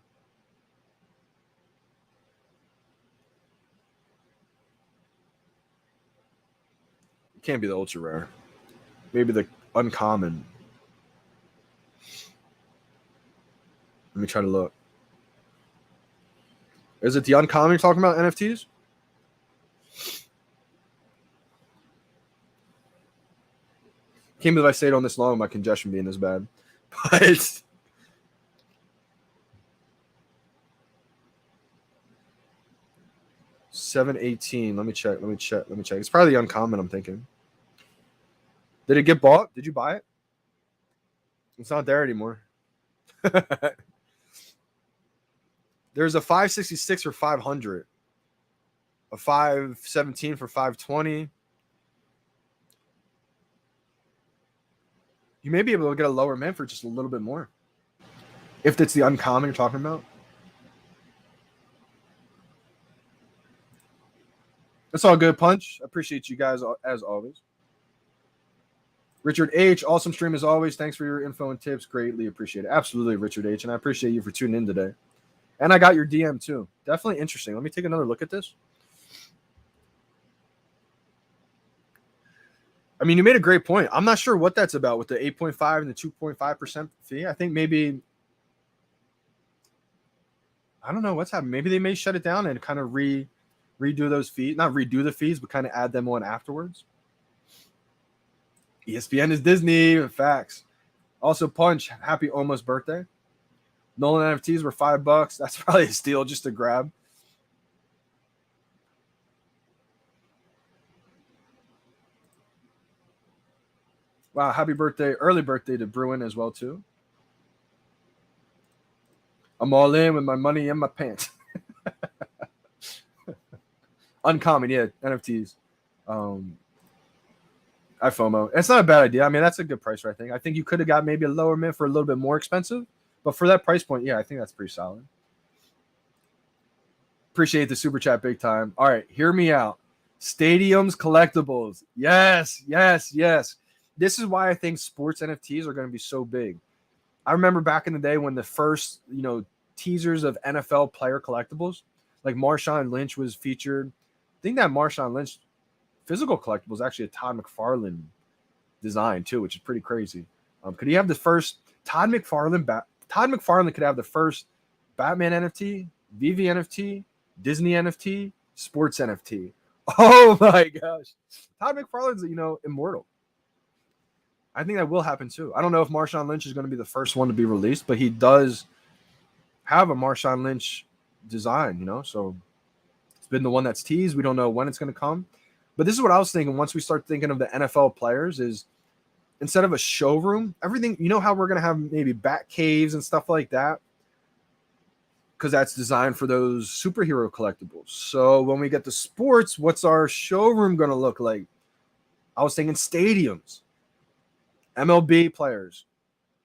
It can't be the ultra rare. Maybe the uncommon. Let me try to look. Is it the uncommon you're talking about, NFTs? Can't believe I stayed on this long, my congestion being this bad. But $718. Let me check. It's probably the uncommon, I'm thinking. Did it get bought? Did you buy it? It's not there anymore. There's a 566 for 500. A 517 for 520. You may be able to get a lower mint for just a little bit more. If it's the uncommon you're talking about. That's all good, Punch. I appreciate you guys as always. Richard H., awesome stream as always. Thanks for your info and tips. Greatly appreciate it. Absolutely, Richard H., and I appreciate you for tuning in today. And I got your DM too. Definitely interesting. Let me take another look at this. I mean, you made a great point. I'm not sure what that's about with the 8.5 and the 2.5% fee. I think maybe, I don't know what's happening. Maybe they may shut it down and kind of redo those fees. Not redo the fees, but kind of add them on afterwards. ESPN is Disney. Facts. Also, Punch, happy almost birthday. Nolan NFTs were $5. That's probably a steal just to grab. Wow, happy birthday, early birthday to Bruin as well, too. I'm all in with my money in my pants. Uncommon, yeah, NFTs. I FOMO. It's not a bad idea. I mean, that's a good price, I think. I think you could have got maybe a lower mint for a little bit more expensive. But for that price point, yeah, I think that's pretty solid. Appreciate the super chat big time. All right, hear me out. Stadiums, collectibles. Yes. This is why I think sports NFTs are going to be so big. I remember back in the day when the first, teasers of NFL player collectibles, like Marshawn Lynch was featured. I think that Marshawn Lynch physical collectible is actually a Todd McFarlane design too, which is pretty crazy. Could he have the first Todd McFarlane could have the first Batman NFT, VeVe NFT, Disney NFT, sports NFT. Oh my gosh. Todd McFarlane's, immortal. I think that will happen too. I don't know if Marshawn Lynch is going to be the first one to be released, but he does have a Marshawn Lynch design, so it's been the one that's teased. We don't know when it's going to come. But this is what I was thinking once we start thinking of the NFL players is instead of a showroom, everything, how we're going to have maybe bat caves and stuff like that because that's designed for those superhero collectibles. So when we get to sports, what's our showroom going to look like? I was thinking stadiums, MLB players.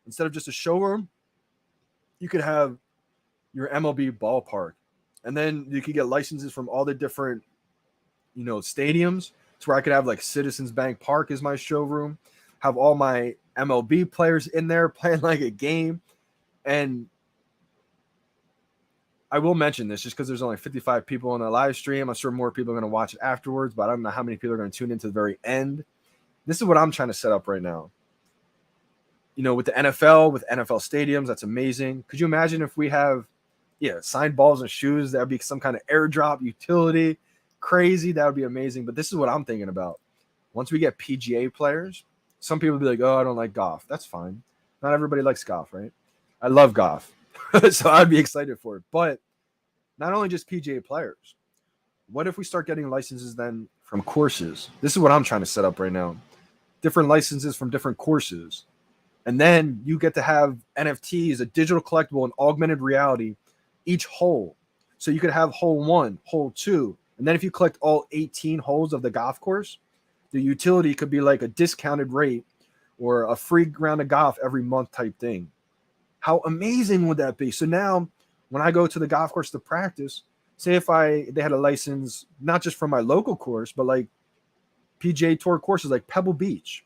Instead of just a showroom, you could have your MLB ballpark. And then you could get licenses from all the different, stadiums. It's where I could have like Citizens Bank Park as my showroom, have all my MLB players in there playing like a game. And I will mention this just because there's only 55 people on the live stream. I'm sure more people are going to watch it afterwards, but I don't know how many people are going to tune into the very end. This is what I'm trying to set up right now. With the NFL, with NFL stadiums, that's amazing. Could you imagine if we have, signed balls and shoes? That would be some kind of airdrop utility. Crazy. That would be amazing. But this is what I'm thinking about. Once we get PGA players, some people will be like, oh, I don't like golf. That's fine. Not everybody likes golf, right? I love golf. So I'd be excited for it. But not only just PGA players. What if we start getting licenses then from courses? This is what I'm trying to set up right now. Different licenses from different courses. And then you get to have NFTs, a digital collectible, and augmented reality, each hole. So you could have hole 1, hole 2, And then if you collect all 18 holes of the golf course, the utility could be like a discounted rate or a free round of golf every month type thing. How amazing would that be? So now when I go to the golf course to practice, say if they had a license, not just for my local course, but like PGA Tour courses like Pebble Beach.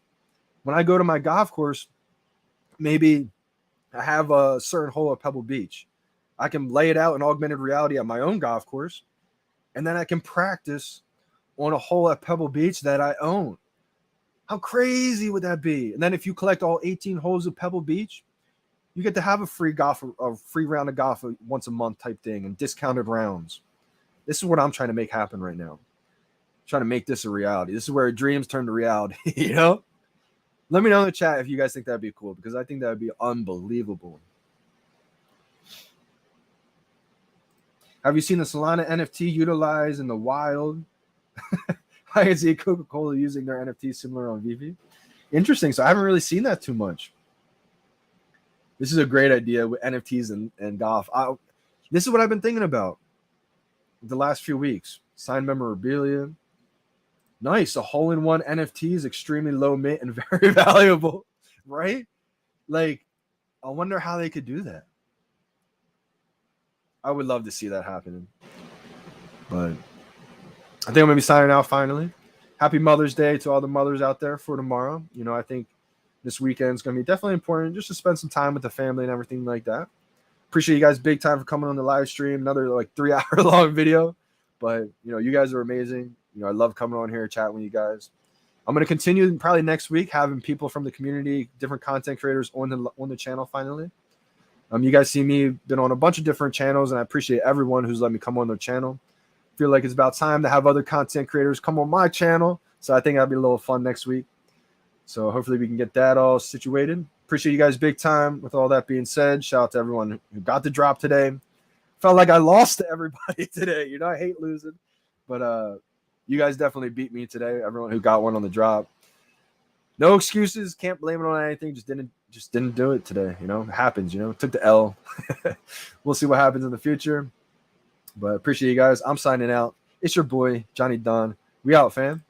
When I go to my golf course, maybe I have a certain hole at Pebble Beach. I can lay it out in augmented reality at my own golf course, and then I can practice on a hole at Pebble Beach that I own. How crazy would that be? And then if you collect all 18 holes of Pebble Beach, you get to have a free round of golf once a month type thing and discounted rounds. This is what I'm trying to make happen right now. I'm trying to make this a reality. This is where dreams turn to reality, you know? Let me know in the chat if you guys think that'd be cool, because I think that would be unbelievable. Have you seen the Solana NFT utilized in the wild? I can see Coca-Cola using their NFT similar on VeVe. Interesting. So I haven't really seen that too much. This is a great idea with NFTs and golf. This is what I've been thinking about the last few weeks. Signed memorabilia. Nice. A hole-in-one NFT is extremely low mint and very valuable, right? Like, I wonder how they could do that. I would love to see that happening. But I think I'm going to be signing out finally. Happy Mother's Day to all the mothers out there for tomorrow. You know, I think this weekend is going to be definitely important just to spend some time with the family and everything like that. Appreciate you guys big time for coming on the live stream. Another like 3-hour long video. But, you know, you guys are amazing. You know, I love coming on here, chatting with you guys. I'm going to continue probably next week having people from the community, different content creators on the channel finally. You guys see me been on a bunch of different channels, and I appreciate everyone who's let me come on their channel. Feel like it's about time to have other content creators come on my channel. So I think that'll be a little fun next week. So hopefully we can get that all situated. Appreciate you guys big time. With all that being said, shout out to everyone who got the drop today. Felt like I lost to everybody today. You know, I hate losing. But you guys definitely beat me today. Everyone who got one on the drop. No excuses. Can't blame it on anything. Just didn't do it today. You know, it happens. You know, took the L. We'll see what happens in the future. But appreciate you guys. I'm signing out. It's your boy, Johnny Dunn. We out, fam.